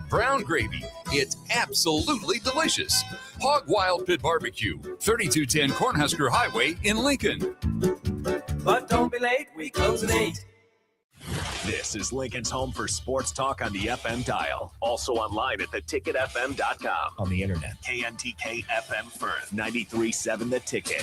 brown gravy. It's absolutely delicious. Hog Wild Pit Barbecue, 3210 Cornhusker Highway in Lincoln. But don't be late, we close at 8. This is Lincoln's home for sports talk on the FM dial. Also online at theticketfm.com. On the internet, KNTK FM Firth, 93.7 The Ticket.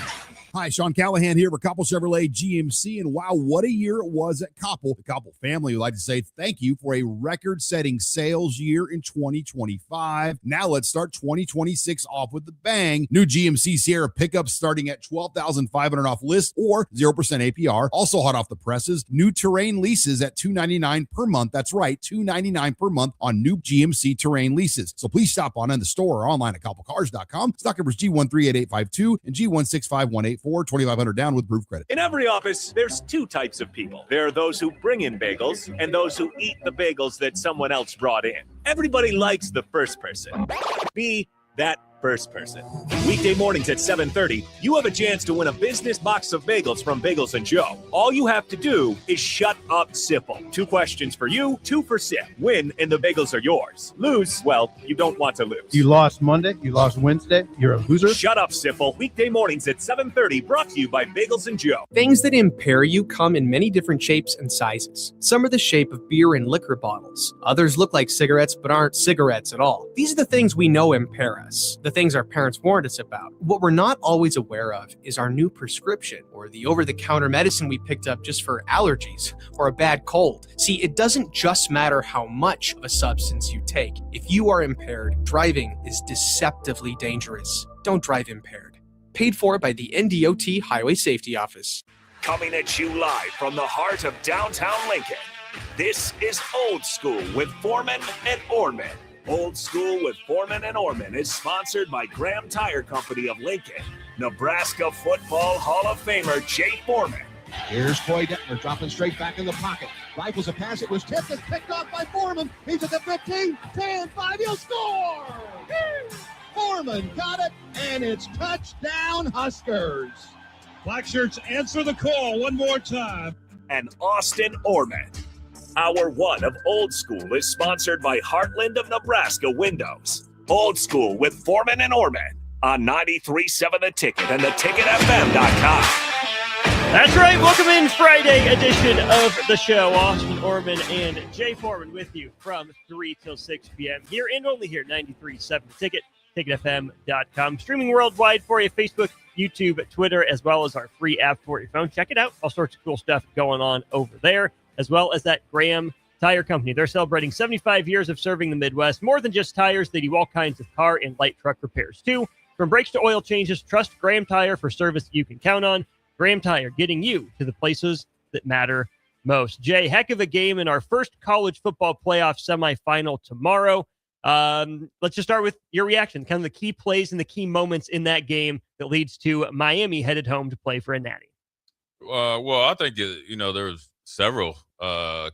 Hi, Sean Callahan here for Koppel Chevrolet GMC, and wow, what a year it was at Koppel. The Koppel family would like to say thank you for a record-setting sales year in 2025. Now let's start 2026 off with the bang. New GMC Sierra pickups starting at $12,500 off list or 0% APR. Also hot off the presses, new Terrain leases at $299 per month. That's right, $299 per month on new GMC Terrain leases. So please stop on in the store or online at koppelcars.com. Stock numbers G13885 and G16518. 2,500 down with proof credit. In every office, there's two types of people. There are those who bring in bagels and those who eat the bagels that someone else brought in. Everybody likes the first person. Be that first person. Weekday mornings at 7:30, you have a chance to win a business box of bagels from Bagels & Joe. All you have to do is shut up, Sipple. 2 questions for you, 2 for Sip. Win, and the bagels are yours. Lose, well, you don't want to lose. You lost Monday, you lost Wednesday, you're a loser. Shut up, Sipple. Weekday mornings at 7:30, brought to you by Bagels & Joe. Things that impair you come in many different shapes and sizes. Some are the shape of beer and liquor bottles. Others look like cigarettes but aren't cigarettes at all. These are the things we know impair us. The things our parents warned us about. What we're not always aware of is our new prescription or the over-the-counter medicine we picked up just for allergies or a bad cold. See, it doesn't just matter how much of a substance you take. If you are impaired, driving is deceptively dangerous. Don't drive impaired. Paid for by the NDOT Highway Safety Office. Coming at you live from the heart of downtown Lincoln. This is Old School with Foreman and Orman. Old School with Foreman and Orman is sponsored by Graham Tire Company of Lincoln. Nebraska Football Hall of Famer Jay Foreman. Here's Coy Detmer dropping straight back in the pocket. Rifles a pass. It was tipped and picked off by Foreman. He's at the 15, 10, 5. He'll score! Foreman got it, and it's touchdown Huskers. Black shirts answer the call one more time. And Austin Orman. Hour 1 of Old School is sponsored by Heartland of Nebraska Windows. Old School with Foreman and Orman on 93.7 The Ticket and theticketfm.com. That's right. Welcome in Friday edition of the show. Austin Orman and Jay Foreman with you from 3 till 6 p.m. here and only here, 93.7 The Ticket, ticketfm.com. Streaming worldwide for you, Facebook, YouTube, Twitter, as well as our free app for your phone. Check it out. All sorts of cool stuff going on over there, as well as that Graham Tire Company. They're celebrating 75 years of serving the Midwest. More than just tires, they do all kinds of car and light truck repairs, too. From brakes to oil changes, trust Graham Tire for service you can count on. Graham Tire, getting you to the places that matter most. Jay, heck of a game in our first college football playoff semifinal tomorrow. Let's just start with your reaction, kind of the key plays and the key moments in that game that leads to Miami headed home to play for a natty. Well, I think, there was several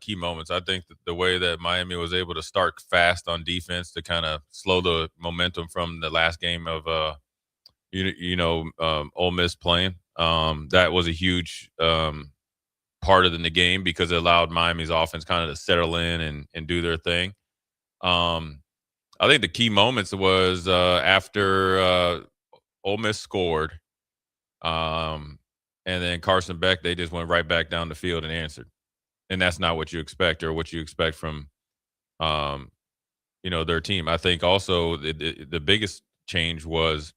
key moments. I think that the way that Miami was able to start fast on defense to kind of slow the momentum from the last game of, Ole Miss playing. That was a huge part of the game because it allowed Miami's offense kind of to settle in and do their thing. I think the key moments was after Ole Miss scored, and then Carson Beck, they just went right back down the field and answered. And that's not what you expect or what you expect from, their team. I think also the biggest change was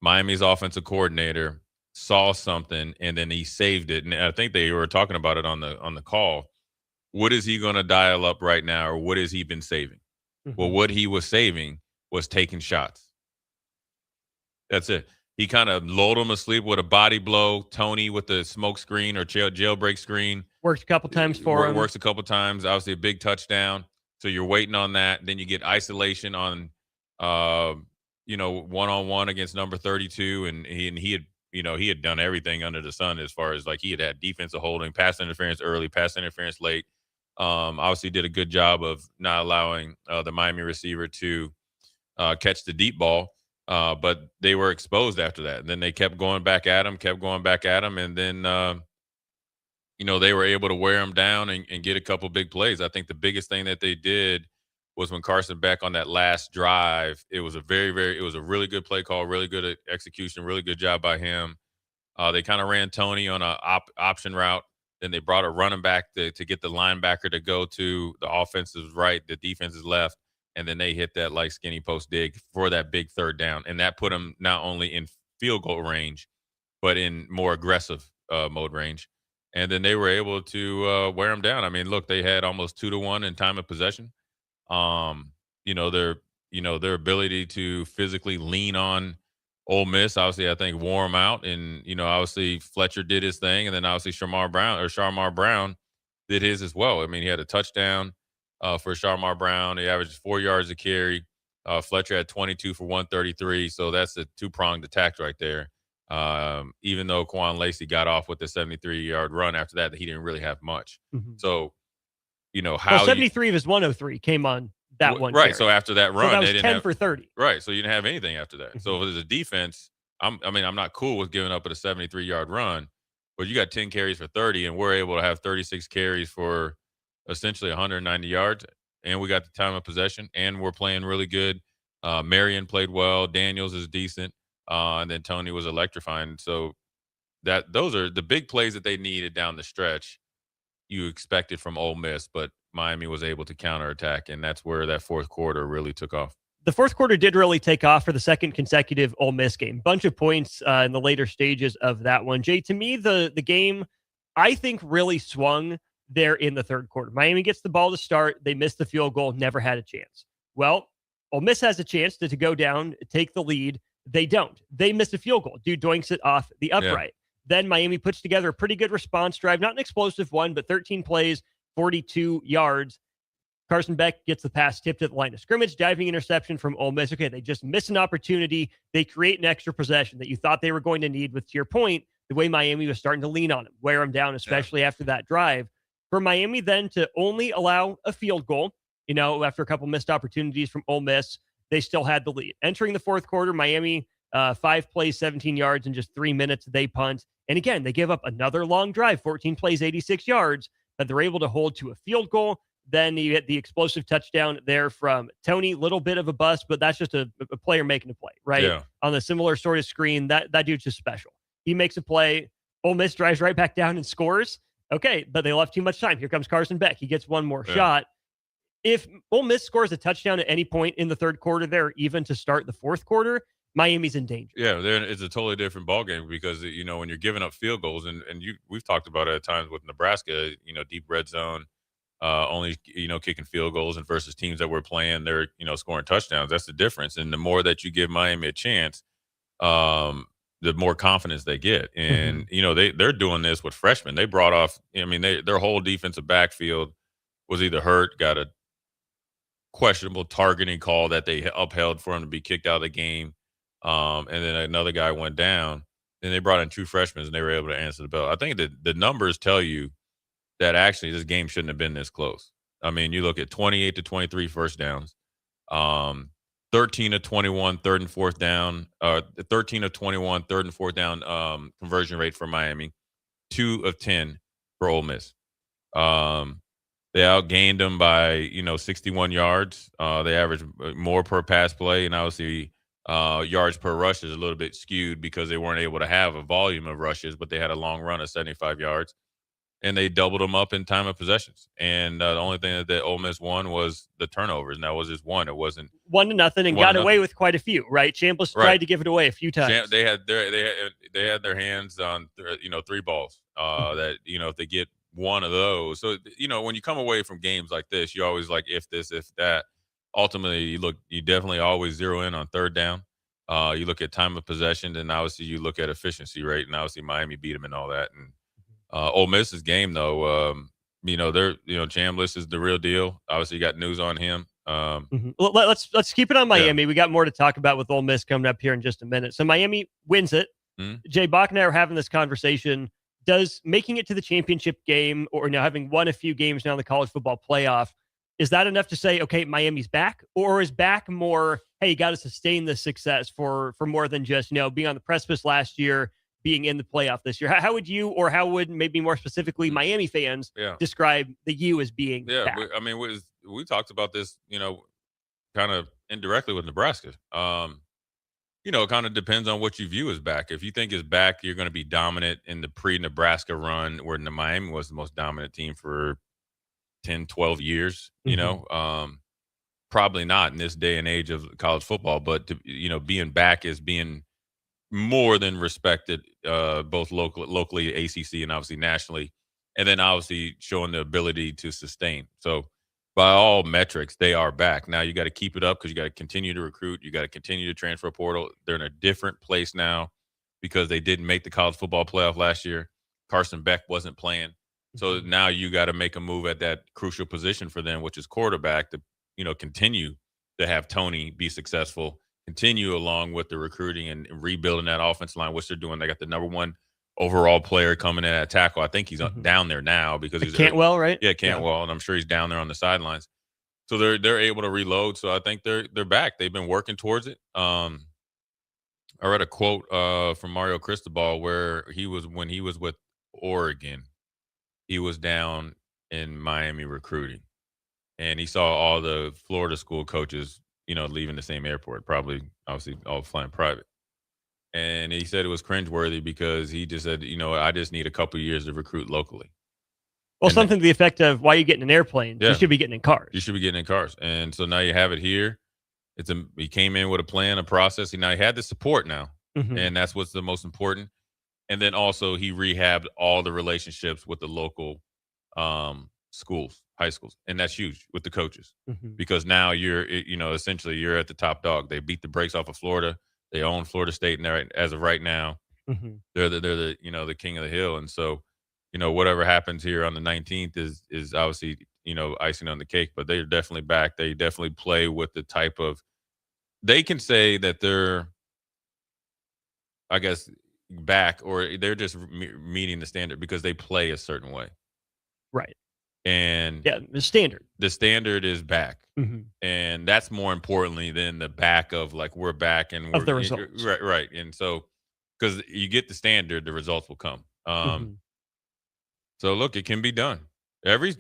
Miami's offensive coordinator saw something and then he saved it. And I think they were talking about it on the call. What is he going to dial up right now, or what has he been saving? Mm-hmm. Well, what he was saving was taking shots. That's it. He kind of lulled him asleep with a body blow. Tony with the smoke screen or jailbreak screen. Worked a couple times for him. Works a couple times. Obviously a big touchdown. So you're waiting on that. Then you get isolation on, one-on-one against number 32. And he had done everything under the sun as far as like he had defensive holding, pass interference early, pass interference late. Obviously did a good job of not allowing the Miami receiver to catch the deep ball. But they were exposed after that. And then they kept going back at him. And then, they were able to wear him down and get a couple big plays. I think the biggest thing that they did was when Carson Beck on that last drive. It was a it was a really good play call, really good execution, really good job by him. They kind of ran Tony on a option route. Then they brought a running back to get the linebacker to go to the offensive right, the defense's left, and then they hit that like skinny post dig for that big third down. And that put them not only in field goal range, but in more aggressive mode range. And then they were able to wear them down. I mean, look, they had almost 2-1 in time of possession. Their ability to physically lean on Ole Miss, obviously, I think wore them out. And, obviously Fletcher did his thing. And then obviously Shamar Brown did his as well. I mean, he had a touchdown for Shamar Brown. He averaged 4 yards a carry. Fletcher had 22 for 133. So that's a two-pronged attack right there. Even though Quan Lacey got off with the 73-yard run after that, he didn't really have much. Mm-hmm. So, how 73 of his 103 came on that one. Right. Carry. So after that run, so that was they didn't 10 have, for 30. Right. So you didn't have anything after that. Mm-hmm. So as a defense, I'm not cool with giving up at a 73-yard run, but you got 10 carries for 30, and we're able to have 36 carries for essentially 190 yards, and we got the time of possession, and we're playing really good. Marion played well. Daniels is decent. And then Tony was electrifying. So those are the big plays that they needed down the stretch. You expected from Ole Miss, but Miami was able to counterattack, and that's where that fourth quarter really took off. The fourth quarter did really take off for the second consecutive Ole Miss game. Bunch of points in the later stages of that one. Jay, to me, the game, I think, really swung there in the third quarter. Miami gets the ball to start. They missed the field goal, never had a chance. Well, Ole Miss has a chance to go down, take the lead. They don't. They miss a field goal. Dude doinks it off the upright. Yeah. Then Miami puts together a pretty good response drive. Not an explosive one, but 13 plays, 42 yards. Carson Beck gets the pass tipped at the line of scrimmage, diving interception from Ole Miss. Okay, they just miss an opportunity. They create an extra possession that you thought they were going to need with, to your point, the way Miami was starting to lean on them, wear them down, especially after that drive. For Miami then to only allow a field goal, after a couple missed opportunities from Ole Miss, they still had the lead. Entering the fourth quarter, Miami, 5 plays, 17 yards in just 3 minutes. They punt. And again, they give up another long drive, 14 plays, 86 yards, that they're able to hold to a field goal. Then you get the explosive touchdown there from Tony. Little bit of a bust, but that's just a player making a play, right? Yeah. On the similar sort of screen, that dude's just special. He makes a play. Ole Miss drives right back down and scores. Okay, but they left too much time. Here comes Carson Beck. He gets one more shot. If Ole Miss scores a touchdown at any point in the third quarter there, even to start the fourth quarter, Miami's in danger. Yeah, it's a totally different ballgame because, when you're giving up field goals, and we've talked about it at times with Nebraska, deep red zone, only, kicking field goals, and versus teams that we're playing, they're, scoring touchdowns. That's the difference. And the more that you give Miami a chance, the more confidence they get. And, they're doing this with freshmen. They brought off, their whole defensive backfield was either hurt, got a questionable targeting call that they upheld for him to be kicked out of the game. And then another guy went down. Then they brought in 2 freshmen, and they were able to answer the bell. I think that the numbers tell you that actually this game shouldn't have been this close. You look at 28 to 23 first downs, 13 to 21 third and fourth down, 13 to 21 third and fourth down conversion rate for Miami, 2 of 10 for Ole Miss. They outgained them by 61 yards. They averaged more per pass play, and obviously yards per rush is a little bit skewed because they weren't able to have a volume of rushes, but they had a long run of 75 yards. And they doubled them up in time of possessions. And the only thing that Ole Miss won was the turnovers, and that was just one. It wasn't 1-0, and got away with quite a few. Right, Chambliss tried to give it away a few times. They had their hands on 3 balls. That if they get one of those, so when you come away from games like this, you always like if this, if that. Ultimately, you definitely always zero in on third down. You look at time of possession, and obviously you look at efficiency rate, and obviously Miami beat them and all that. And Ole Miss's game, though, they're Chambliss is the real deal. Obviously, you got news on him. Let's keep it on Miami. Yeah. We got more to talk about with Ole Miss coming up here in just a minute. So Miami wins it. Mm-hmm. Jay Bach and I are having this conversation. Does making it to the championship game, or having won a few games now in the college football playoff, is that enough to say, okay, Miami's back? Or is back more, hey, you got to sustain this success for more than just being on the precipice last year, being in the playoff this year? How would you, or how would maybe more specifically Miami fans describe the U as being back? we talked about this, kind of indirectly with Nebraska. It kind of depends on what you view as back. If you think is back, you're going to be dominant in the pre-Nebraska run, where Miami was the most dominant team for 10, 12 years. Probably not in this day and age of college football. But being back is being more than respected, both locally, ACC, and obviously nationally, and then obviously showing the ability to sustain. So, by all metrics, they are back. Now you got to keep it up because you got to continue to recruit. You got to continue to transfer portal. They're in a different place now because they didn't make the college football playoff last year. Carson Beck wasn't playing. So now you got to make a move at that crucial position for them, which is quarterback, to, continue to have Tony be successful, continue along with the recruiting and rebuilding that offensive line, which they're doing. They got the number one overall player coming in at tackle. I think he's down there now because he's Cantwell, right? Yeah, Cantwell, and I'm sure he's down there on the sidelines. So they're able to reload. So I think they're back. They've been working towards it. I read a quote from Mario Cristobal where when he was with Oregon, he was down in Miami recruiting, and he saw all the Florida school coaches, leaving the same airport, probably obviously all flying private. And he said it was cringeworthy because he just said, I just need a couple of years to recruit locally. Well, and something to the effect of, why are you getting in airplanes? Yeah. You should be getting in cars. You should be getting in cars. And so now you have it here. He came in with a plan, a process. Now he had the support now, and that's what's the most important. And then also he rehabbed all the relationships with the local schools, high schools. And that's huge with the coaches because now you're, essentially you're at the top dog. They beat the brakes off of Florida. They own Florida State, and as of right now, they're the the king of the hill. And so, whatever happens here on the 19th is obviously icing on the cake. But they're definitely back. They definitely play with the type of. They can say that they're, I guess, back, or they're just meeting the standard because they play a certain way, right? And the standard is back. And that's more importantly than the back of like we're back and we're of the results. Right. And so because you get the standard, the results will come. So look, it can be done. Every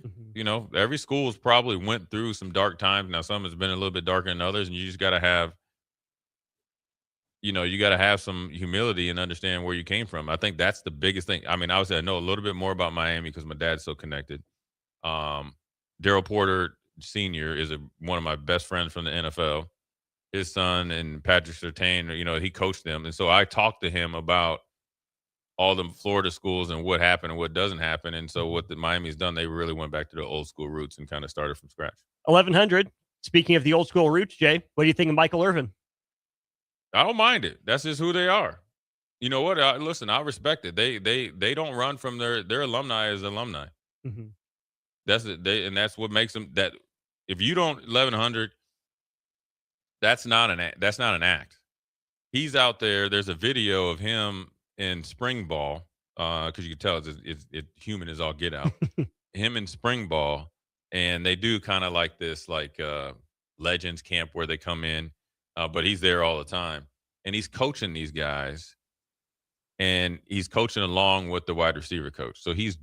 school's probably went through some dark times. Now some has been a little bit darker than others, and you just gotta have some humility and understand where you came from. I think that's the biggest thing. I mean, obviously I know a little bit more about Miami because my dad's so connected. Daryl Porter Sr. is one of my best friends from the NFL. His son and Patrick Surtain, he coached them. And so I talked to him about all the Florida schools and what happened and what doesn't happen. And so what the Miami's done, they really went back to the old school roots and kind of started from scratch. 1100. Speaking of the old school roots, Jay, what do you think of Michael Irvin? I don't mind it. That's just who they are. You know what? Listen, I respect it. They don't run from their alumni as alumni. That's it. And that's what makes them that. If you don't 1100, that's not an act. He's out there. There's a video of him in spring ball because you can tell it's human as all get out. Him in spring ball, and they do kind of like this Legends camp where they come in, but he's there all the time, and he's coaching these guys, and he's coaching along with the wide receiver coach. So he's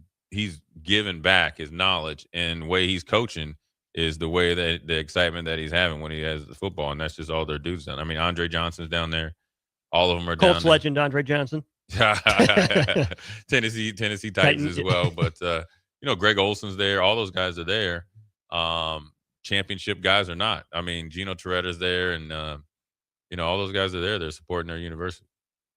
giving back his knowledge, and the way he's coaching is the way that the excitement that he's having when he has the football, and that's just all their dudes done. I mean, Andre Johnson's down there. All of them are down there. Colts legend Andre Johnson. Tennessee Titans as well. But, Greg Olson's there. All those guys are there. Championship guys are not. I mean, Gino Toretta's there, and, all those guys are there. They're supporting their university.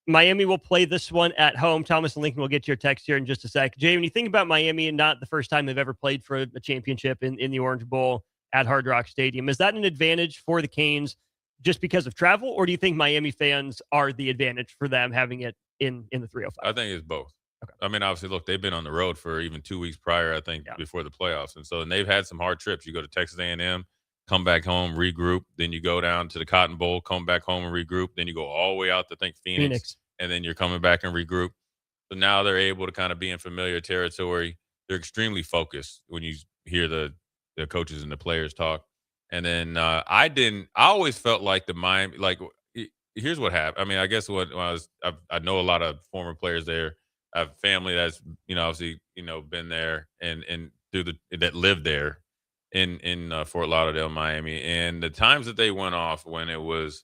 Miami will play this one at home. Thomas and Lincoln will get your text here in just a sec. Jay, when you think about Miami and not the first time they've ever played for a championship in the Orange Bowl at Hard Rock Stadium, is that an advantage for the Canes just because of travel, or do you think Miami fans are the advantage for them having it in the 305? I think it's both. Okay. I mean, obviously, look, they've been on the road for even 2 weeks prior, I think, before the playoffs. And they've had some hard trips. You go to Texas A&M, come back home, regroup. Then you go down to the Cotton Bowl, come back home and regroup. Then you go all the way out to, Phoenix. And then you're coming back and regroup. So now they're able to kind of be in familiar territory. They're extremely focused when you hear the coaches and the players talk. And then I always felt like the Miami, here's what happened. I mean, I guess I know a lot of former players there. I have family that's, obviously, been there and that lived there. in Fort Lauderdale, Miami, and the times that they went off when it was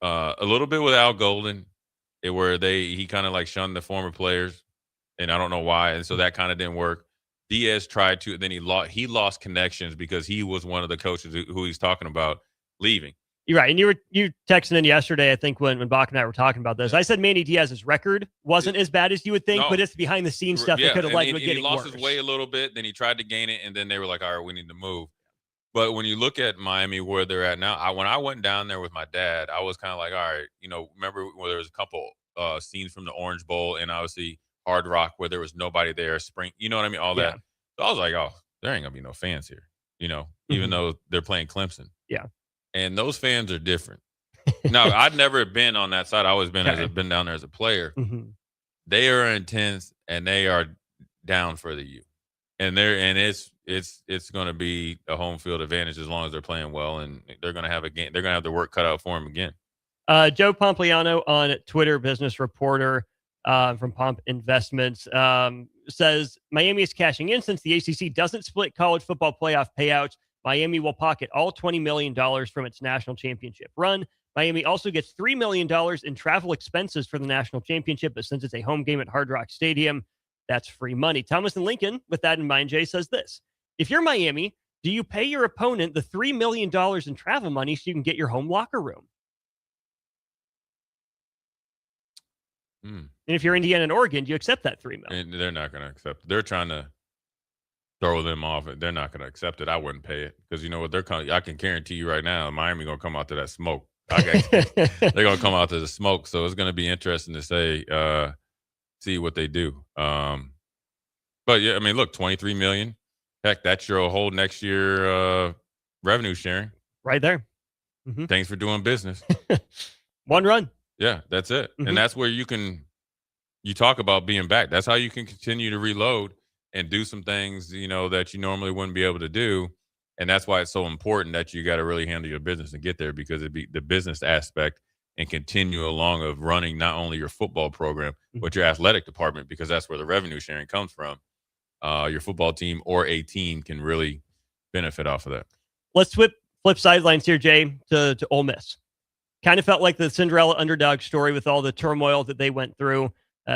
a little bit with Al Golden, where he kind of like shunned the former players, and I don't know why, and so that kind of didn't work. Diaz tried to, then he lost connections because he was one of the coaches who he's talking about leaving. You're right, and you texted in yesterday, I think, when Bach and I were talking about this. I said Manny Diaz's record wasn't as bad as you would think, but it's behind the scenes stuff that could have led to it getting worse. He lost his way a little bit, then he tried to gain it, and then they were like, all right, we need to move. But when you look at Miami, where they're at now, when I went down there with my dad, I was kind of like, all right, remember where there was a couple scenes from the Orange Bowl and obviously Hard Rock where there was nobody there, spring, you know what I mean? All that. So I was like, oh, there ain't going to be no fans here, even though they're playing Clemson. Yeah. And those fans are different. Now, I'd never been on that side. I always been down there as a player. They are intense and they are down for the U. And it's going to be a home field advantage as long as they're playing well, and they're going to have a game. They're going to have their work cut out for them again. Joe Pompliano on Twitter, business reporter from Pomp Investments, says Miami is cashing in since the ACC doesn't split college football playoff payouts. Miami will pocket all $20 million from its national championship run. Miami also gets $3 million in travel expenses for the national championship, but since it's a home game at Hard Rock Stadium, that's free money. Thomas and Lincoln, with that in mind, Jay says this: if you're Miami, do you pay your opponent the $3 million in travel money so you can get your home locker room? And if you're Indiana and Oregon, do you accept that $3 million? And they're not going to accept it. They're trying to throw them off. They're not going to accept it. I wouldn't pay it because you know what? I can guarantee you right now, Miami going to come out to that smoke. They're going to come out to the smoke. So it's going to be interesting to see what they do. But yeah, I mean, look, $23 million. Heck, that's your whole next year revenue sharing. Right there. Thanks for doing business. One run. Yeah, that's it. And that's where you talk about being back. That's how you can continue to reload and do some things, that you normally wouldn't be able to do. And that's why it's so important that you got to really handle your business and get there, because it'd be the business aspect and continue along of running not only your football program, but your athletic department, because that's where the revenue sharing comes from. Your football team or a team can really benefit off of that. Let's flip sidelines here, Jay, to Ole Miss. Kind of felt like the Cinderella underdog story with all the turmoil that they went through,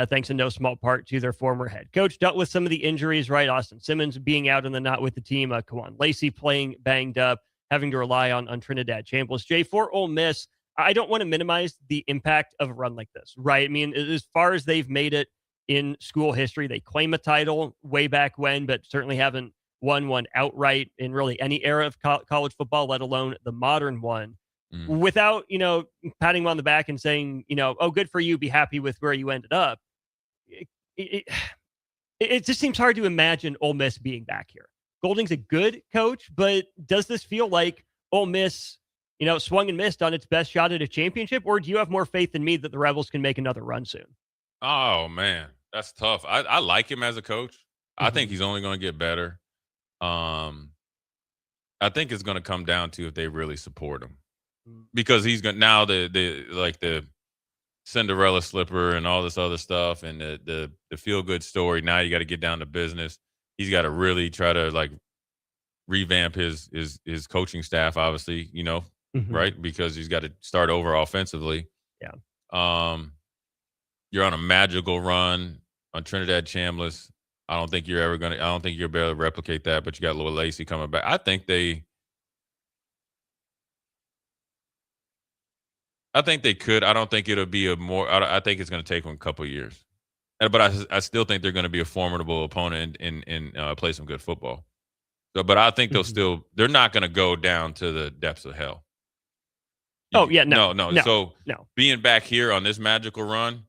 thanks in no small part to their former head coach. Dealt with some of the injuries, right? Austin Simmons being out and then not with the team. Kawan Lacey playing banged up, having to rely on Trinidad Chambliss. Jay, for Ole Miss, I don't want to minimize the impact of a run like this, right? I mean, as far as they've made it in school history, they claim a title way back when, but certainly haven't won one outright in really any era of college football, let alone the modern one. Without, patting them on the back and saying, oh, good for you, be happy with where you ended up. It just seems hard to imagine Ole Miss being back here. Golding's a good coach, but does this feel like Ole Miss, swung and missed on its best shot at a championship? Or do you have more faith in me that the Rebels can make another run soon? Oh, man, that's tough. I like him as a coach. I think he's only going to get better. I think it's going to come down to if they really support him. Because he's going now the Cinderella slipper and all this other stuff and the feel good story. Now you got to get down to business. He's got to really try to revamp his coaching staff, obviously, right? Because he's got to start over offensively. Yeah. You're on a magical run on Trinidad Chambliss. I don't think you're able to replicate that, but you got Lil Lacey coming back. I think they could. I don't think it'll be I think it's going to take them a couple of years. But I still think they're going to be a formidable opponent and play some good football. So, but I think they're not going to go down to the depths of hell. No. So being back here on this magical run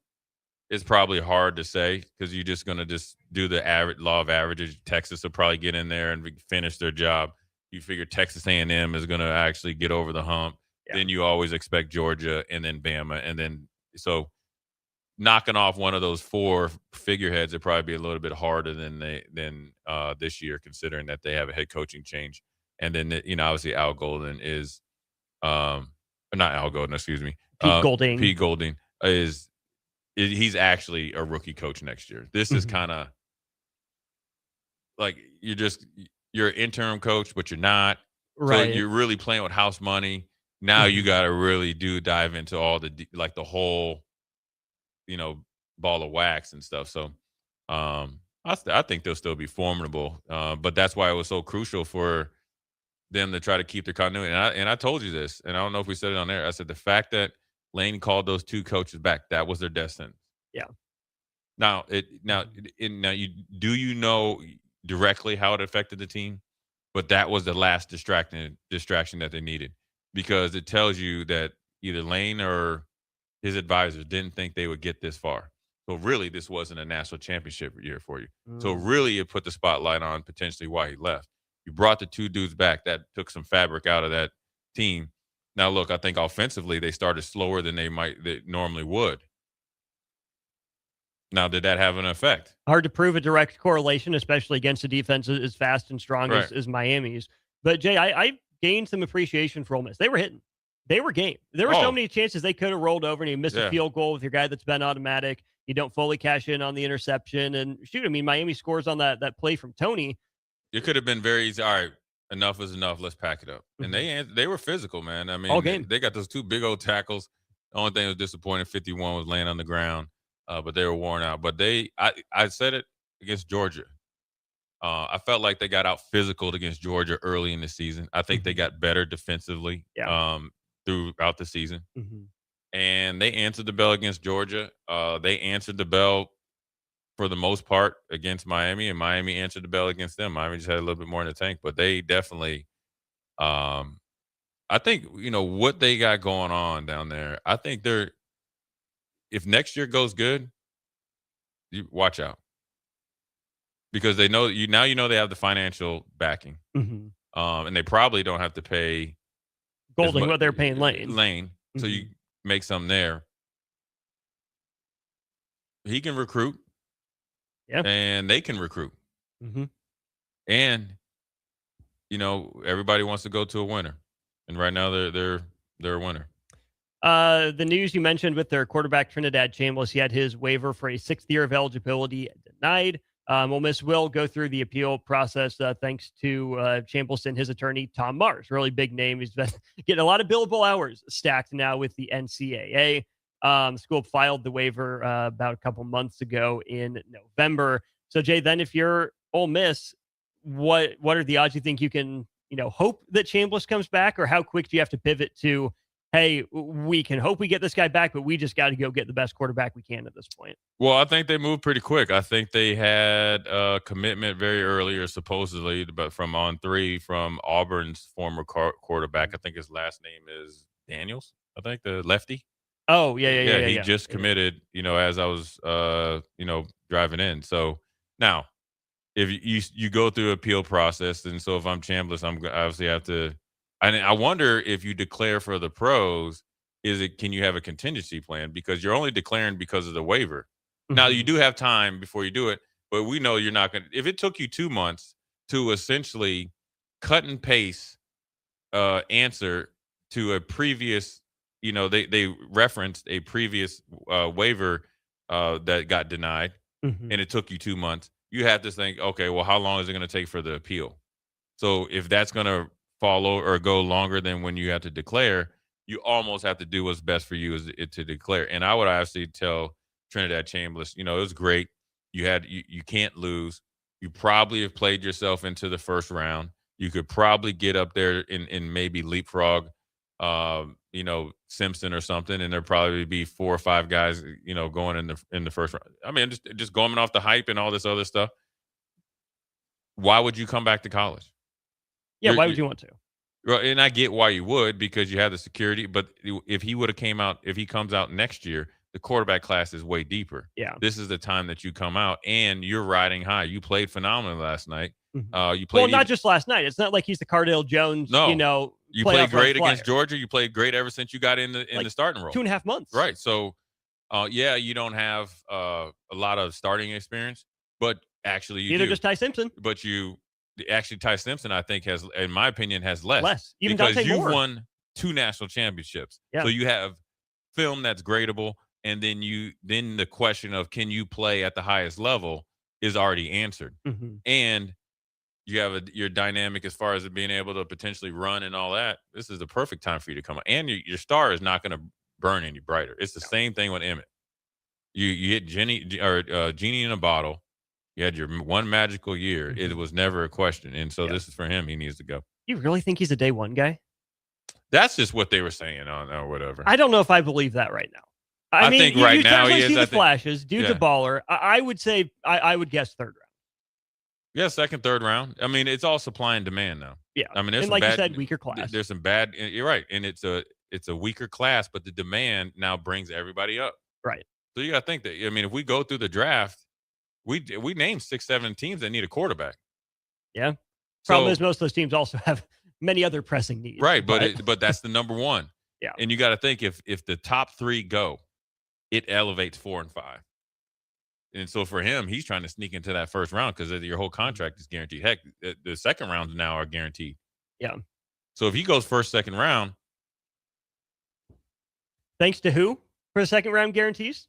is probably hard to say because you're just going to just do the average law of averages. Texas will probably get in there and finish their job. You figure Texas A&M is going to actually get over the hump. Yeah. Then you always expect Georgia and then Bama. And then so knocking off one of those four figureheads would probably be a little bit harder than this year, considering that they have a head coaching change. And then, obviously Al Golden is not Al Golden, excuse me. Pete Golding he's actually a rookie coach next year. This is kind of like you're an interim coach, but you're not. Right. So you're really playing with house money. Now you got to really dive into all the whole, ball of wax and stuff. So I think they'll still be formidable. But that's why it was so crucial for them to try to keep their continuity. And I told you this, and I don't know if we said it on there. I said the fact that Lane called those two coaches back, that was their death sentence. Yeah. Now you know directly how it affected the team, but that was the last distraction that they needed, because it tells you that either Lane or his advisors didn't think they would get this far. So really, this wasn't a national championship year for you. So really, it put the spotlight on potentially why he left. You brought the two dudes back. That took some fabric out of that team. Now, look, I think offensively they started slower than they normally would. Now, did that have an effect? Hard to prove a direct correlation, especially against a defense as fast and strong Right. as Miami's. But, Jay, I gained some appreciation for Ole Miss. They were hitting. They were game. There were so many chances they could have rolled over, and you missed a field goal with your guy that's been automatic. You don't fully cash in on the interception. And, shoot, I mean, Miami scores on that play from Tony. It could have been very easy. All right, enough is enough. Let's pack it up. And they were physical, man. I mean, all game. They got those two big old tackles. The only thing that was disappointing, 51 was laying on the ground. But they were worn out. But I said it against Georgia. I felt like they got out physical against Georgia early in the season. I think they got better defensively throughout the season. And they answered the bell against Georgia. They answered the bell for the most part against Miami, and Miami answered the bell against them. Miami just had a little bit more in the tank, but they definitely I think, what they got going on down there, I think if next year goes good, you watch out, because they know they have the financial backing, and they probably don't have to pay Golding what they're paying Lane. So you make something there. He can recruit, and they can recruit, and everybody wants to go to a winner, and right now they're a winner. The news you mentioned with their quarterback, Trinidad Chambliss, he had his waiver for a 6th year of eligibility denied. Ole Miss will go through the appeal process thanks to Chambliss and his attorney, Tom Mars. Really big name. He's been getting a lot of billable hours stacked now with the NCAA. School filed the waiver about a couple months ago in November. So, Jay, then if you're Ole Miss, what are the odds you think you can hope that Chambliss comes back, or how quick do you have to pivot to, hey, we can hope we get this guy back, but we just got to go get the best quarterback we can at this point? Well, I think they moved pretty quick. I think they had a commitment very early, or supposedly, but from on 3 from Auburn's former quarterback. I think his last name is Daniels, I think, the lefty. Oh, yeah. He just committed, as I was, driving in. So now, if you go through appeal process, and so if I'm Chambliss, I'm obviously have to. And I wonder if you declare for the pros, can you have a contingency plan? Because you're only declaring because of the waiver. Now, you do have time before you do it, but we know you're not going to. If it took you 2 months to essentially cut and paste answer to a previous, they referenced a previous waiver that got denied, and it took you 2 months, you have to think, okay, well, how long is it going to take for the appeal? So if that's going to follow or go longer than when you have to declare, you almost have to do what's best for you to declare. And I would obviously tell Trinidad Chambliss, it was great. You can't lose. You probably have played yourself into the first round. You could probably get up there and maybe leapfrog, Simpson or something, and there'd probably be 4 or 5 guys, going in the first round. I mean, just going off the hype and all this other stuff. Why would you come back to college? Yeah, why would you want to? Well, and I get why you would, because you have the security. But if he comes out next year, the quarterback class is way deeper. Yeah, this is the time that you come out, and you're riding high. You played phenomenally last night. You played well, not just last night. It's not like he's the Cardale Jones. No, you played great against Georgia. You played great ever since you got in the starting role. 2.5 months. Right. So, you don't have a lot of starting experience, but actually you neither does Ty Simpson. But actually, Ty Simpson, I think, has, in my opinion, has less. Even because Dante you've Moore won 2 national championships. Yeah. So you have film that's gradable, and then the question of can you play at the highest level is already answered. And You have your dynamic as far as it being able to potentially run and all that. This is the perfect time for you to come out. And your star is not going to burn any brighter. It's the same thing with Emmett. You hit Genie in a bottle. You had your one magical year. It was never a question. And so this is for him. He needs to go. You really think he's a day one guy? That's just what they were saying on or whatever. I don't know if I believe that right now. I mean, think right now he is. See the flashes. Dude's a baller. I would say I would guess third round. Yeah, second, third round. I mean, it's all supply and demand now. Yeah. I mean, there's and like you said, weaker class. There's some bad. You're right, and it's a weaker class, but the demand now brings everybody up. Right. So you got to think that. I mean, if we go through the draft, we named 6-7 teams that need a quarterback. Yeah. Problem is most of those teams also have many other pressing needs. Right, but that's the number one. Yeah. And you got to think if the top three go, it elevates 4 and 5. And so for him, he's trying to sneak into that first round because your whole contract is guaranteed. Heck, the second rounds now are guaranteed. Yeah. So if he goes first, second round. Thanks to who for the second round guarantees?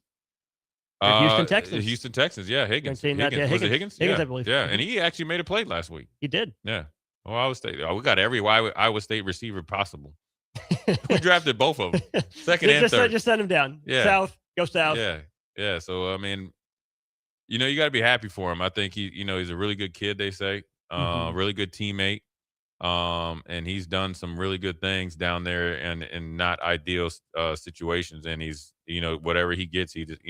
Houston Texans. Houston Texans, yeah. Higgins. Was it Higgins? Higgins, I believe. Yeah, and he actually made a play last week. He did. Yeah. Oh, Iowa State. Oh, we got every Iowa State receiver possible. We drafted both of them. Second and third. Just send him down. Yeah. South. Go south. Yeah. Yeah. So, I mean, you got to be happy for him. I think he's a really good kid, they say. Really good teammate. And he's done some really good things down there and in not ideal situations. And he's, whatever he gets, he just,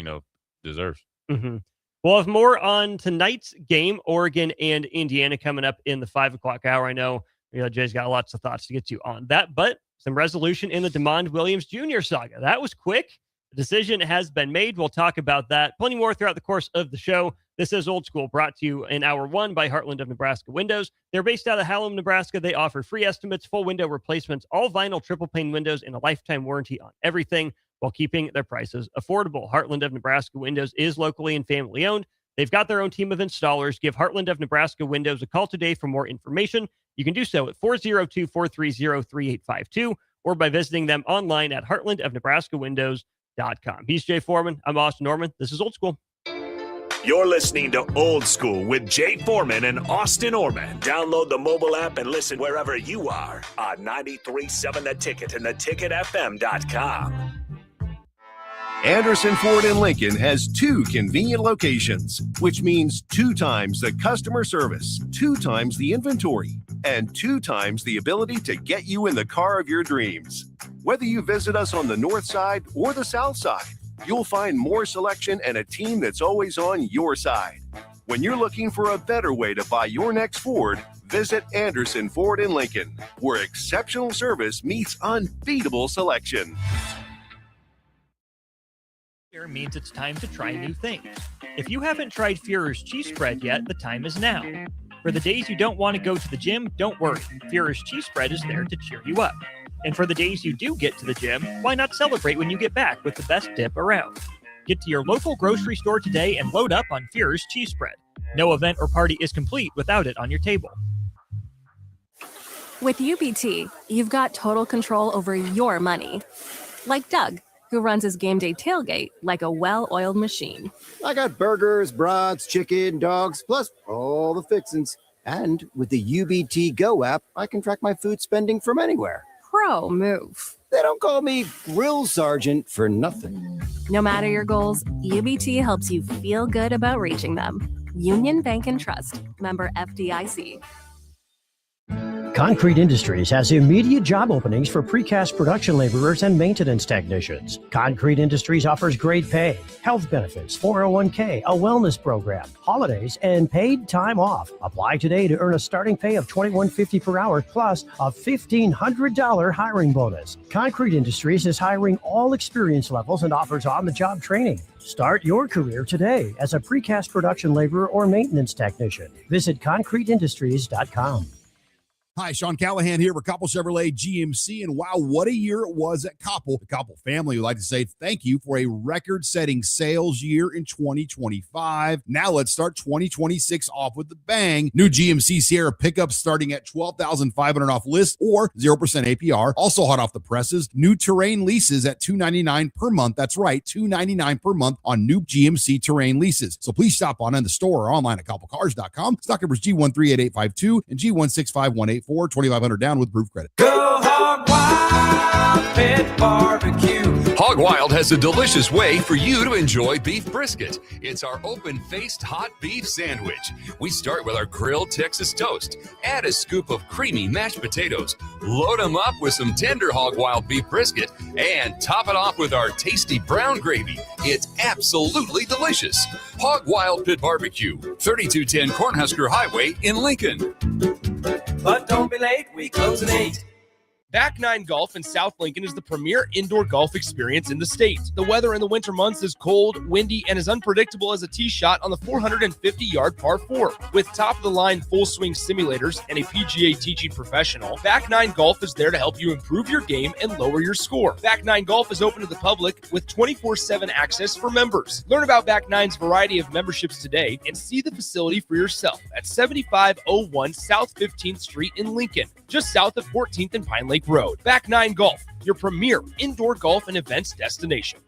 deserves. Mm-hmm. We'll have more on tonight's game, Oregon and Indiana, coming up in the 5 o'clock hour. I know Jay's got lots of thoughts to get to on that, but some resolution in the DeMond Williams Jr. saga. That was quick. The decision has been made. We'll talk about that. Plenty more throughout the course of the show. This is Old School, brought to you in Hour 1 by Heartland of Nebraska Windows. They're based out of Hallam, Nebraska. They offer free estimates, full window replacements, all vinyl triple pane windows, and a lifetime warranty on everything while keeping their prices affordable. Heartland of Nebraska Windows is locally and family owned. They've got their own team of installers. Give Heartland of Nebraska Windows a call today for more information. You can do so at 402-430-3852 or by visiting them online at heartlandofnebraskawindows.com. He's Jay Foreman. I'm Austin Norman. This is Old School. You're listening to Old School with Jay Foreman and Austin Orman. Download the mobile app and listen wherever you are on 93.7 The Ticket and theticketfm.com. Anderson Ford in Lincoln has 2 convenient locations, which means 2 times the customer service, 2 times the inventory, and 2 times the ability to get you in the car of your dreams. Whether you visit us on the north side or the south side, you'll find more selection and a team that's always on your side. When you're looking for a better way to buy your next Ford, visit Anderson Ford in Lincoln, where exceptional service meets unbeatable selection. Means it's time to try new things. If you haven't tried Führer's cheese spread yet, the time is now. For the days you don't want to go to the gym, don't worry. Führer's cheese spread is there to cheer you up. And for the days you do get to the gym, why not celebrate when you get back with the best dip around? Get to your local grocery store today and load up on Führer's cheese spread. No event or party is complete without it on your table. With UBT, you've got total control over your money. Like Doug, who runs his game day tailgate like a well-oiled machine. I got burgers, brats, chicken, dogs, plus all the fixins. And with the UBT Go app, I can track my food spending from anywhere. Pro move. They don't call me Grill Sergeant for nothing. No matter your goals, UBT helps you feel good about reaching them. Union Bank and Trust. Member FDIC. Concrete Industries has immediate job openings for precast production laborers and maintenance technicians. Concrete Industries offers great pay, health benefits, 401k, a wellness program, holidays, and paid time off. Apply today to earn a starting pay of $21.50 per hour plus a $1,500 hiring bonus. Concrete Industries is hiring all experience levels and offers on-the-job training. Start your career today as a precast production laborer or maintenance technician. Visit concreteindustries.com. Hi, Sean Callahan here for Koppel Chevrolet GMC, and wow, what a year it was at Koppel. The Koppel family would like to say thank you for a record-setting sales year in 2025. Now let's start 2026 off with the bang. New GMC Sierra pickups starting at $12,500 off list or 0% APR. Also hot off the presses, new Terrain leases at $299 per month. That's right, $299 per month on new GMC Terrain leases. So please stop on in the store or online at koppelcars.com. Stock numbers G138852 and G165184. 2,500 down with proof credit. Go Hog Wild Pit Barbecue. Hog Wild has a delicious way for you to enjoy beef brisket. It's our open-faced hot beef sandwich. We start with our grilled Texas toast. Add a scoop of creamy mashed potatoes. Load them up with some tender Hog Wild beef brisket and top it off with our tasty brown gravy. It's absolutely delicious. Hog Wild Pit Barbecue, 3210 Cornhusker Highway in Lincoln. But don't be late, we close at 8. Back Nine Golf in South Lincoln is the premier indoor golf experience in the state. The weather in the winter months is cold, windy, and as unpredictable as a tee shot on the 450-yard par 4. With top-of-the-line full-swing simulators and a PGA teaching professional, Back Nine Golf is there to help you improve your game and lower your score. Back Nine Golf is open to the public with 24/7 access for members. Learn about Back Nine's variety of memberships today and see the facility for yourself at 7501 South 15th Street in Lincoln, just south of 14th and Pine Lake Road. Back Nine Golf, your premier indoor golf and events destination.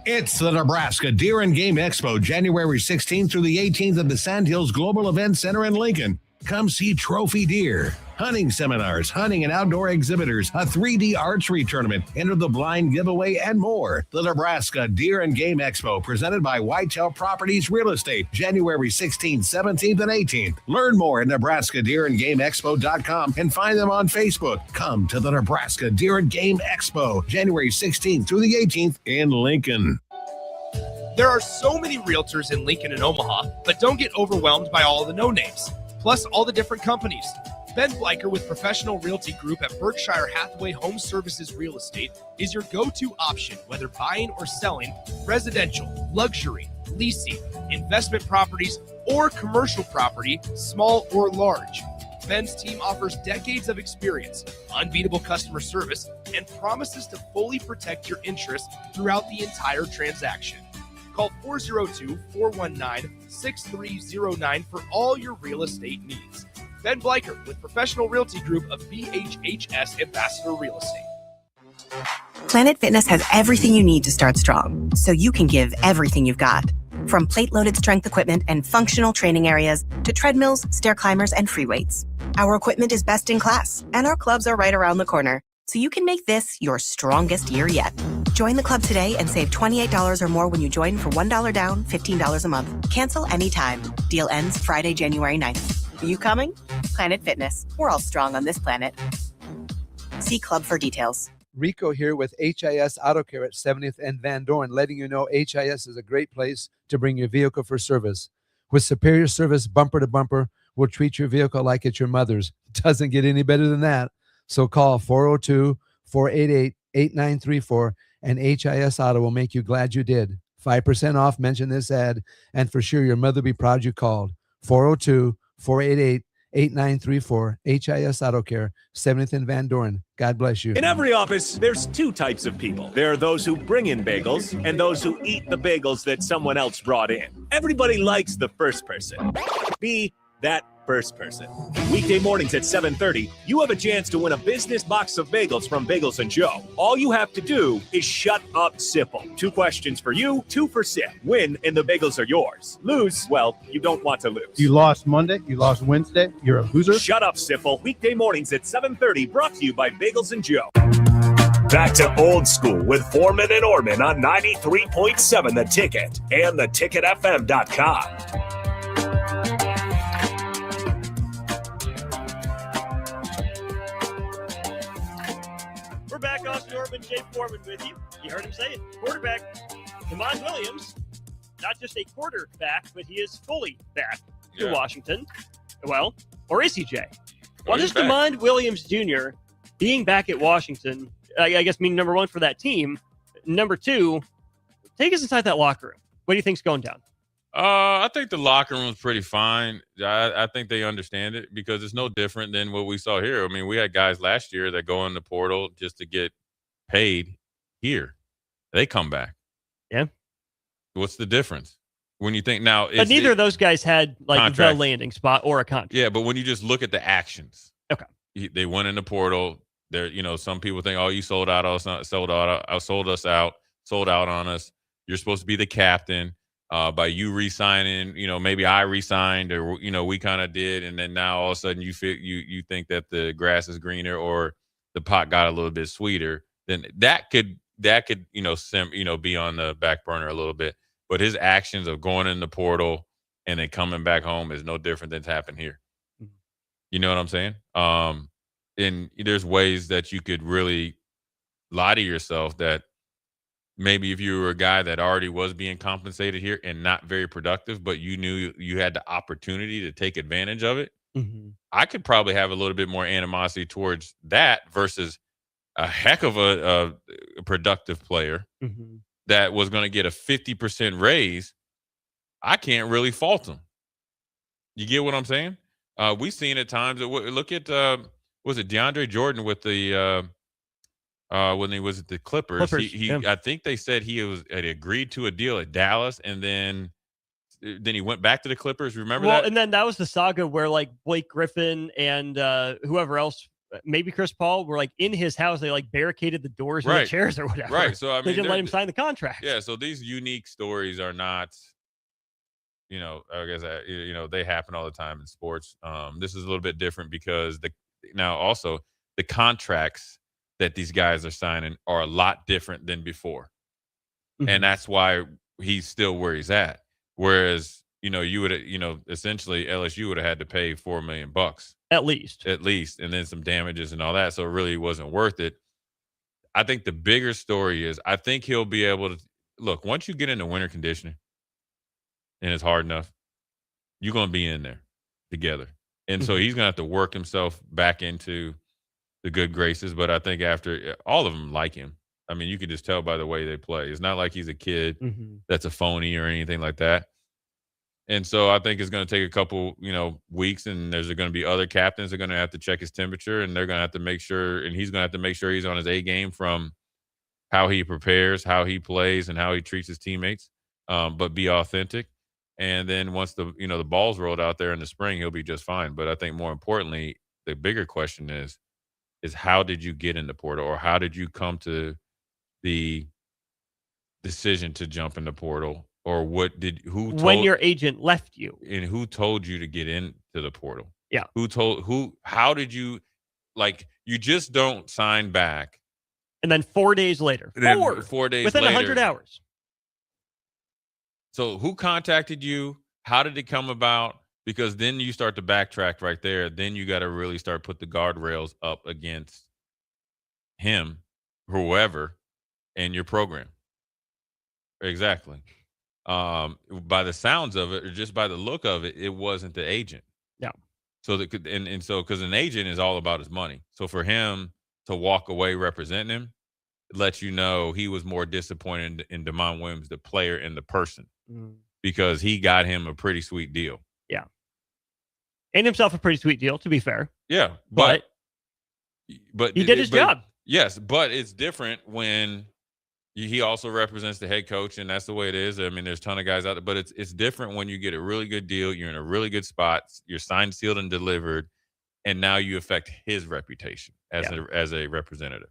It's the Nebraska Deer and Game Expo, January 16th through the 18th at the Sandhills Global Event Center in Lincoln. Come see trophy deer, hunting seminars, hunting and outdoor exhibitors, a 3D archery tournament, enter the blind giveaway, and more. The Nebraska Deer and Game Expo, presented by Whitetail Properties Real Estate, January 16th, 17th, and 18th. Learn more at nebraskadeerandgameexpo.com and find them on Facebook. Come to the Nebraska Deer and Game Expo, January 16th through the 18th in Lincoln. There are so many realtors in Lincoln and Omaha, but don't get overwhelmed by all of the no-names, plus all the different companies. Ben Bleicher with Professional Realty Group at Berkshire Hathaway Home Services Real Estate is your go-to option, whether buying or selling residential, luxury, leasing, investment properties, or commercial property, small or large. Ben's team offers decades of experience, unbeatable customer service, and promises to fully protect your interests throughout the entire transaction. Call 402-419-6309 for all your real estate needs. Ben Bleicher with Professional Realty Group of BHHS Ambassador Real Estate. Planet Fitness has everything you need to start strong, so you can give everything you've got. From plate-loaded strength equipment and functional training areas to treadmills, stair climbers, and free weights. Our equipment is best in class, and our clubs are right around the corner, so you can make this your strongest year yet. Join the club today and save $28 or more when you join for $1 down, $15 a month. Cancel anytime. Deal ends Friday, January 9th. Are you coming? Planet Fitness. We're all strong on this planet. See club for details. Rico here with HIS Auto Care at 70th and Van Dorn, letting you know HIS is a great place to bring your vehicle for service. With superior service, bumper to bumper, we'll treat your vehicle like it's your mother's. Doesn't get any better than that. So call 402-488-8934 and HIS Auto will make you glad you did. 5% off, mention this ad, and for sure your mother will be proud you called. 402-488-8934, HIS Auto Care, 70th and Van Dorn. God bless you. In every office, there's two types of people. There are those who bring in bagels and those who eat the bagels that someone else brought in. Everybody likes the first person. Be that first person. Weekday mornings at 7:30, you have a chance to win a business box of bagels from Bagels & Joe. All you have to do is shut up, Sipple. 2 questions for you, 2 for Sip. Win, and the bagels are yours. Lose, well, you don't want to lose. You lost Monday, you lost Wednesday, you're a loser. Shut up, Sipple. Weekday mornings at 7:30, brought to you by Bagels & Joe. Back to old school with Foreman and Orman on 93.7 The Ticket and theticketfm.com. We're back. Austin Orman, Jay Foreman with you. You heard him say it. Quarterback, Demond Williams, not just a quarterback, but he is fully back to Washington. Well, or is he, Jay? Well, just Demond Williams Jr. being back at Washington, I guess, mean number one for that team. Number two, take us inside that locker room. What do you think's going down? I think the locker room's pretty fine. I think they understand it because it's no different than what we saw here. I mean, we had guys last year that go in the portal just to get paid here. They come back. Yeah. What's the difference? When you think now, But neither of those guys had like contracts. the landing spot or a contract. Yeah, but when you just look at the actions, Okay. They went in the portal. There, some people think, oh, you sold out us on us. You're supposed to be the captain. By you re-signing, maybe I re-signed, or we kind of did, and then now all of a sudden you think that the grass is greener or the pot got a little bit sweeter. Then that could be on the back burner a little bit. But his actions of going in the portal and then coming back home is no different than's happened here. Mm-hmm. You know what I'm saying? And there's ways that you could really lie to yourself that maybe if you were a guy that already was being compensated here and not very productive, but you knew you had the opportunity to take advantage of it, Mm-hmm. I could probably have a little bit more animosity towards that versus a heck of a productive player Mm-hmm. that was going to get a 50% raise. I can't really fault him. You get what I'm saying? We've seen at times. Look at was it DeAndre Jordan with the when he was at the Clippers? I think they said had agreed to a deal at Dallas, and then he went back to the Clippers. Remember that? And then that was the saga where like Blake Griffin and whoever else, maybe Chris Paul, were like in his house. They like barricaded the doors and the chairs or whatever. Right. So I mean, they didn't let him sign the contract. Yeah. So these unique stories are not. I guess they happen all the time in sports. This is a little bit different because also the contracts that these guys are signing are a lot different than before, and that's why he's still where he's at. Whereas you would essentially LSU would have had to pay $4 million at least, and then some damages and all that. So it really wasn't worth it. I think the bigger story is I think he'll be able to look once you get into winter conditioning. And it's hard enough, you're going to be in there together. And so he's going to have to work himself back into the good graces. But I think after all of them like him. I mean, you can just tell by the way they play. It's not like he's a kid that's a phony or anything like that. And so I think it's going to take a couple, weeks, and there's going to be other captains that are going to have to check his temperature, and they're going to have to make sure, and he's going to have to make sure he's on his A game from how he prepares, how he plays, and how he treats his teammates, but be authentic. And then once the ball's rolled out there in the spring, he'll be just fine. But I think more importantly, the bigger question is how did you get in the portal, or how did you come to the decision to jump in the portal, or when your agent left you, and who told you to get into the portal? Yeah. How did you, you just don't sign back. And then 4 days later, 4 days within later, 100 hours. So who contacted you? How did it come about? Because then you start to backtrack right there. Then you got to really start put the guardrails up against him, whoever, and your program. Exactly. By the sounds of it, or just by the look of it, it wasn't the agent. Yeah. So because an agent is all about his money. So for him to walk away representing him, lets you know he was more disappointed in DeMond Williams, the player and the person, because he got him a pretty sweet deal. Yeah. And himself a pretty sweet deal, to be fair. Yeah. But he did his job. Yes. But it's different when he also represents the head coach, and that's the way it is. I mean, there's a ton of guys out there, but it's different when you get a really good deal. You're in a really good spot. You're signed, sealed, and delivered. And now you affect his reputation as a representative.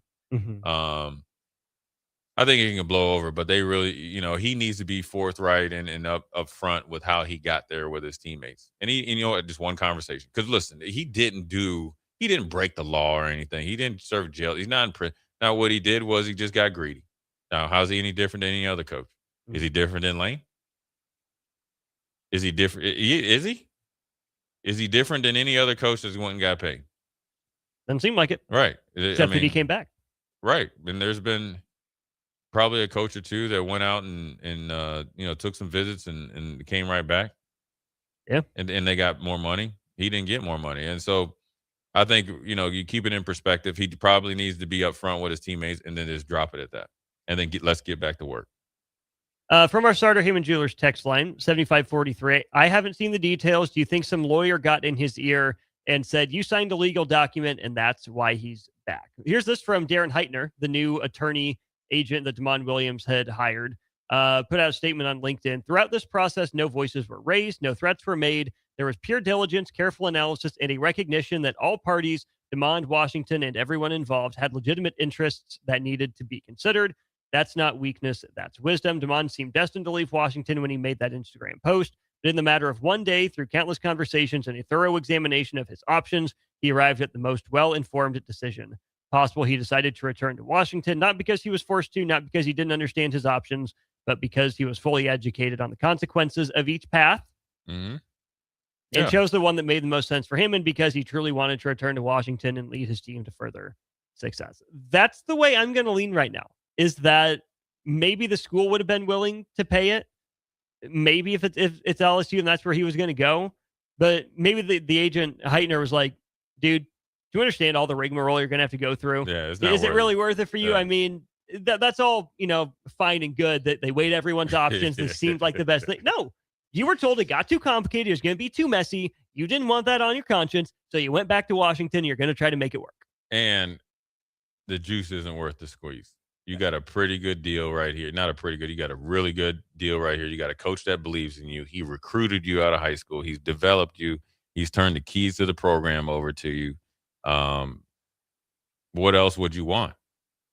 I think it can blow over, but they really, he needs to be forthright and up front with how he got there with his teammates. And just one conversation. Because listen, he didn't break the law or anything. He didn't serve jail. He's not in prison. Now, what he did was he just got greedy. Now, how's he any different than any other coach? Is he different than Lane? Is he different? Is he? Is he different than any other coach that's went and got paid? Doesn't seem like it. Right. Except that he came back. Right. And there's been probably a coach or two that went out and took some visits and came right back. Yeah. And they got more money. He didn't get more money. And so I think, you keep it in perspective. He probably needs to be upfront with his teammates and then just drop it at that. And then let's get back to work. From our Starter Heyman Jewelers text line, 7543. I haven't seen the details. Do you think some lawyer got in his ear and said, you signed a legal document and that's why he's back? Here's this from Darren Heitner, the new attorney agent that Damon Williams had hired. Put out a statement on LinkedIn. Throughout this process, no voices were raised, no threats were made. There was pure diligence, careful analysis, and a recognition that all parties, Damon, Washington, and everyone involved had legitimate interests that needed to be considered. That's not weakness, that's wisdom. Damon seemed destined to leave Washington when he made that Instagram post. But in the matter of one day, through countless conversations and a thorough examination of his options, he arrived at the most well-informed decision possible. He decided to return to Washington, not because he was forced to, not because he didn't understand his options, but because he was fully educated on the consequences of each path. Mm-hmm. And chose the one that made the most sense for him, and because he truly wanted to return to Washington and lead his team to further success. That's the way I'm going to lean right now, is that maybe the school would have been willing to pay it. Maybe if it's LSU and that's where he was going to go. But maybe the agent, Heitner, was like, dude, do you understand all the rigmarole you're going to have to go through? Yeah, is it really worth it for you? Yeah. I mean, that's all, fine and good that they weighed everyone's options. This seemed like the best thing. No, you were told it got too complicated. It was going to be too messy. You didn't want that on your conscience. So you went back to Washington. You're going to try to make it work. And the juice isn't worth the squeeze. You got a pretty good deal right here. Not a pretty good. You got a really good deal right here. You got a coach that believes in you. He recruited you out of high school. He's developed you. He's turned the keys to the program over to you. What else would you want?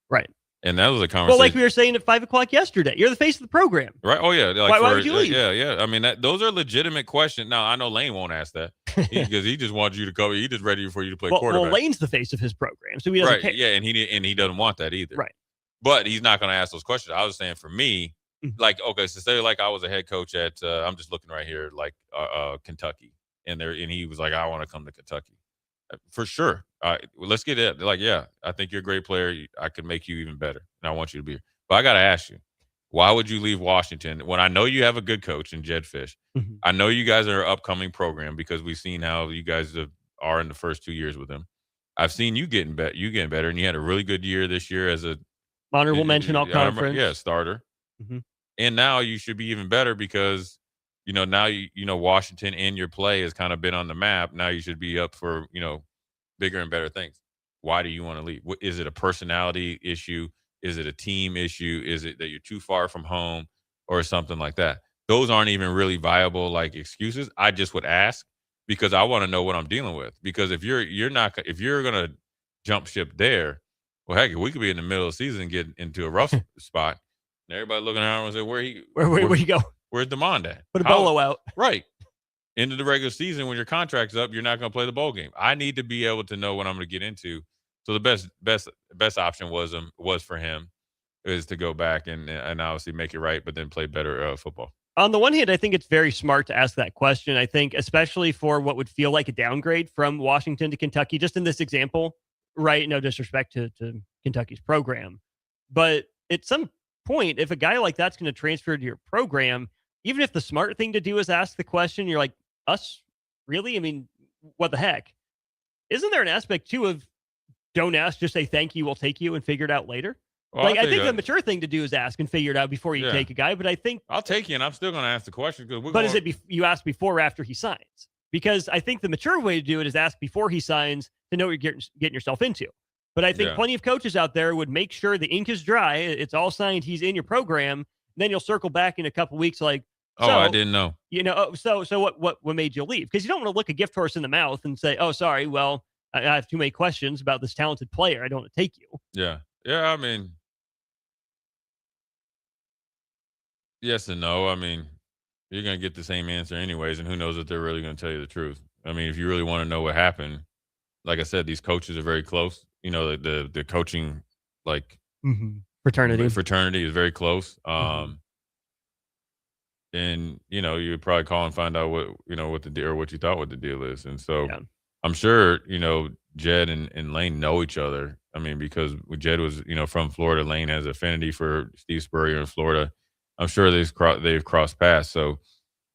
Right. And that was a conversation. Well, like we were saying at 5 o'clock yesterday, you're the face of the program. Right. Oh, yeah. Like why would you leave? Yeah. I mean, those are legitimate questions. Now, I know Lane won't ask that because he just wants you to cover. He just ready for you to play quarterback. Well, Lane's the face of his program, so he doesn't care. Yeah, and he doesn't want that either. Right. But he's not going to ask those questions. I was saying for me, like, okay, so say like I was a head coach at, I'm just looking right here, like Kentucky. And he was like, I want to come to Kentucky. For sure. Let's get it. Like, yeah, I think you're a great player. I could make you even better. And I want you to be here. But I got to ask you, why would you leave Washington when I know you have a good coach in Jed Fish? Mm-hmm. I know you guys are an upcoming program because we've seen how you guys are in the first 2 years with him. I've seen you getting better, and you had a really good year this year as a honorable mention all conference. Yeah, starter. Mm-hmm. And now you should be even better because now Washington and your play has kind of been on the map. Now you should be up for bigger and better things. Why do you want to leave? Is it a personality issue? Is it a team issue? Is it that you're too far from home or something like that? Those aren't even really viable like excuses. I just would ask because I want to know what I'm dealing with. Because if you're gonna jump ship there, well, heck, we could be in the middle of the season and get into a rough spot, and everybody looking around and say, where you go? Where's Demond at? Put a bolo out. Right. Into the regular season, when your contract's up, you're not going to play the bowl game. I need to be able to know what I'm going to get into. So the best option was for him is to go back and obviously make it right, but then play better football. On the one hand, I think it's very smart to ask that question. I think especially for what would feel like a downgrade from Washington to Kentucky, just in this example, right? No disrespect to Kentucky's program. But at some point, if a guy like that's going to transfer to your program, even if the smart thing to do is ask the question, you're like, us? Really? I mean, what the heck? Isn't there an aspect, too, of don't ask, just say thank you, we'll take you, and figure it out later? Well, I think the mature thing to do is ask and figure it out before you take a guy. But I think I'll take you, and I'm still going to ask the question. Is it you ask before or after he signs? Because I think the mature way to do it is ask before he signs to know what you're getting yourself into. But I think plenty of coaches out there would make sure the ink is dry. It's all signed. He's in your program. Then you'll circle back in a couple weeks like, I didn't know. So what made you leave? Because you don't want to look a gift horse in the mouth and say, oh, sorry, well, I have too many questions about this talented player. I don't want to take you. Yeah. Yeah, I mean, yes and no. I mean, you're going to get the same answer anyways, and who knows if they're really going to tell you the truth. I mean, if you really want to know what happened, like I said, these coaches are very close. The coaching, like, fraternity is very close. And you would probably call and find out what the deal or what you thought what the deal is. And so I'm sure Jed and Lane know each other. I mean, because Jed was from Florida, Lane has affinity for Steve Spurrier in Florida. I'm sure they've crossed paths. So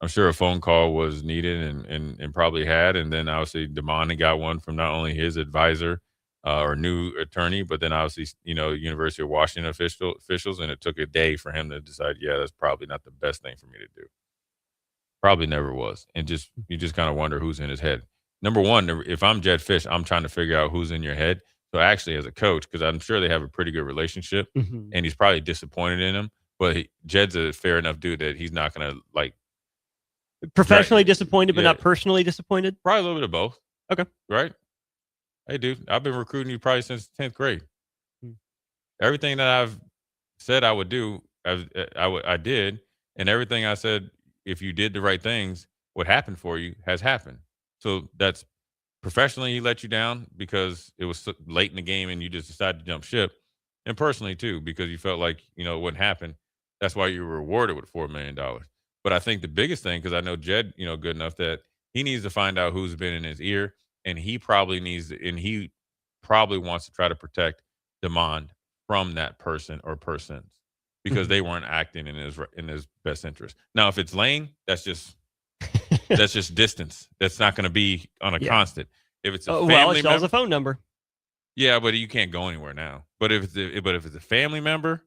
I'm sure a phone call was needed and probably had. And then obviously Damon got one from not only his advisor or new attorney, but then obviously, University of Washington officials, and it took a day for him to decide, that's probably not the best thing for me to do. Probably never was. And you just kind of wonder who's in his head. Number one, if I'm Jed Fish, I'm trying to figure out who's in your head. So actually, as a coach, because I'm sure they have a pretty good relationship, and he's probably disappointed in him, but Jed's a fair enough dude that he's not going to professionally disappointed, but not personally disappointed. Probably a little bit of both. Okay. Right. Hey, dude, I've been recruiting you probably since 10th grade. Everything that I've said I would do, I did, and everything I said, if you did the right things, what happened for you has happened. So that's professionally, he let you down because it was late in the game and you just decided to jump ship, and personally too, because you felt like it wouldn't happen. That's why you were rewarded with $4 million. But I think the biggest thing, because I know Jed, good enough that he needs to find out who's been in his ear, and he probably wants to try to protect Demond from that person or persons, because they weren't acting in his best interest. Now, if it's Lane, that's just distance. That's not going to be on a constant. If it's a family member, a phone number. Yeah, but you can't go anywhere now. But if it's a family member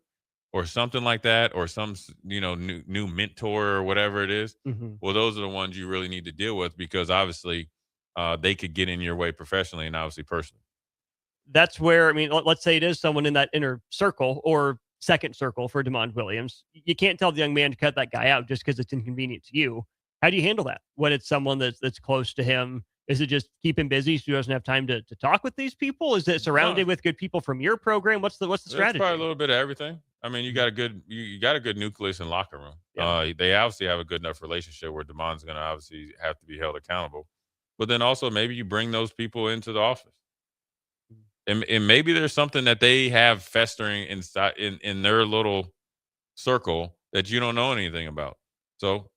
or something like that, or some new mentor or whatever it is, well, those are the ones you really need to deal with, because obviously they could get in your way professionally and obviously personally. That's where, let's say it is someone in that inner circle or second circle for Demond Williams. You can't tell the young man to cut that guy out just because it's inconvenient to you. How do you handle that when it's someone that's close to him? Is it just keep him busy so he doesn't have time to talk with these people? Is it surrounded with good people from your program? What's the strategy? It's probably a little bit of everything. You got a good nucleus in locker room. Yeah. They obviously have a good enough relationship where Demond's going to obviously have to be held accountable. But then also maybe you bring those people into the office. And maybe there's something that they have festering inside in their little circle that you don't know anything about. So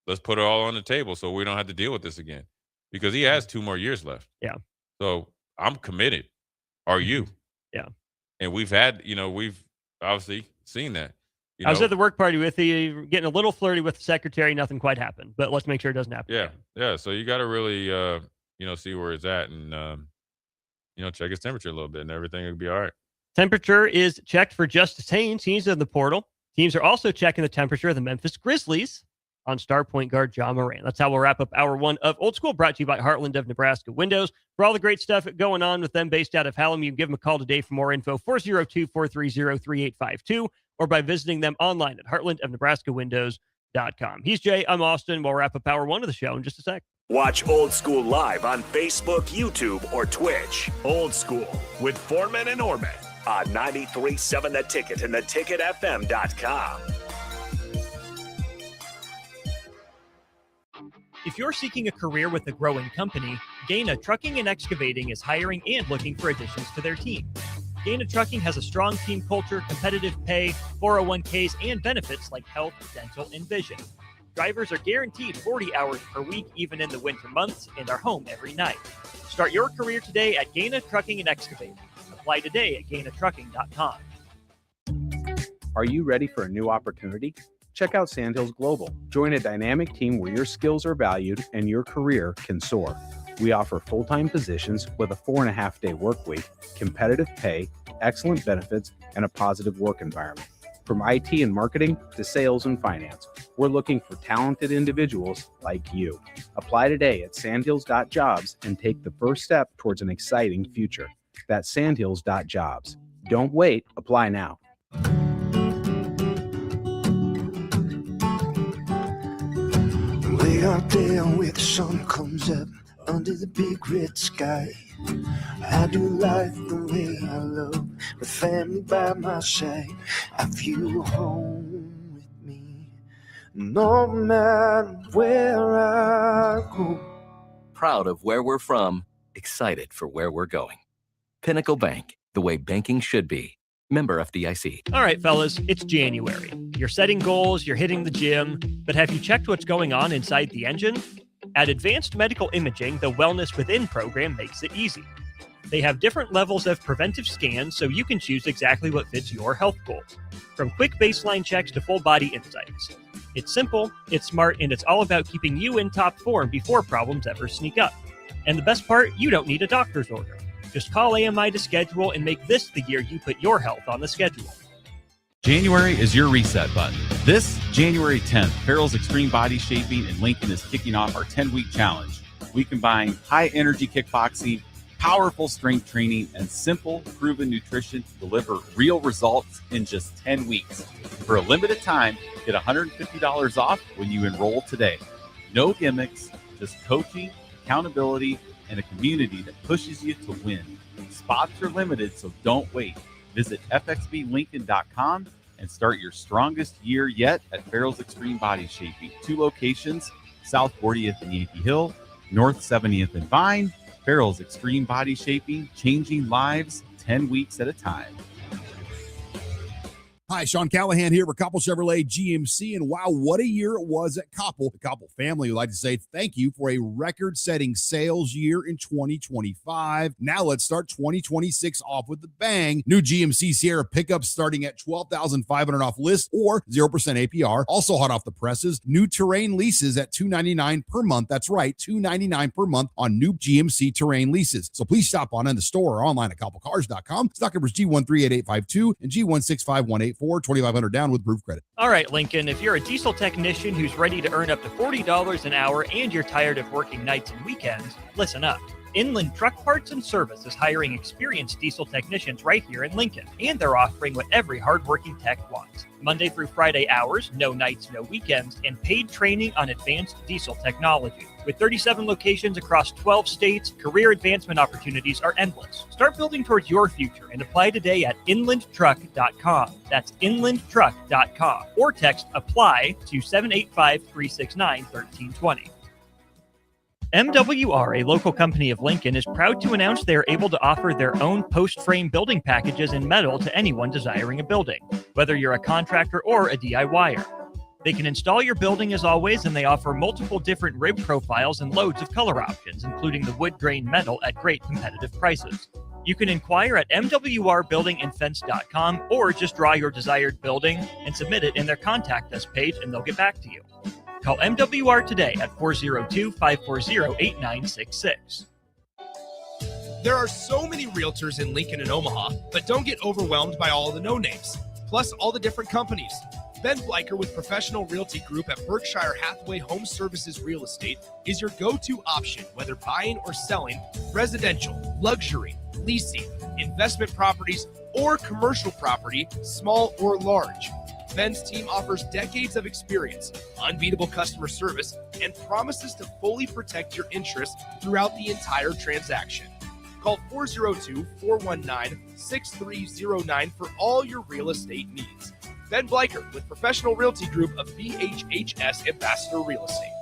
let's put it all on the table so we don't have to deal with this again, because he has 2 more years left. Yeah. So I'm committed. Are you? Yeah. And we've obviously seen that. I was at the work party with you, getting a little flirty with the secretary. Nothing quite happened, but let's make sure it doesn't happen. Yeah. Yeah. So you got to really, see where it's at and, check his temperature a little bit, and everything will be all right. Temperature is checked for Justice Haynes. He's in the portal. Teams are also checking the temperature of the Memphis Grizzlies on star point guard John Moran. That's how we'll wrap up hour 1 of Old School, brought to you by Heartland of Nebraska Windows. For all the great stuff going on with them based out of Hallam, you can give them a call today for more info, 402-430-3852, or by visiting them online at heartlandofnebraskawindows.com. He's Jay. I'm Austin. We'll wrap up hour 1 of the show in just a sec. Watch Old School live on Facebook, YouTube, or Twitch. Old School with Foreman and Orman on 93.7 The Ticket and theticketfm.com. If you're seeking a career with a growing company, Gaina Trucking and Excavating is hiring and looking for additions to their team. Gaina Trucking has a strong team culture, competitive pay, 401ks, and benefits like health, dental, and vision. Drivers are guaranteed 40 hours per week, even in the winter months, and are home every night. Start your career today at Gaina Trucking and Excavating. Apply today at GainaTrucking.com. Are you ready for a new opportunity? Check out Sandhills Global. Join a dynamic team where your skills are valued and your career can soar. We offer full-time positions with a 4.5-day work week, competitive pay, excellent benefits, and a positive work environment. From IT and marketing to sales and finance, we're looking for talented individuals like you. Apply today at sandhills.jobs and take the first step towards an exciting future. That's sandhills.jobs. Don't wait. Apply now. Way out there where the sun comes up under the big red sky, I do life the way I love, with family by my side. I feel home with me, no matter where I go. Proud of where we're from, excited for where we're going. Pinnacle Bank, the way banking should be. Member FDIC. All right, fellas, it's January. You're setting goals, you're hitting the gym, but have you checked what's going on inside the engine? At Advanced Medical Imaging, the Wellness Within program makes it easy. They have different levels of preventive scans so you can choose exactly what fits your health goals. From quick baseline checks to full body insights. It's simple, it's smart, and it's all about keeping you in top form before problems ever sneak up. And the best part, you don't need a doctor's order. Just call AMI to schedule and make this the year you put your health on the schedule. January is your reset button. This January 10th, Farrell's Extreme Body Shaping in Lincoln is kicking off our 10-week challenge. We combine high-energy kickboxing, powerful strength training, and simple, proven nutrition to deliver real results in just 10 weeks. For a limited time, get $150 off when you enroll today. No gimmicks, just coaching, accountability, and a community that pushes you to win. Spots are limited, so don't wait. Visit fxblincoln.com and start your strongest year yet at Farrell's Extreme Body Shaping. 2 locations, South 40th and Yankee Hill, North 70th and Vine. Farrell's Extreme Body Shaping, changing lives 10 weeks at a time. Hi, Sean Callahan here for Koppel Chevrolet GMC, and wow, what a year it was at Koppel. The Koppel family would like to say thank you for a record-setting sales year in 2025. Now let's start 2026 off with the bang. New GMC Sierra pickups starting at $12,500 off list or 0% APR. Also hot off the presses, new Terrain leases at $299 per month. That's right, $299 per month on new GMC Terrain leases. So please stop on in the store or online at koppelcars.com. Stock numbers G1388552 and G16518. 2,500 down with proof credit. All right, Lincoln, if you're a diesel technician who's ready to earn up to $40 an hour and you're tired of working nights and weekends, listen up. Inland Truck Parts and Service is hiring experienced diesel technicians right here in Lincoln, and they're offering what every hardworking tech wants. Monday through Friday hours, no nights, no weekends, and paid training on advanced diesel technology. With 37 locations across 12 states, career advancement opportunities are endless. Start building towards your future and apply today at inlandtruck.com. That's inlandtruck.com. Or text APPLY to 785-369-1320. MWR, a local company of Lincoln, is proud to announce they are able to offer their own post-frame building packages in metal to anyone desiring a building, whether you're a contractor or a DIYer. They can install your building as always, and they offer multiple different rib profiles and loads of color options, including the wood grain metal at great competitive prices. You can inquire at mwrbuildingandfence.com or just draw your desired building and submit it in their Contact Us page, and they'll get back to you. Call MWR today at 402-540-8966. There are so many realtors in Lincoln and Omaha, but don't get overwhelmed by all the no-names, plus all the different companies. Ben Bleicher with Professional Realty Group at Berkshire Hathaway Home Services Real Estate is your go-to option, whether buying or selling residential, luxury, leasing, investment properties, or commercial property, small or large. Ben's team offers decades of experience, unbeatable customer service, and promises to fully protect your interests throughout the entire transaction. Call 402-419-6309 for all your real estate needs. Ben Bleicher with Professional Realty Group of BHHS Ambassador Real Estate.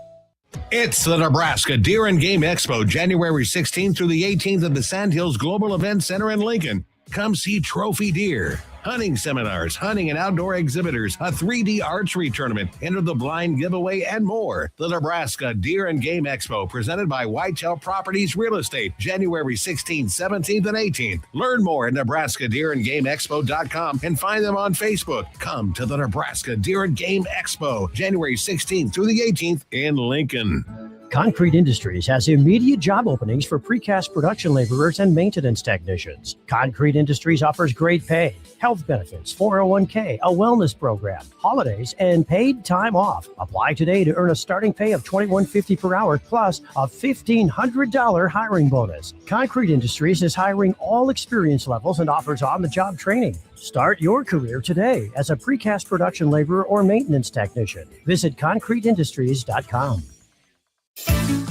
It's the Nebraska Deer and Game Expo, January 16th through the 18th at the Sandhills Global Event Center in Lincoln. Come see trophy deer, hunting seminars, hunting and outdoor exhibitors, a 3D archery tournament, enter the blind giveaway, and more. The Nebraska Deer and Game Expo, presented by Whitetail Properties Real Estate, January 16th, 17th, and 18th. Learn more at nebraskadeerandgameexpo.com and find them on Facebook. Come to the Nebraska Deer and Game Expo, January 16th through the 18th in Lincoln. Concrete Industries has immediate job openings for precast production laborers and maintenance technicians. Concrete Industries offers great pay, health benefits, 401k, a wellness program, holidays, and paid time off. Apply today to earn a starting pay of $21.50 per hour plus a $1,500 hiring bonus. Concrete Industries is hiring all experience levels and offers on-the-job training. Start your career today as a precast production laborer or maintenance technician. Visit concreteindustries.com.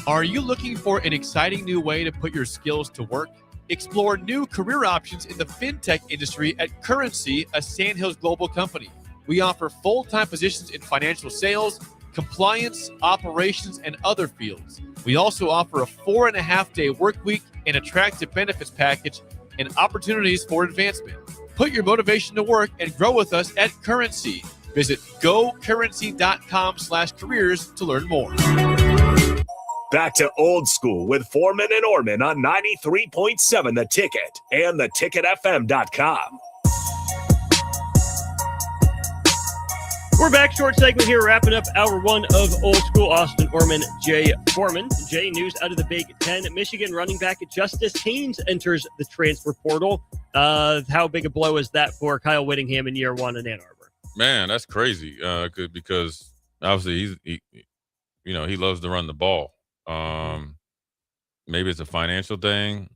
Are you looking for an exciting new way to put your skills to work? Explore new career options in the fintech industry at Currency, a Sandhills global company. We offer full-time positions in financial sales, compliance, operations, and other fields. We also offer a 4.5-day work week, an attractive benefits package, and opportunities for advancement. Put your motivation to work and grow with us at Currency. Visit gocurrency.com/careers to learn more. Back to Old School with Foreman and Orman on 93.7 The Ticket and theticketfm.com. We're back. Short segment here, wrapping up hour one of Old School. Austin Orman, Jay Foreman. Jay, news out of the Big Ten. Michigan running back Justice Haynes enters the transfer portal. How big a blow is that for Kyle Whittingham in year one in Ann Arbor? Man, that's crazy. Because obviously he loves to run the ball. Maybe it's a financial thing.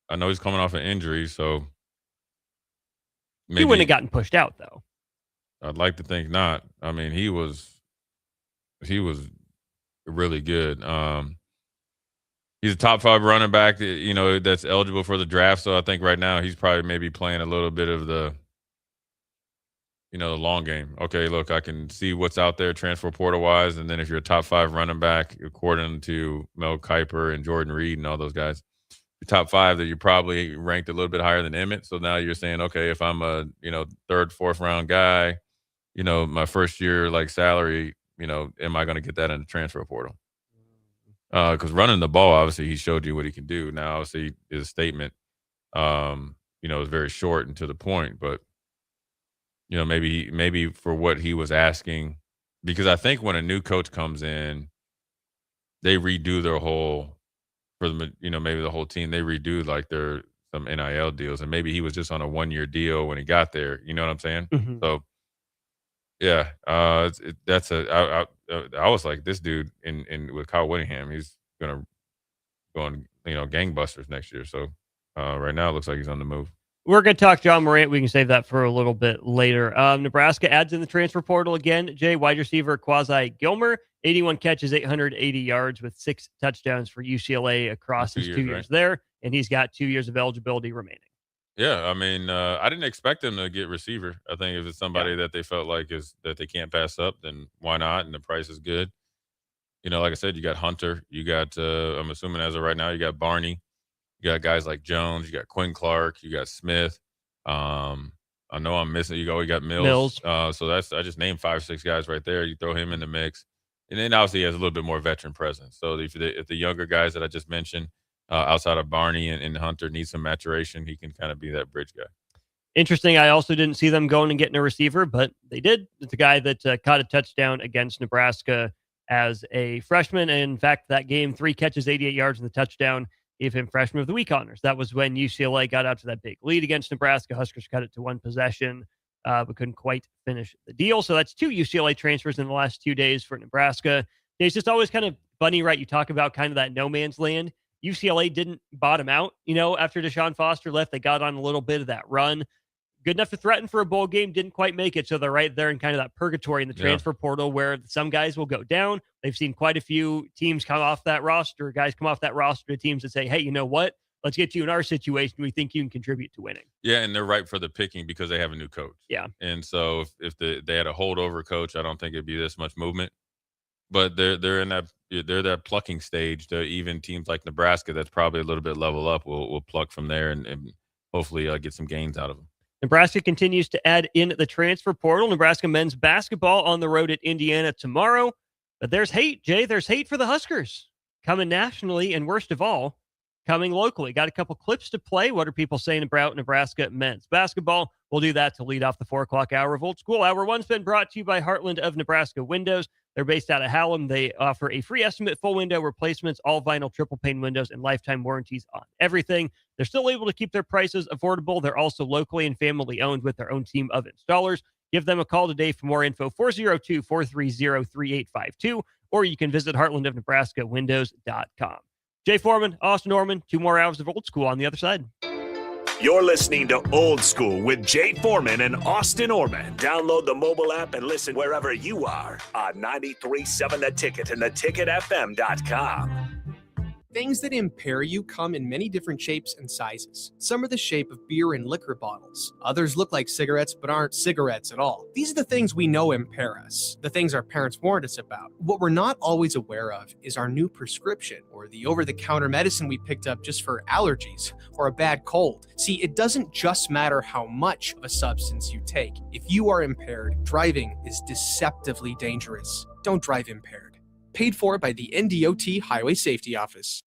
I know he's coming off an injury, so maybe He wouldn't have gotten pushed out, though. I'd like to think not. I mean, he was really good. He's a top 5 running back, that's eligible for the draft. So I think right now he's probably maybe playing a little bit of the long game. Okay, look, I can see what's out there transfer portal wise. And then if you're a top 5 running back, according to Mel Kiper and Jordan Reed and all those guys, you're top 5, that you're probably ranked a little bit higher than Emmett. So now you're saying, okay, if I'm a, 3rd, 4th round guy, my first year salary, am I going to get that in the transfer portal? Because running the ball, obviously, he showed you what he can do. Now, obviously, his statement, is very short and to the point. But, maybe for what he was asking, because I think when a new coach comes in, they redo their whole, maybe the whole team, they redo their some NIL deals. And maybe he was just on a 1-year deal when he got there. You know what I'm saying? Mm-hmm. So, yeah, I was like, this dude with Kyle Whittingham, he's going gangbusters next year. So right now it looks like he's on the move. We're going to talk John Morant. We can save that for a little bit later. Nebraska adds in the transfer portal again. Jay, wide receiver Quasi Gilmer, 81 catches, 880 yards with 6 touchdowns for UCLA across his 2 years there. And he's got 2 years of eligibility remaining. Yeah, I mean, I didn't expect him to get receiver. I think if it's somebody that they felt like that they can't pass up, then why not? And the price is good. Like I said, you got Hunter. You got, I'm assuming as of right now, you got Barney. You got guys like Jones. You got Quinn Clark. You got Smith. I know I'm missing. You got Mills. So I just named 5-6 guys right there. You throw him in the mix. And then obviously he has a little bit more veteran presence. So if the younger guys that I just mentioned, outside of Barney and Hunter need some maturation, he can kind of be that bridge guy. Interesting. I also didn't see them going and getting a receiver, but they did. It's a guy that caught a touchdown against Nebraska as a freshman. And in fact, that game, 3 catches, 88 yards in the touchdown, gave him Freshman of the Week honors. That was when UCLA got out to that big lead against Nebraska. Huskers cut it to 1 possession, but couldn't quite finish the deal. So that's 2 UCLA transfers in the last 2 days for Nebraska. It's just always kind of funny, right? You talk about kind of that no man's land. UCLA didn't bottom out, after Deshaun Foster left. They got on a little bit of that run. Good enough to threaten for a bowl game, didn't quite make it. So they're right there in kind of that purgatory in the transfer portal where some guys will go down. They've seen quite a few teams come off that roster, guys come off that roster to teams that say, hey, you know what? Let's get you in our situation. We think you can contribute to winning. Yeah, and they're ripe for the picking because they have a new coach. Yeah. And so if they had a holdover coach, I don't think it'd be this much movement. But they're in that plucking stage to even teams like Nebraska that's probably a little bit level up will pluck from there and hopefully get some gains out of them. Nebraska continues to add in the transfer portal. Nebraska men's basketball on the road at Indiana tomorrow. But there's hate, Jay. There's hate for the Huskers coming nationally and worst of all, coming locally. Got a couple clips to play. What are people saying about Nebraska men's basketball? We'll do that to lead off the 4 o'clock hour of Old School. Hour one's been brought to you by Heartland of Nebraska Windows. They're based out of Hallam. They offer a free estimate, full window replacements, all vinyl triple pane windows, and lifetime warranties on everything. They're still able to keep their prices affordable. They're also locally and family owned with their own team of installers. Give them a call today for more info, 402-430-3852, or you can visit heartlandofnebraskawindows.com. Jay Foreman, Austin Orman, 2 more hours of Old School on the other side. You're listening to Old School with Jay Foreman and Austin Orman. Download the mobile app and listen wherever you are on 93.7 The Ticket and theticketfm.com. Things that impair you come in many different shapes and sizes. Some are the shape of beer and liquor bottles. Others look like cigarettes but aren't cigarettes at all. These are the things we know impair us, the things our parents warned us about. What we're not always aware of is our new prescription or the over-the-counter medicine we picked up just for allergies or a bad cold. See, it doesn't just matter how much of a substance you take. If you are impaired, driving is deceptively dangerous. Don't drive impaired. Paid for by the NDOT Highway Safety Office.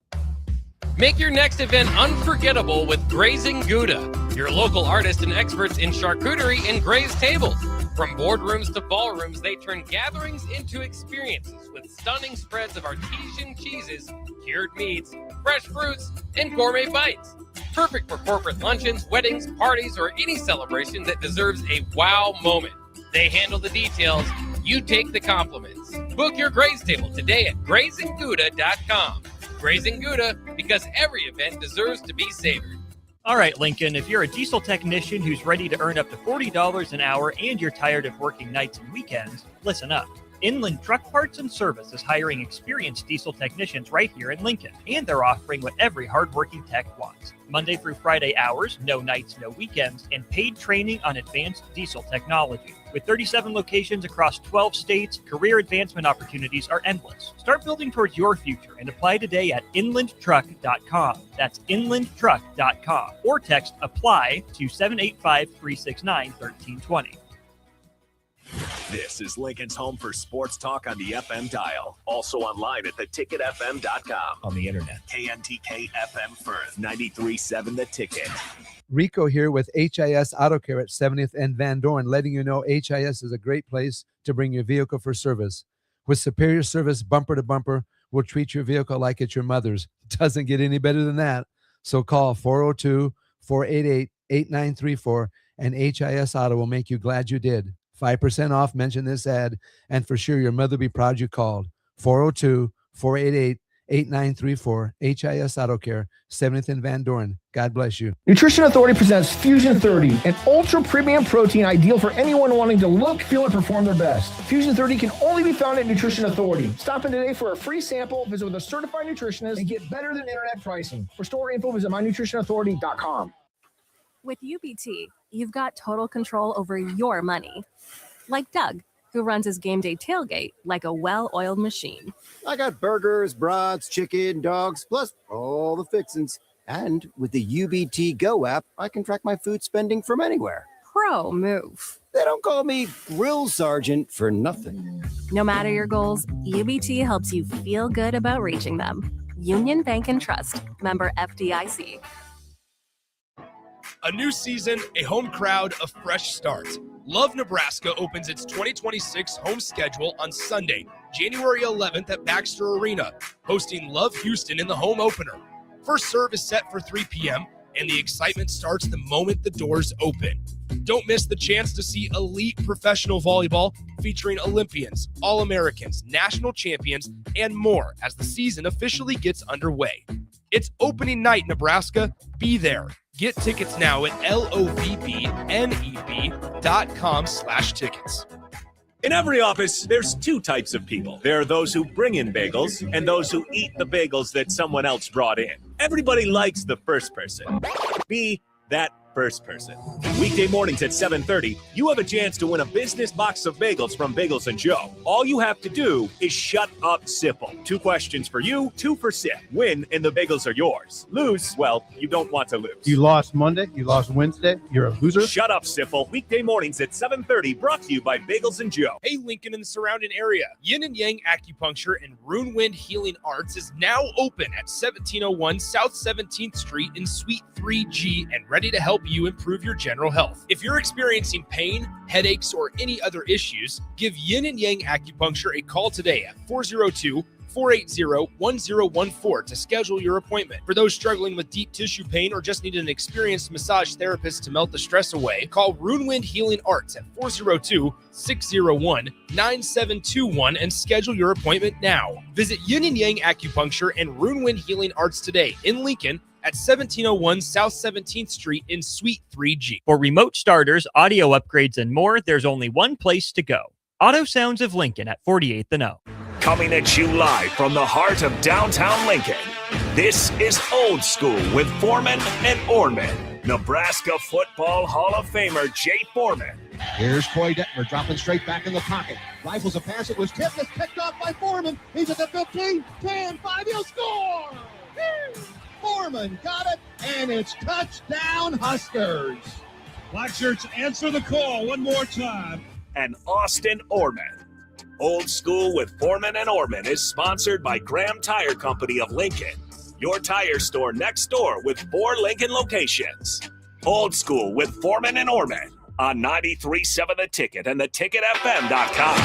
Make your next event unforgettable with Grazing Gouda, your local artists and experts in charcuterie and grazed tables. From boardrooms to ballrooms, they turn gatherings into experiences with stunning spreads of artesian cheeses, cured meats, fresh fruits, and gourmet bites. Perfect for corporate luncheons, weddings, parties, or any celebration that deserves a wow moment. They handle the details. You take the compliments. Book your Graze table today at grazeandgouda.com. Graze and Gouda, because every event deserves to be savored. All right, Lincoln, if you're a diesel technician who's ready to earn up to $40 an hour and you're tired of working nights and weekends, listen up. Inland Truck Parts and Service is hiring experienced diesel technicians right here in Lincoln, and they're offering what every hardworking tech wants. Monday through Friday hours, no nights, no weekends, and paid training on advanced diesel technology. With 37 locations across 12 states, career advancement opportunities are endless. Start building towards your future and apply today at inlandtruck.com. That's inlandtruck.com. Or text APPLY to 785-369-1320. This is Lincoln's home for sports talk on the FM dial. Also online at theticketfm.com. On the internet, KNTK FM Firth, 93.7 The Ticket. Rico here with HIS Auto Care at 70th and Van Dorn, letting you know HIS is a great place to bring your vehicle for service. With superior service bumper to bumper, we'll treat your vehicle like it's your mother's. It doesn't get any better than that. So call 402-488-8934 and HIS Auto will make you glad you did. 5% off, mention this ad, and for sure your mother will be proud you called. 402-488-8934, HIS Auto Care, 70th and Van Dorn. God bless you. Nutrition Authority presents Fusion 30, an ultra premium protein ideal for anyone wanting to look, feel, and perform their best. Fusion 30 can only be found at Nutrition Authority. Stop in today for a free sample, visit with a certified nutritionist, and get better than internet pricing. For store info, visit mynutritionauthority.com. With UBT, you've got total control over your money. Like Doug, who runs his game day tailgate like a well-oiled machine. I got burgers, brats, chicken, dogs, plus all the fixins. And with the UBT Go app, I can track my food spending from anywhere. Pro move. They don't call me Grill Sergeant for nothing. No matter your goals, UBT helps you feel good about reaching them. Union Bank and Trust. Member FDIC. A new season, a home crowd, a fresh start. Love Nebraska opens its 2026 home schedule on Sunday, January 11th at Baxter Arena, hosting Love Houston in the home opener. First serve is set for 3 p.m., and the excitement starts the moment the doors open. Don't miss the chance to see elite professional volleyball featuring Olympians, All-Americans, national champions, and more as the season officially gets underway. It's opening night, Nebraska. Be there. Get tickets now at lovneb.com/tickets. In every office, there's two types of people. There are those who bring in bagels and those who eat the bagels that someone else brought in. Everybody likes the first person. Be that first person. Weekday mornings at 7:30, you have a chance to win a business box of bagels from Bagels & Joe. All you have to do is shut up, Sipple. 2 questions for you, 2 for Sip. Win, and the bagels are yours. Lose, well, you don't want to lose. You lost Monday, you lost Wednesday, you're a loser. Shut up, Sipple. Weekday mornings at 7:30, brought to you by Bagels & Joe. Hey, Lincoln and the surrounding area. Yin and Yang Acupuncture and Rune Wind Healing Arts is now open at 1701 South 17th Street in Suite 3G and ready to help you improve your general health. If you're experiencing pain, headaches, or any other issues, give Yin and Yang Acupuncture a call today at 402-480-1014 to schedule your appointment. For those struggling with deep tissue pain or just need an experienced massage therapist to melt the stress away, call Rune Wind Healing Arts at 402-601-9721 and schedule your appointment now. Visit Yin and Yang Acupuncture and Rune Wind Healing Arts today in Lincoln at 1701 South 17th Street in Suite 3G. For remote starters, audio upgrades, and more, there's only one place to go. Auto Sounds of Lincoln at 48th and O. Coming at you live from the heart of downtown Lincoln. This is Old School with Foreman and Orman. Nebraska Football Hall of Famer Jay Foreman. Here's Troy Detmer dropping straight back in the pocket. Rifles a pass. It was tipped. It's picked off by Foreman. He's at the 15, 10, 5. He'll score. Foreman got it, and it's touchdown Huskers. Black shirts answer the call one more time. And Austin Orman. Old School with Foreman and Orman is sponsored by Graham Tire Company of Lincoln, your tire store next door with 4 Lincoln locations. Old School with Foreman and Orman. on 93.7 The Ticket and theticketfm.com.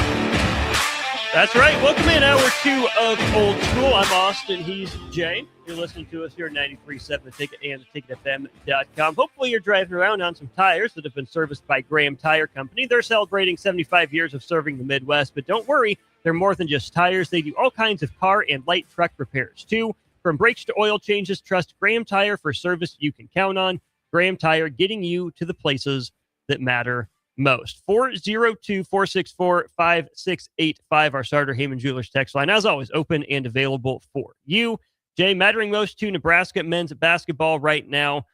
That's right. Welcome in hour 2 of Old School. I'm Austin. He's Jay. You're listening to us here at 93.7 The Ticket and theticketfm.com. Hopefully you're driving around on some tires that have been serviced by Graham Tire Company. They're celebrating 75 years of serving the Midwest, but don't worry, they're more than just tires. They do all kinds of car and light truck repairs, too. From brakes to oil changes, trust Graham Tire for service you can count on. Graham Tire, getting you to the places that matter most. 402-464-5685, our Starter Heyman Jewelers text line. As always, open and available for you. Jay, mattering most to Nebraska men's basketball right now,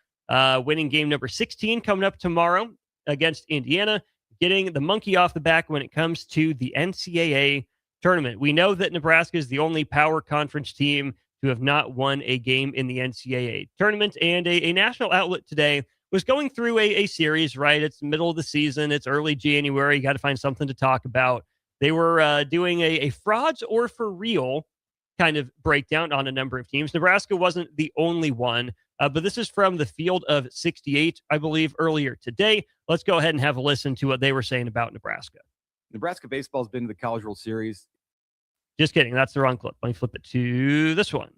winning game number 16 coming up tomorrow against Indiana, getting the monkey off the back when it comes to the NCAA tournament. We know that Nebraska is the only power conference team to have not won a game in the NCAA tournament, and a national outlet today was going through a series, right? It's the middle of the season. It's early January. You got to find something to talk about. They were doing a frauds or for real kind of breakdown on a number of teams. Nebraska wasn't the only one, but this is from the Field of 68, I believe, earlier today. Let's go ahead and have a listen to what they were saying about Nebraska. Nebraska baseball's been to the College World Series. Just kidding. That's the wrong clip. Let me flip it to this one.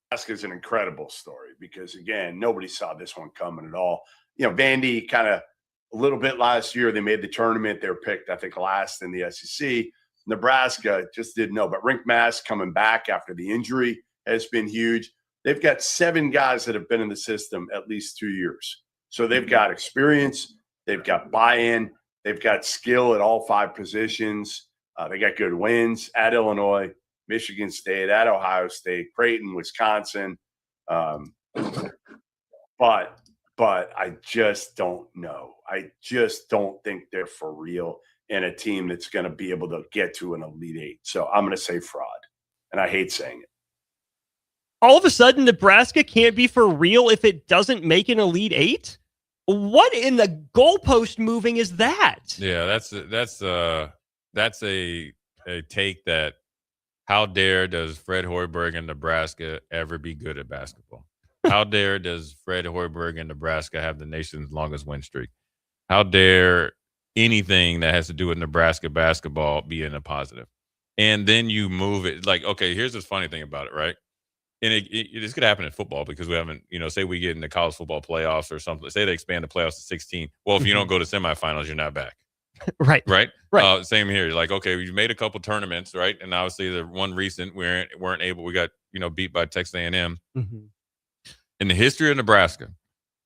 Nebraska is an incredible story because, again, nobody saw this one coming at all. You know, Vandy kind of a little bit last year, they made the tournament. They were picked, I think, last in the SEC. Nebraska just didn't know. But Rink Mass coming back after the injury has been huge. They've got 7 guys that have been in the system at least 2 years. So they've got experience. They've got buy-in. They've got skill at all 5 positions. They got good wins at Illinois, Michigan State, at Ohio State, Creighton, Wisconsin. But I just don't know. I just don't think they're for real in a team that's going to be able to get to an Elite Eight. So I'm going to say fraud, and I hate saying it. All of a sudden, Nebraska can't be for real if it doesn't make an Elite Eight? What in the goalpost moving is that? Yeah, that's a take that how dare does Fred Hoiberg in Nebraska ever be good at basketball? How dare does Fred Hoiberg in Nebraska have the nation's longest win streak? How dare anything that has to do with Nebraska basketball be in a positive? And then you move it like, okay, here's this funny thing about it, right? And this could happen in football because we haven't, say we get in the college football playoffs or something. Say they expand the playoffs to 16. Well, if you don't go to semifinals, you're not back. Right. Same here. Like, okay, we've made a couple tournaments, right? And obviously the one recent we weren't able. We got beat by Texas A&M. Mm-hmm. In the history of Nebraska,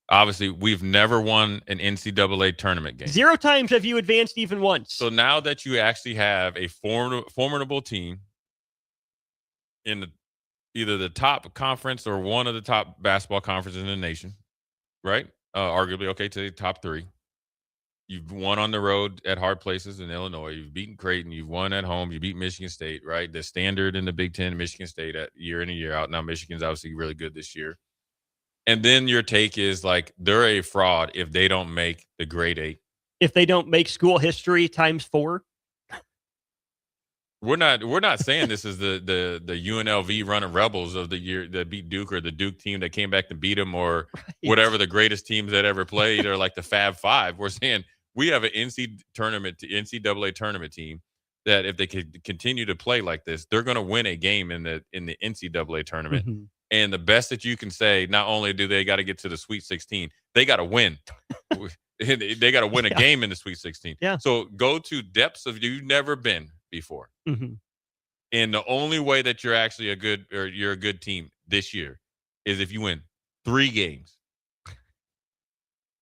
obviously we've never won an NCAA tournament game. 0 times have you advanced even once. So now that you actually have a formidable team in either the top conference or one of the top basketball conferences in the nation, right? Arguably, okay, to the top 3. You've won on the road at hard places in Illinois. You've beaten Creighton. You've won at home. You beat Michigan State, right? The standard in the Big Ten, Michigan State at year in and year out. Now, Michigan's obviously really good this year. And then your take is like they're a fraud if they don't make the grade 8. If they don't make school history times 4. We're not saying this is the UNLV running Rebels of the year that beat Duke or the Duke team that came back to beat them or whatever the greatest teams that ever played or like the Fab Five. We're saying we have an NCAA tournament team that if they could continue to play like this, they're going to win a game in the NCAA tournament. Mm-hmm. And the best that you can say, not only do they got to get to the Sweet 16, they got to win. They got to win a game in the Sweet 16. Yeah. So go to depths of you've never been before. Mm-hmm. And the only way that you're actually you're a good team this year is if you win 3 games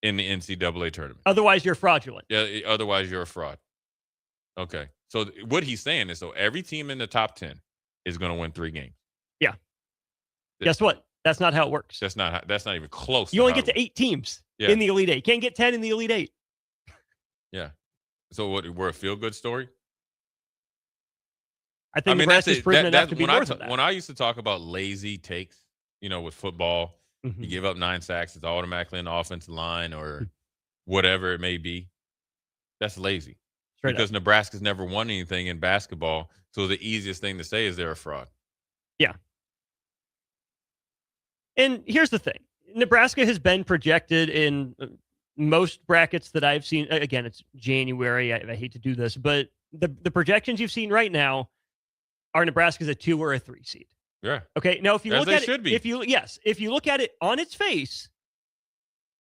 in the NCAA tournament. Otherwise, you're fraudulent. Yeah. Otherwise, you're a fraud. Okay. So what he's saying is, every team in the top 10 is going to win 3 games. Yeah. Guess what? That's not how it works. That's not even close. You only get to 8 teams in the Elite Eight. Can't get 10 in the Elite Eight. Yeah. So we're a feel-good story? I think Nebraska's proven enough to be more than that. When I used to talk about lazy takes, with football, mm-hmm. you give up 9 sacks, it's automatically in the offensive line or whatever it may be. That's lazy. Because Nebraska's never won anything in basketball, so the easiest thing to say is they're a fraud. Yeah. And here's the thing. Nebraska has been projected in most brackets that I've seen, again, it's January. I hate to do this, but the projections you've seen right now are Nebraska's a 2 or a 3 seed. Yeah. Okay. Now, if you As look they at should it, be. if you look at it on its face,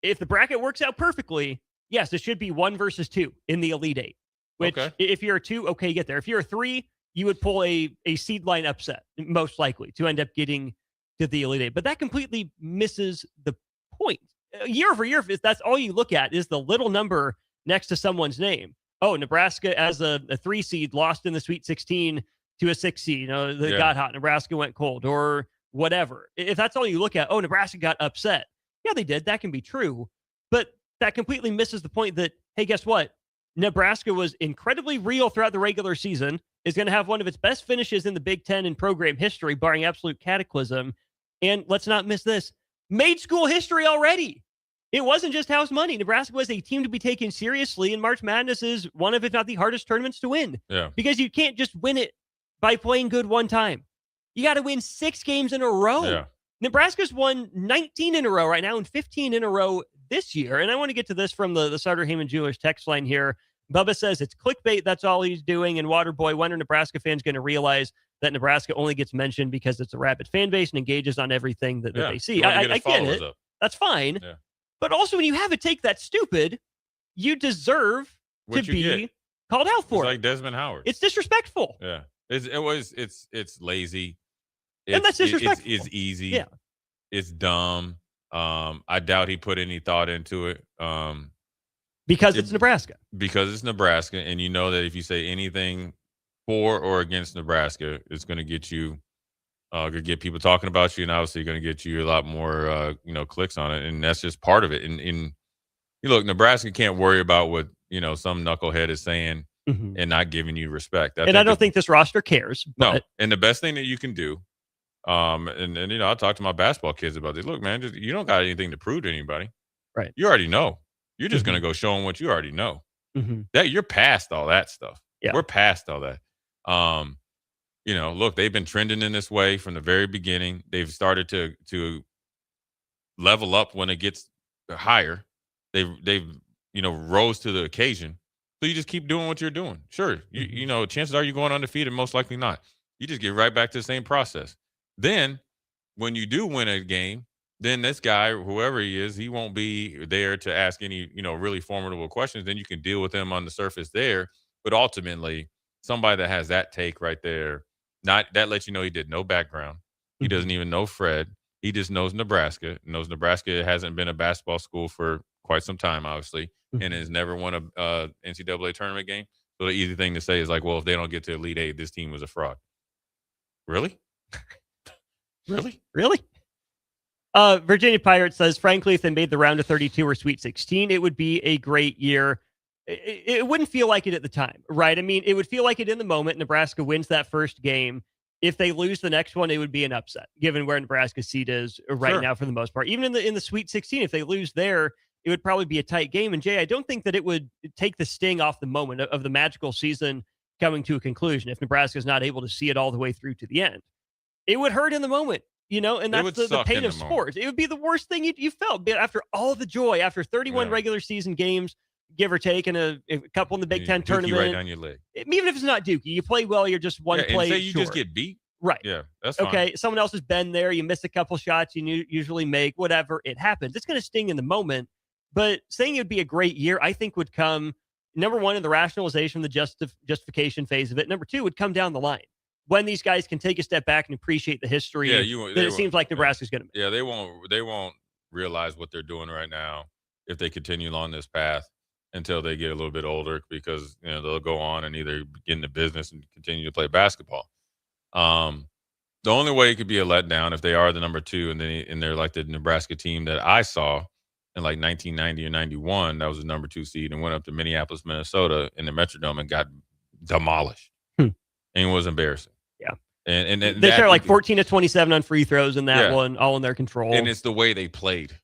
if the bracket works out perfectly, yes, it should be 1 versus 2 in the Elite Eight. Which, if you're a 2, okay, you get there. If you're a 3, you would pull a seed line upset, most likely, to end up getting to the Elite Eight. But that completely misses the point. Year over year, if that's all you look at, is the little number next to someone's name. Oh, Nebraska as a 3 seed lost in the Sweet 16 to a 6 seed. You know, they got hot. Nebraska went cold, or whatever. If that's all you look at, oh, Nebraska got upset. Yeah, they did. That can be true. But that completely misses the point that, hey, guess what? Nebraska was incredibly real throughout the regular season, is going to have one of its best finishes in the Big Ten in program history, barring absolute cataclysm. And let's not miss this, made school history already. It wasn't just house money. Nebraska was a team to be taken seriously, and March Madness is one of, if not the hardest tournaments to win. Yeah. Because you can't just win it by playing good one time. You got to win 6 games in a row. Yeah. Nebraska's won 19 in a row right now and 15 in a row this year. And I want to get to this from the Sutter Heyman Jewelers text line here. Bubba says it's clickbait. That's all he's doing. And Waterboy, when are Nebraska fans going to realize that Nebraska only gets mentioned because it's a rabid fan base and engages on everything that they see? I get it. Up. That's fine. Yeah. But also, when you have a take that stupid, you deserve to be called out for it's it. like Desmond Howard. It's disrespectful. Yeah. It's lazy. And that's disrespectful. It's easy. Yeah. It's dumb. I doubt he put any thought into it. Because it's Nebraska. Because it's Nebraska, and you know that if you say anything for or against Nebraska, it's going to get you, going to get people talking about you, and obviously going to get you a lot more, clicks on it, and that's just part of it. And you look, Nebraska can't worry about what some knucklehead is saying and not giving you respect. I don't think this roster cares. But... No, and the best thing that you can do, and I talk to my basketball kids about this. Look, man, you don't got anything to prove to anybody. Right. You already know. You're just going to go show them what you already know. That you're past all that stuff. Yeah. We're past all that. Look, they've been trending in this way from the very beginning. They've started to level up when it gets higher. They've rose to the occasion. So you just keep doing what you're doing. Sure. Chances are you're going undefeated, most likely not. You just get right back to the same process. Then when you do win a game, then this guy, whoever he is, he won't be there to ask any, really formidable questions. Then you can deal with him on the surface there. But ultimately, somebody that has that take right there, that lets you know he did no background. He doesn't even know Fred. He just knows Nebraska. Knows Nebraska hasn't been a basketball school for quite some time, obviously, and has never won a NCAA tournament game. So the easy thing to say is like, well, if they don't get to Elite Eight, this team was a fraud. Really? Really? Virginia Pirate says, frankly, if they made the round of 32 or Sweet 16, it would be a great year. It wouldn't feel like it at the time, right? I mean, it would feel like it in the moment. Nebraska wins that first game. If they lose the next one, it would be an upset, given where Nebraska's seat is right now for the most part. Even in the Sweet 16, if they lose there, it would probably be a tight game. And Jay, I don't think that it would take the sting off the moment of the magical season coming to a conclusion if Nebraska's not able to see it all the way through to the end. It would hurt in the moment. And that's the pain of sports. It would be the worst thing you felt. But after all the joy, after 31 regular season games, give or take, and a couple in the Big Ten tournament. Right down your leg. Even if it's not Dookie, you play well, you're just one play and say you short. just get beat. Right. Yeah, that's fine. Okay, someone else has been there. You miss a couple shots you usually make, whatever. It happens. It's going to sting in the moment. But saying it would be a great year, I think would come, number one, in the rationalization, the justification phase of it. Number two, would come down the line. When these guys can take a step back and appreciate the history that it seems like Nebraska's going to make. Yeah, they won't realize what they're doing right now if they continue along this path until they get a little bit older, because they'll go on and either get into business and continue to play basketball. The only way it could be a letdown if they are the number 2 and they're like the Nebraska team that I saw in like 1990 or 91. That was the number 2 seed and went up to Minneapolis, Minnesota in the Metrodome and got demolished. And it was embarrassing. Yeah. And they share like 14 to 27 on free throws in that one, all in their control. And it's the way they played.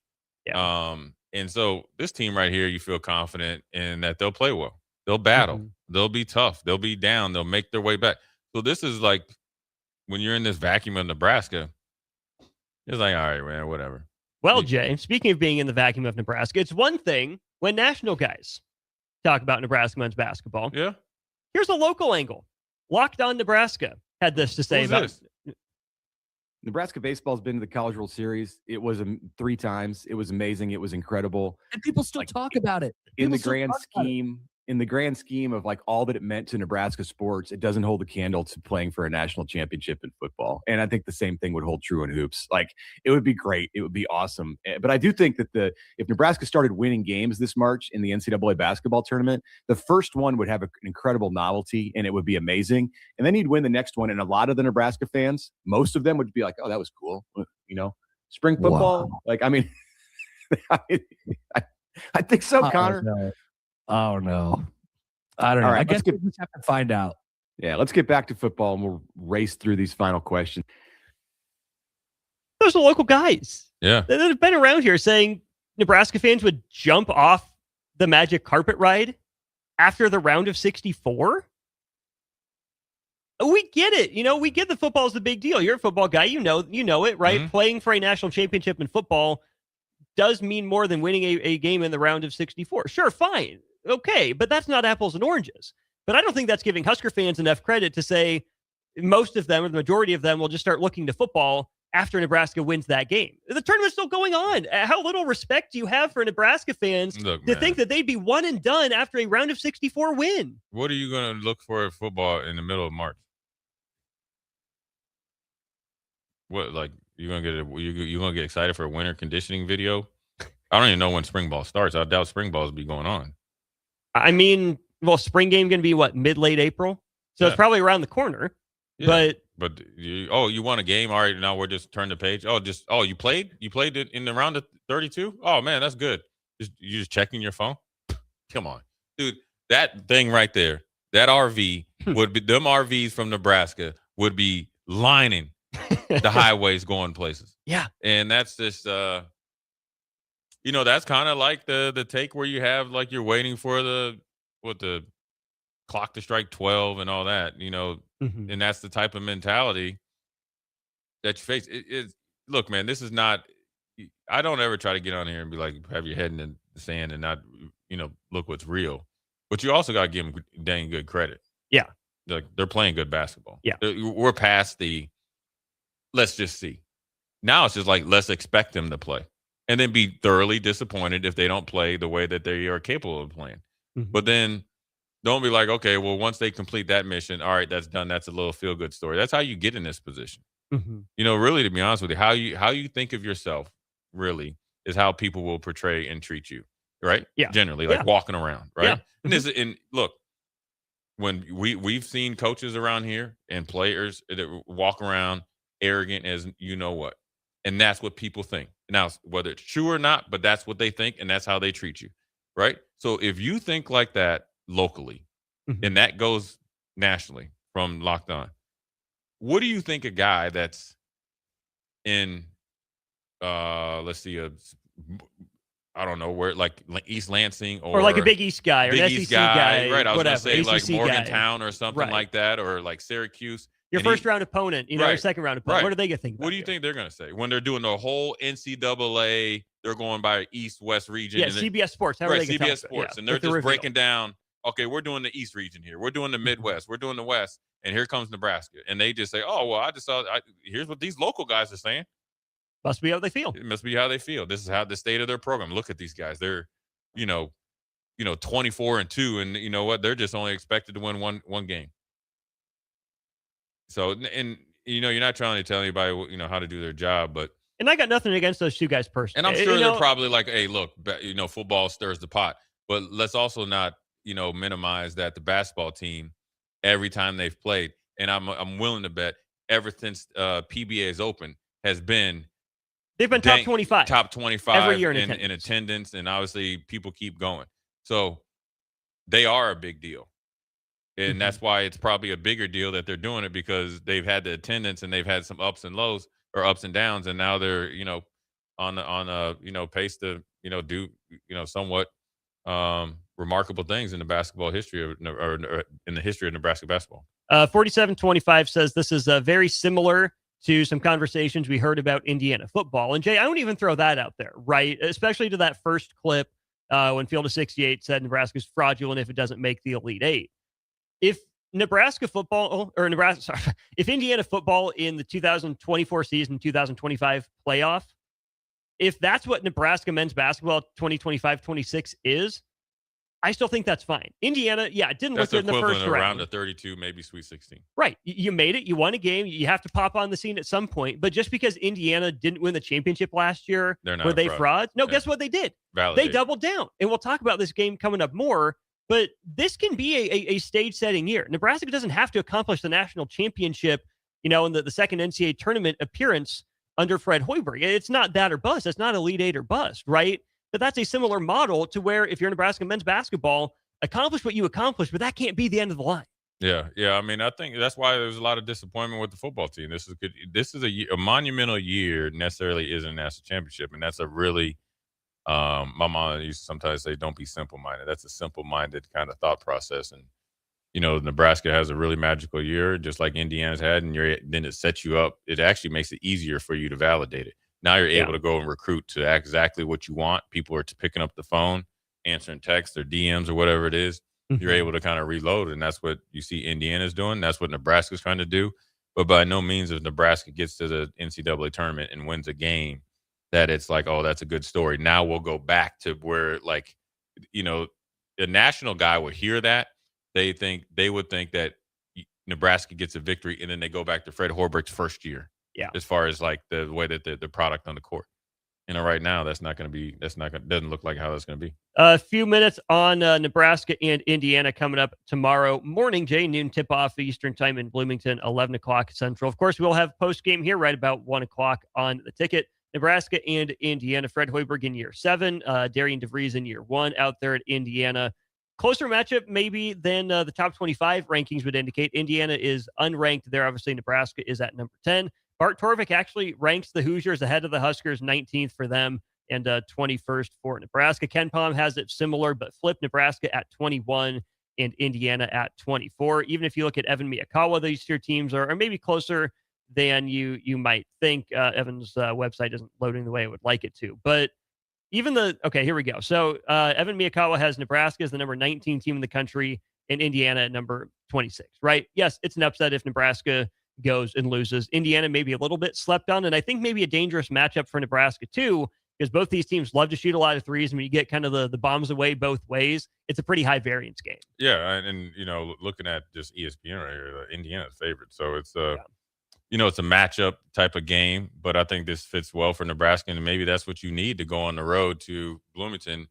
Yeah. And so this team right here, you feel confident in that they'll play well. They'll battle. They'll be tough. They'll be down. They'll make their way back. So this is like when you're in this vacuum of Nebraska, it's like, all right, man, whatever. Well, Jay, speaking of being in the vacuum of Nebraska, it's one thing when national guys talk about Nebraska men's basketball, here's a local angle. Locked On Nebraska had this to say Who's about this? Nebraska baseball's been to the College World Series. It was 3 times. It was amazing. It was incredible. And people still talk about it. In the People still grand talk about it. scheme, of like all that it meant to Nebraska sports, it doesn't hold a candle to playing for a national championship in football. And I think the same thing would hold true in hoops. Like, it would be great. It would be awesome. But I do think that if Nebraska started winning games this March in the NCAA basketball tournament, the first one would have an incredible novelty and it would be amazing. And then you'd win the next one. And a lot of the Nebraska fans, most of them would be like, oh, that was cool. You know, spring football. Wow. Like, I mean, I think so, Connor. Oh, no. I don't know. All right, I guess we'll just have to find out. Yeah, let's get back to football and we'll race through these final questions. those are local guys. Yeah. That have been around here saying Nebraska fans would jump off the magic carpet ride after the round of 64. We get it. You know, we get the football is the big deal. You're a football guy. You know it, right? Mm-hmm. Playing for a national championship in football does mean more than winning a game in the round of 64. Sure, fine. Okay, but that's not apples and oranges. But I don't think that's giving Husker fans enough credit to say most of them or the majority of them will just start looking to football after Nebraska wins that game. The tournament's still going on. How little respect do you have for Nebraska fans to think that they'd be one and done after a round of 64 win? What are you going to look for at football in the middle of March? What, like, you gonna get excited for a winter conditioning video? I don't even know when spring ball starts. I doubt spring balls will be going on. I mean, well, spring game going to be what, mid-late April? So it's probably around the corner. Yeah. But you won a game. All right, now we're just turn the page. You played? You played it in the round of 32? Oh man, that's good. You just checking your phone? Come on, dude. That thing right there, that RV would be them RVs from Nebraska would be lining the highways going places. Yeah. And that's just that's kind of like the take where you have like you're waiting for the clock to strike 12 and all that, and that's the type of mentality that you face. Look, man, this is not, I don't ever try to get on here and be like, have your head in the sand and not, look what's real. But you also got to give them dang good credit. Yeah. Like, they're playing good basketball. Yeah. We're past the, let's just see. Now it's just like, let's expect them to play and then be thoroughly disappointed if they don't play the way that they are capable of playing. Mm-hmm. But then don't be like, okay, well, once they complete that mission, all right, that's done. That's a little feel-good story. That's how you get in this position. Mm-hmm. Really, to be honest with you, how you think of yourself really is how people will portray and treat you, right? Yeah. Generally, like walking around, right? Yeah. And look, when we've seen coaches around here and players that walk around arrogant as you know what, and that's what people think. Now, whether it's true or not, but that's what they think, and that's how they treat you, right? So if you think like that locally, and that goes nationally from Locked On, what do you think a guy that's in, let's see, I don't know where, like East Lansing or like a Big East guy or an SEC guy, right? I was going to say ACC like guy. Morgantown or something like that, or like Syracuse. Your first round opponent, your second round opponent. Right. What are they going to think about? What do you think they're going to say when they're doing the whole NCAA? They're going by East-West region. Yeah, CBS Sports. How are they CBS Sports, and they're just breaking down. Okay, we're doing the East region here. We're doing the Midwest. We're doing the West, and here comes Nebraska. And they just say, "Oh, well, I just saw. Here's what these local guys are saying." Must be how they feel. It must be how they feel. This is how the state of their program. Look at these guys. They're, 24-2, and you know what? They're just only expected to win one game. So, and you're not trying to tell anybody, how to do their job, but. And I got nothing against those two guys personally. And I'm sure they're probably like, hey, look, football stirs the pot. But let's also not, minimize that the basketball team, every time they've played, and I'm willing to bet ever since PBA is open, has been. They've been top 25. Top 25 every year in attendance. And obviously people keep going. So they are a big deal. And that's why it's probably a bigger deal that they're doing it, because they've had the attendance and they've had some ups and lows or ups and downs. And now they're, on a pace to, do, somewhat remarkable things in the basketball history or in the history of Nebraska basketball. 4725 says this is very similar to some conversations we heard about Indiana football. And Jay, I won't even throw that out there, right? Especially to that first clip when Field of 68 said Nebraska's fraudulent if it doesn't make the Elite Eight. If Nebraska football if Indiana football in the 2024 season, 2025 playoff, if that's what Nebraska men's basketball 2025-26 is, I still think that's fine. Indiana, it didn't look good in the first round. Around a 32, maybe Sweet 16. Right. You made it. You won a game. You have to pop on the scene at some point. But just because Indiana didn't win the championship last year, were they frauds? No, guess what they did? They doubled down. And we'll talk about this game coming up more. But this can be a stage-setting year. Nebraska doesn't have to accomplish the national championship, in the second NCAA tournament appearance under Fred Hoiberg. It's not that or bust. It's not Elite Eight or bust, right? But that's a similar model to where if you're Nebraska men's basketball, accomplish what you accomplish, but that can't be the end of the line. Yeah. I mean, I think that's why there's a lot of disappointment with the football team. This is good. This is a monumental year. Necessarily isn't a national championship, and that's a really. My mom used to sometimes say, "Don't be simple-minded." That's a simple-minded kind of thought process, and Nebraska has a really magical year, just like Indiana's had, and then it sets you up. It actually makes it easier for you to validate it. Now you're able to go and recruit to exactly what you want. People are picking up the phone, answering texts or DMs or whatever it is. You're able to kind of reload, and that's what you see Indiana's doing. That's what Nebraska's trying to do. But by no means, if Nebraska gets to the NCAA tournament and wins a game, that it's like, oh, that's a good story. Now we'll go back to where, a national guy would hear that. They would think that Nebraska gets a victory, and then they go back to Fred Hoiberg's first year. Yeah. As far as like the way that the product on the court. Right now doesn't look like how that's going to be. A few minutes on Nebraska and Indiana coming up tomorrow morning, Jay, noon tip-off Eastern time in Bloomington, 11 o'clock Central. Of course, we'll have post-game here right about 1 o'clock on the ticket. Nebraska and Indiana, Fred Hoiberg in year 7, Darian DeVries in year 1 out there at Indiana. Closer matchup maybe than the top 25 rankings would indicate. Indiana is unranked there. Obviously, Nebraska is at number 10. Bart Torvik actually ranks the Hoosiers ahead of the Huskers, 19th for them and 21st for Nebraska. Ken Palm has it similar, but flipped Nebraska at 21 and Indiana at 24. Even if you look at Evan Miyakawa, these two teams are maybe closer than you might think. Evan's website isn't loading the way I would like it to. But even here we go. So Evan Miyakawa has Nebraska as the number 19 team in the country and Indiana at number 26, right? Yes, it's an upset if Nebraska goes and loses. Indiana maybe a little bit slept on, and I think maybe a dangerous matchup for Nebraska too, because both these teams love to shoot a lot of threes. And when you get kind of the bombs away both ways, it's a pretty high variance game. Yeah, and looking at just ESPN right here, Indiana's favorite. So it's it's a matchup type of game, but I think this fits well for Nebraska, and maybe that's what you need to go on the road to Bloomington,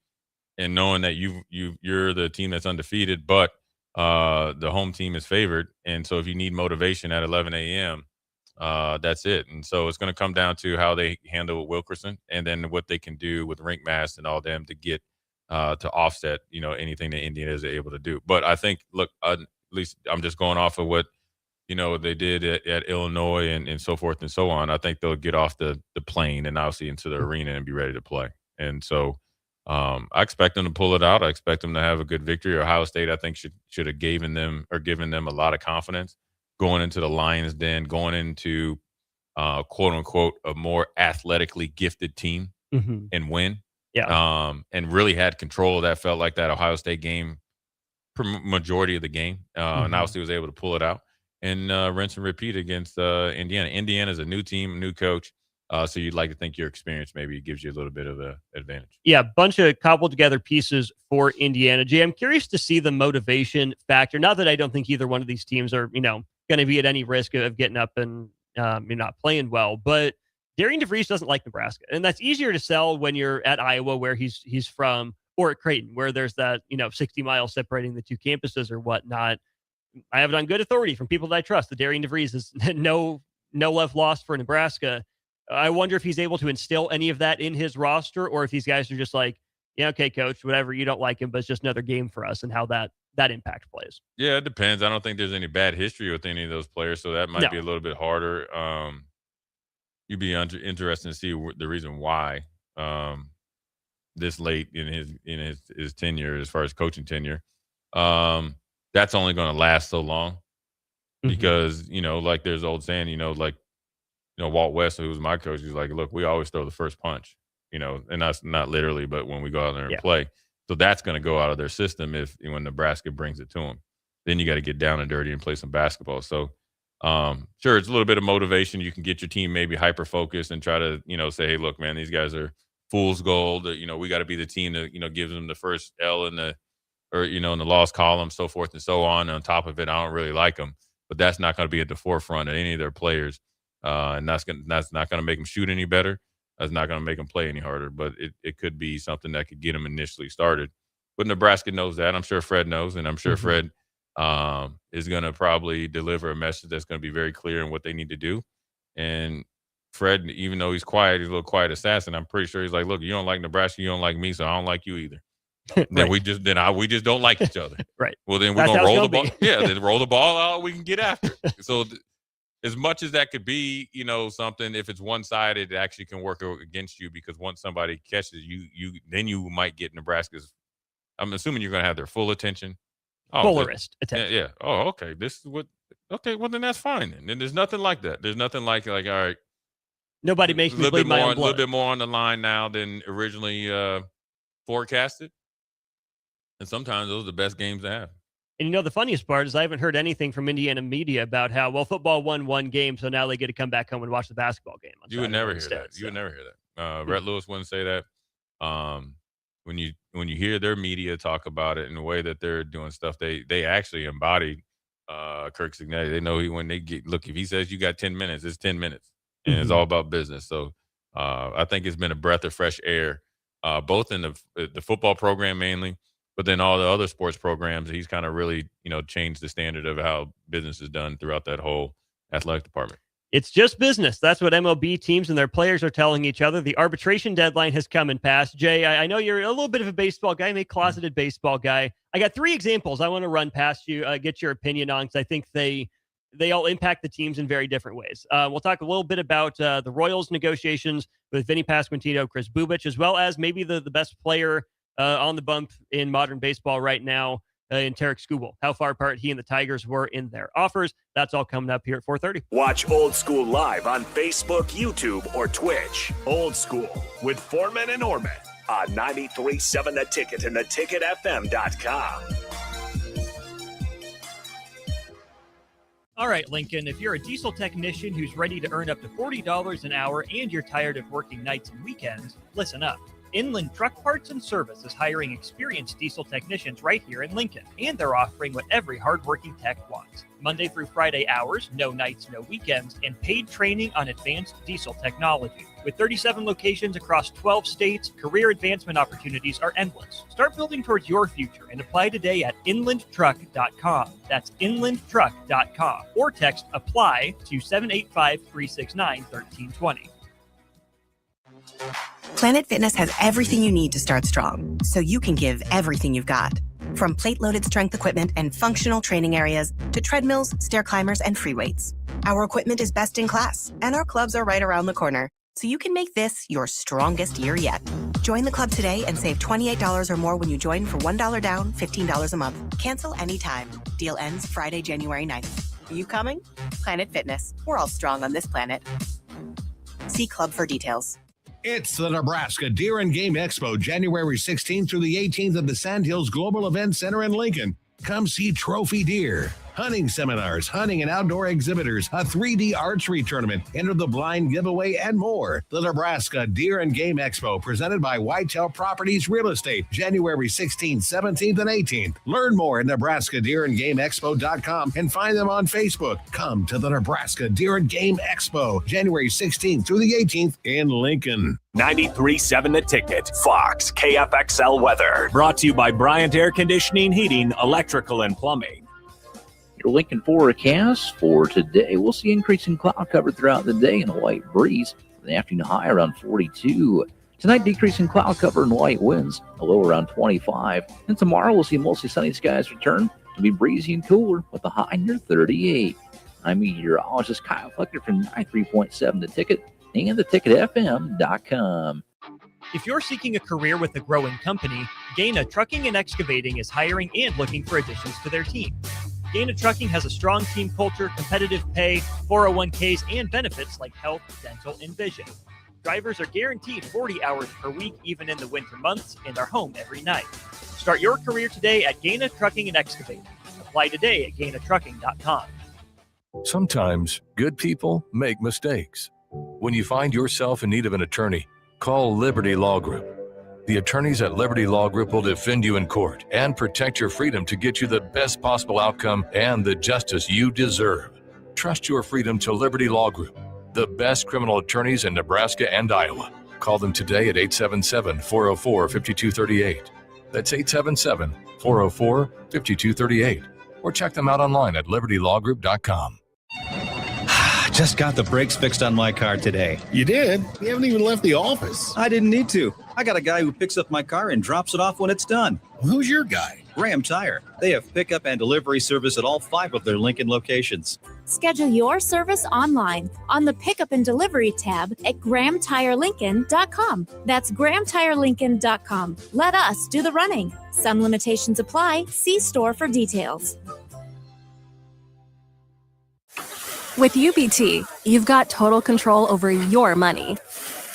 and knowing that you're the team that's undefeated, but the home team is favored. And so if you need motivation at 11 a.m., that's it. And so it's going to come down to how they handle Wilkerson and then what they can do with Rink Mass and all them to get to offset, anything that Indiana is able to do. But I think, look, at least I'm just going off of what, they did at Illinois and so forth and so on. I think they'll get off the plane and obviously into the arena and be ready to play. And so I expect them to pull it out. I expect them to have a good victory. Ohio State, I think, should have given them a lot of confidence going into the Lions Den, going into quote unquote a more athletically gifted team and win. Yeah. And really had control of that. Felt like that Ohio State game for majority of the game. And obviously was able to pull it out and rinse and repeat against Indiana. Indiana's a new team, new coach. So you'd like to think your experience maybe gives you a little bit of an advantage. Yeah, bunch of cobbled together pieces for Indiana. Jay, I'm curious to see the motivation factor. Not that I don't think either one of these teams are, going to be at any risk of getting up and not playing well. But Darian DeVries doesn't like Nebraska, and that's easier to sell when you're at Iowa, where he's from, or at Creighton, where there's that 60 miles separating the two campuses or whatnot. I have it on good authority from people that I trust that Darian DeVries is no love lost for Nebraska. I wonder if he's able to instill any of that in his roster, or if these guys are just like, yeah, okay, coach, whatever, you don't like him, but it's just another game for us, and how that impact plays. Yeah, it depends. I don't think there's any bad history with any of those players, so that might be a little bit harder. You'd be interested to see the reason why this late in his tenure, as far as coaching tenure, that's only going to last so long because like there's old saying, Walt West, who was my coach, he's like, look, we always throw the first punch, and that's not literally, but when we go out there and play. So that's going to go out of their system when Nebraska brings it to them. Then you got to get down and dirty and play some basketball. So, sure, it's a little bit of motivation. You can get your team maybe hyper-focused and try to, say, hey, look, man, these guys are fool's gold. We got to be the team that, gives them the first L in the loss column, so forth and so on. And on top of it, I don't really like them. But that's not going to be at the forefront of any of their players. And that's not going to make them shoot any better. That's not going to make them play any harder. But it could be something that could get them initially started. But Nebraska knows that. I'm sure Fred knows. And I'm sure Fred is going to probably deliver a message that's going to be very clear in what they need to do. And Fred, even though he's quiet, he's a little quiet assassin. I'm pretty sure he's like, look, you don't like Nebraska, you don't like me, so I don't like you either. Then we just don't like each other. Right. Well, then we're gonna roll the ball. Yeah, then roll the ball out. We can get after it. So, as much as that could be, something, if it's one-sided, it actually can work against you because once somebody catches you, then you might get Nebraska's. I'm assuming you're going to have their full attention. Polarist attention. Yeah. Oh, okay. This is what. Okay. Well, then that's fine. Then there's nothing like that. There's nothing like all right. Nobody makes me bleed my own blood. A little bit more on the line now than originally forecasted. And sometimes those are the best games to have. And the funniest part is I haven't heard anything from Indiana media about how, football won one game, so now they get to come back home and watch the basketball game. You would never hear that. You would never hear that. Rhett Lewis wouldn't say that. When you hear their media talk about it in the way that they're doing stuff, they actually embody Kirk Cignetti. They know if he says you got 10 minutes, it's 10 minutes. And it's all about business. So I think it's been a breath of fresh air, both in the football program mainly, but then all the other sports programs. He's kind of really, changed the standard of how business is done throughout that whole athletic department. It's just business. That's what MLB teams and their players are telling each other. The arbitration deadline has come and passed. Jay, I know you're a little bit of a baseball guy, maybe closeted baseball guy. I got 3 examples I want to run past you, get your opinion on, because I think they all impact the teams in very different ways. We'll talk a little bit about the Royals negotiations with Vinny Pasquantino, Chris Bubich, as well as maybe the best player on the bump in modern baseball right now in Tarek Skubal. How far apart he and the Tigers were in their offers. That's all coming up here at 4:30. Watch Old School live on Facebook, YouTube, or Twitch. Old School with Foreman and Orman on 93.7 The Ticket and theticketfm.com. All right, Lincoln, if you're a diesel technician who's ready to earn up to $40 an hour and you're tired of working nights and weekends, listen up. Inland Truck Parts and Service is hiring experienced diesel technicians right here in Lincoln, and they're offering what every hardworking tech wants. Monday through Friday hours, no nights, no weekends, and paid training on advanced diesel technology. With 37 locations across 12 states, career advancement opportunities are endless. Start building towards your future and apply today at inlandtruck.com. That's inlandtruck.com. Or text APPLY to 785-369-1320. Planet Fitness has everything you need to start strong, so you can give everything you've got. From plate-loaded strength equipment and functional training areas to treadmills, stair climbers, and free weights. Our equipment is best in class, and our clubs are right around the corner, so you can make this your strongest year yet. Join the club today and save $28 or more when you join for $1 down, $15 a month. Cancel anytime. Deal ends Friday, January 9th. Are you coming? Planet Fitness. We're all strong on this planet. See club for details. It's the Nebraska Deer and Game Expo, January 16th through the 18th at the Sandhills Global Event Center in Lincoln. Come see trophy deer, hunting seminars, hunting and outdoor exhibitors, a 3D archery tournament, enter the blind giveaway, and more. The Nebraska Deer and Game Expo, presented by Whitetail Properties Real Estate, January 16th, 17th, and 18th. Learn more at NebraskaDeerandGameExpo.com and find them on Facebook. Come to the Nebraska Deer and Game Expo, January 16th through the 18th in Lincoln. 93.7 The Ticket, Fox, KFXL weather. Brought to you by Bryant Air Conditioning, Heating, Electrical, and Plumbing. Your Lincoln forecast for today. We'll see increasing cloud cover throughout the day and a light breeze. The afternoon high around 42. Tonight, decreasing cloud cover and light winds, a low around 25. And tomorrow, we'll see mostly sunny skies return to be breezy and cooler with a high near 38. I'm meteorologist Kyle Flecker from 93.7 The Ticket and theticketfm.com. If you're seeking a career with a growing company, Gaina Trucking and Excavating is hiring and looking for additions to their team. Gaina Trucking has a strong team culture, competitive pay, 401ks, and benefits like health, dental, and vision. Drivers are guaranteed 40 hours per week, even in the winter months, and are home every night. Start your career today at Gaina Trucking and Excavating. Apply today at GainaTrucking.com. Sometimes good people make mistakes. When you find yourself in need of an attorney, call Liberty Law Group. The attorneys at Liberty Law Group will defend you in court and protect your freedom to get you the best possible outcome and the justice you deserve. Trust your freedom to Liberty Law Group, the best criminal attorneys in Nebraska and Iowa. Call them today at 877-404-5238. That's 877-404-5238. Or check them out online at libertylawgroup.com. Just got the brakes fixed on my car today. You did? You haven't even left the office. I didn't need to. I got a guy who picks up my car and drops it off when it's done. Who's your guy? Graham Tire. They have pickup and delivery service at all 5 of their Lincoln locations. Schedule your service online on the Pickup and Delivery tab at GrahamTireLincoln.com. That's GrahamTireLincoln.com. Let us do the running. Some limitations apply. See store for details. With UBT, you've got total control over your money.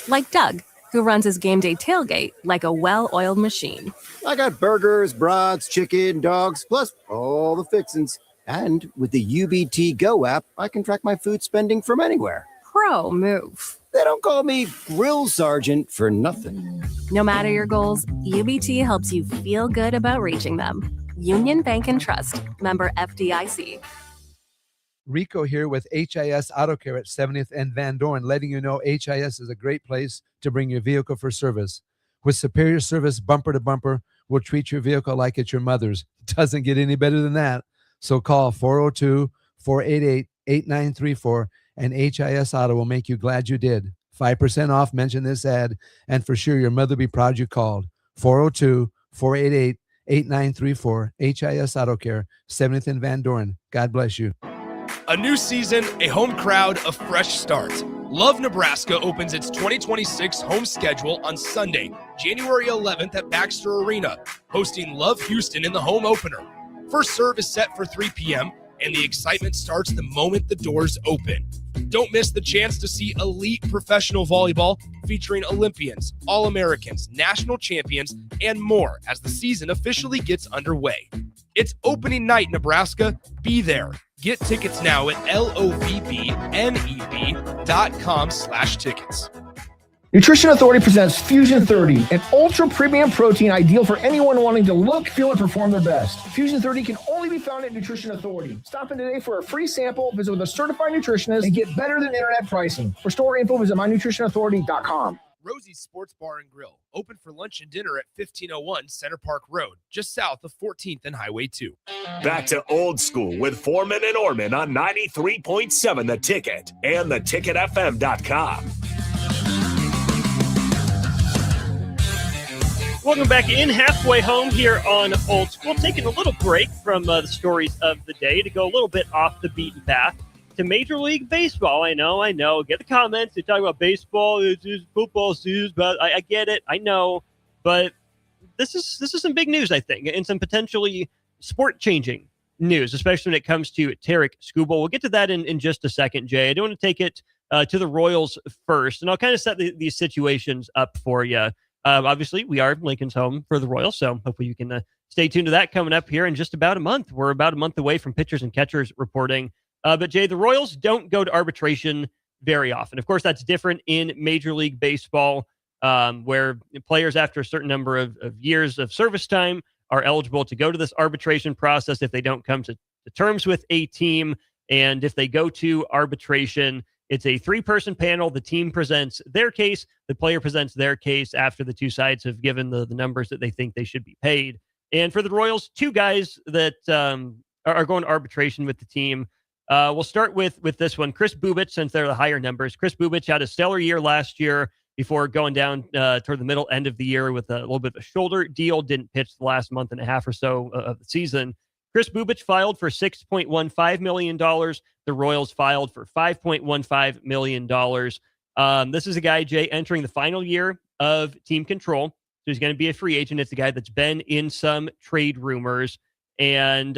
Like Doug, who runs his game day tailgate like a well-oiled machine. I got burgers, brats, chicken, dogs, plus all the fixins. And with the UBT Go app, I can track my food spending from anywhere. Pro move. They don't call me Grill Sergeant for nothing. No matter your goals, UBT helps you feel good about reaching them. Union Bank and Trust. Member FDIC. Rico here with HIS Auto Care at 70th and Van Dorn, letting you know HIS is a great place to bring your vehicle for service. With superior service bumper to bumper, we'll treat your vehicle like it's your mother's. Doesn't get any better than that. So call 402-488-8934 and HIS Auto will make you glad you did. 5% off, mention this ad, and for sure your mother will be proud you called. 402-488-8934, HIS Auto Care, 70th and Van Dorn. God bless you. A new season, a home crowd, a fresh start. Love Nebraska opens its 2026 home schedule on Sunday, January 11th at Baxter Arena, hosting Love Houston in the home opener. First serve is set for 3 p.m., and the excitement starts the moment the doors open. Don't miss the chance to see elite professional volleyball featuring Olympians, All-Americans, national champions, and more as the season officially gets underway. It's opening night, Nebraska. Be there. Get tickets now at lovneb.com/tickets. Nutrition Authority presents Fusion 30, an ultra premium protein ideal for anyone wanting to look, feel, and perform their best. Fusion 30 can only be found at Nutrition Authority. Stop in today for a free sample, visit with a certified nutritionist, and get better than internet pricing. For store info, visit mynutritionauthority.com. Rosie's Sports Bar and Grill, open for lunch and dinner at 1501 Center Park Road, just south of 14th and Highway 2. Back to Old School with Foreman and Orman on 93.7 The Ticket and theticketfm.com. Welcome back in, halfway home here on Old School. Taking a little break from the stories of the day to go a little bit off the beaten path to Major League Baseball. I know. Get the comments. They talk about baseball, it's football season, but I get it. I know. But this is some big news, I think, and some potentially sport-changing news, especially when it comes to Tarek Skubal. We'll get to that in just a second, Jay. I do want to take it to the Royals first, and I'll kind of set these situations up for you. Obviously, we are Lincoln's home for the Royals, so hopefully you can stay tuned to that coming up here in just about a month. We're about a month away from pitchers and catchers reporting. But, Jay, the Royals don't go to arbitration very often. Of course, that's different in Major League Baseball, where players after a certain number of years of service time are eligible to go to this arbitration process if they don't come to terms with a team. And if they go to arbitration, it's a 3-person panel. The team presents their case. The player presents their case after the two sides have given the numbers that they think they should be paid. And for the Royals, 2 guys that are going to arbitration with the team. We'll start with this one. Chris Bubich, since they're the higher numbers. Chris Bubich had a stellar year last year before going down toward the middle end of the year with a little bit of a shoulder deal. Didn't pitch the last month and a half or so of the season. Chris Bubich filed for $6.15 million. The Royals filed for $5.15 million. This is a guy, Jay, entering the final year of team control. So he's going to be a free agent. It's a guy that's been in some trade rumors. And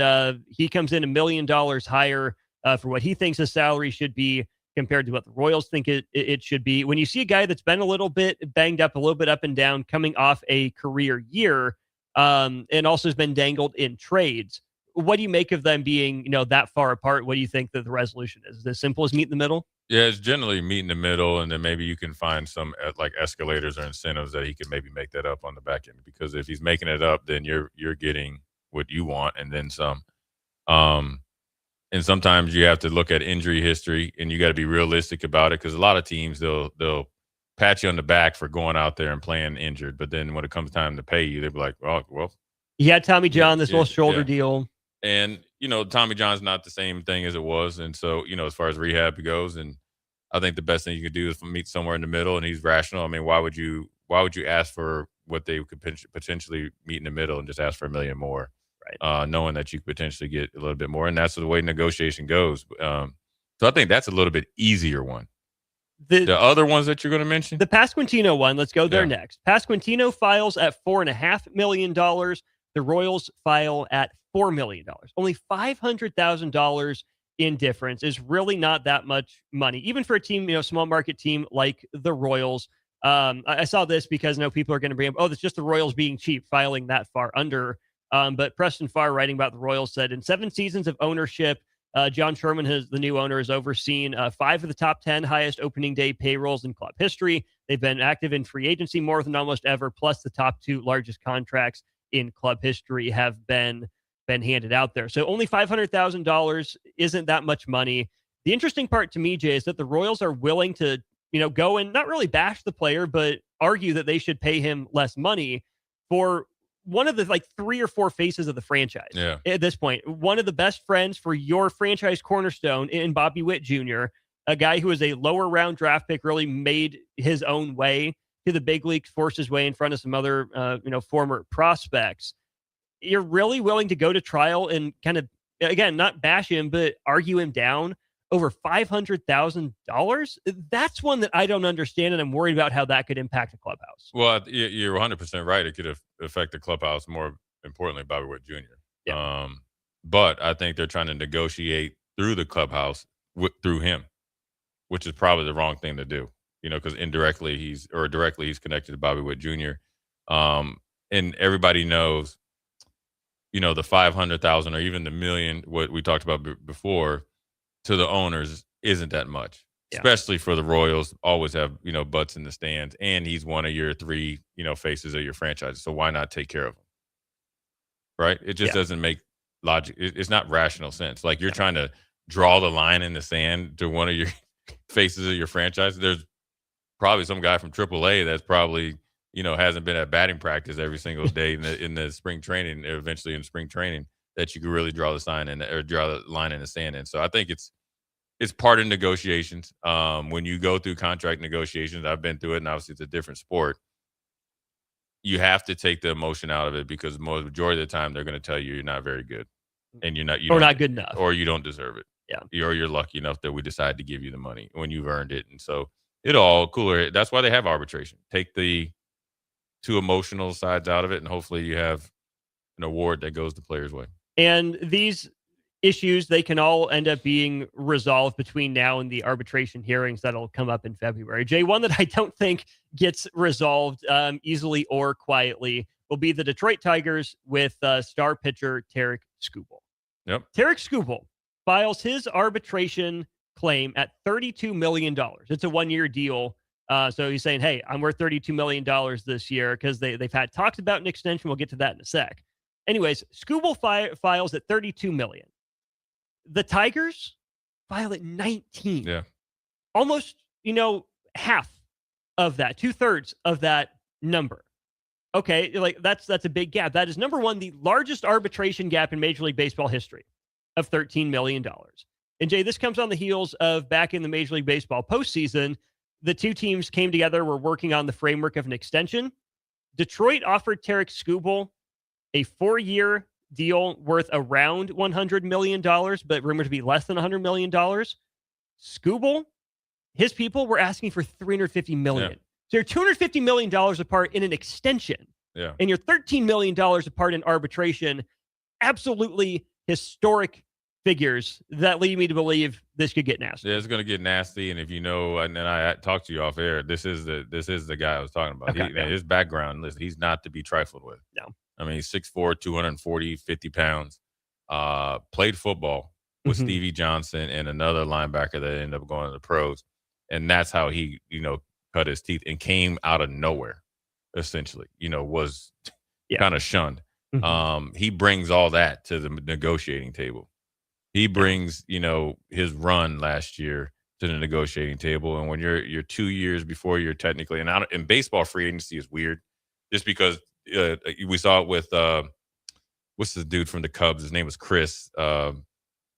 he comes in $1 million higher for what he thinks his salary should be compared to what the Royals think it should be. When you see a guy that's been a little bit banged up, a little bit up and down, coming off a career year, and also has been dangled in trades, what do you make of them being, that far apart? What do you think that the resolution is? Is it as simple as meet in the middle? Yeah, it's generally meet in the middle, and then maybe you can find some like escalators or incentives that he can maybe make that up on the back end. Because if he's making it up, then you're getting what you want and then some. And sometimes you have to look at injury history, and you got to be realistic about it, because a lot of teams they'll pat you on the back for going out there and playing injured, but then when it comes time to pay you, they'll be like, "Oh, well." He had Tommy John, this little shoulder deal. And, Tommy John's not the same thing as it was. And so, as far as rehab goes, and I think the best thing you could do is meet somewhere in the middle, and he's rational. I mean, why would you ask for what they could potentially meet in the middle and just ask for $1 million more? Right. Knowing that you could potentially get a little bit more. And that's the way negotiation goes. So I think that's a little bit easier one. The other ones that you're going to mention? The Pasquantino one, let's go there next. Pasquantino files at $4.5 million. The Royals file at $4 million. Only $500,000 in difference is really not that much money, even for a team, small market team like the Royals. I saw this because people are going to bring up, it's just the Royals being cheap, filing that far under. But Preston Farr, writing about the Royals, said in 7 seasons of ownership, John Sherman, the new owner, has overseen 5 of the top 10 highest opening day payrolls in club history. They've been active in free agency more than almost ever, plus the top 2 largest contracts in club history have been handed out there. So only $500,000 isn't that much money. The interesting part to me, Jay, is that the Royals are willing to, go and not really bash the player, but argue that they should pay him less money for one of the 3 or 4 faces of the franchise. Yeah. At this point, one of the best friends for your franchise cornerstone in Bobby Witt Jr., a guy who was a lower round draft pick, really made his own way to the big leagues, forced his way in front of some other, former prospects. You're really willing to go to trial and kind of, again, not bash him, but argue him down over $500,000? That's one that I don't understand, and I'm worried about how that could impact the clubhouse. Well, you're 100% right. It could affect the clubhouse, more importantly, Bobby Witt Jr. Yeah. But I think they're trying to negotiate through the clubhouse through him, which is probably the wrong thing to do, because directly he's connected to Bobby Witt Jr. And everybody knows, the 500,000 or even the $1 million, what we talked about before, to the owners isn't that much, especially for the Royals. Always have, butts in the stands, and he's one of your 3, faces of your franchise. So why not take care of him? Right? It just doesn't make logic. It's not rational sense. Like you're trying to draw the line in the sand to one of your faces of your franchise. There's probably some guy from AAA that's probably, hasn't been at batting practice every single day in the spring training, eventually in spring training, that you could really draw the line in the sand. And so I think it's part of negotiations. When you go through contract negotiations, I've been through it, and obviously it's a different sport. You have to take the emotion out of it, because the majority of the time they're going to tell you you're not very good, and you're not good enough, or you don't deserve it. Yeah, or you're lucky enough that we decide to give you the money when you've earned it. And so it all cooler. That's why they have arbitration. Take the 2 emotional sides out of it, and hopefully you have an award that goes the player's way. And these issues, they can all end up being resolved between now and the arbitration hearings that'll come up in February. Jay, one that I don't think gets resolved easily or quietly will be the Detroit Tigers with star pitcher Tarik Skubal. Yep. Tarik Skubal files his arbitration claim at $32 million. It's a 1-year deal. So he's saying, hey, I'm worth $32 million this year, because they've had talks about an extension. We'll get to that in a sec. Anyways, Skubal files at $32 million. The Tigers file at 19. Yeah. Almost, half of that, 2/3 of that number. Okay, that's a big gap. That is, number one, the largest arbitration gap in Major League Baseball history of $13 million. And Jay, this comes on the heels of back in the Major League Baseball postseason, the 2 teams came together, were working on the framework of an extension. Detroit offered Tarik Skubal a 4-year deal worth around $100 million, but rumored to be less than $100 million. Skubal, his people were asking for $350 million. So you're $250 million apart in an extension. Yeah. And you're $13 million apart in arbitration. Absolutely historic figures that lead me to believe this could get nasty. Yeah, it's going to get nasty. And if you know, and then I talked to you off air, this is the guy I was talking about. Okay, His background, listen, he's not to be trifled with. No. I mean, he's 6'4", 240, 50 pounds. Played football with Stevie Johnson and another linebacker that ended up going to the pros. And that's how he, cut his teeth and came out of nowhere, essentially, was kind of shunned. He brings all that to the negotiating table. He brings, his run last year to the negotiating table. And when you're 2 years before you're technically, and baseball free agency is weird just because we saw it with, what's the dude from the Cubs? His name was Chris.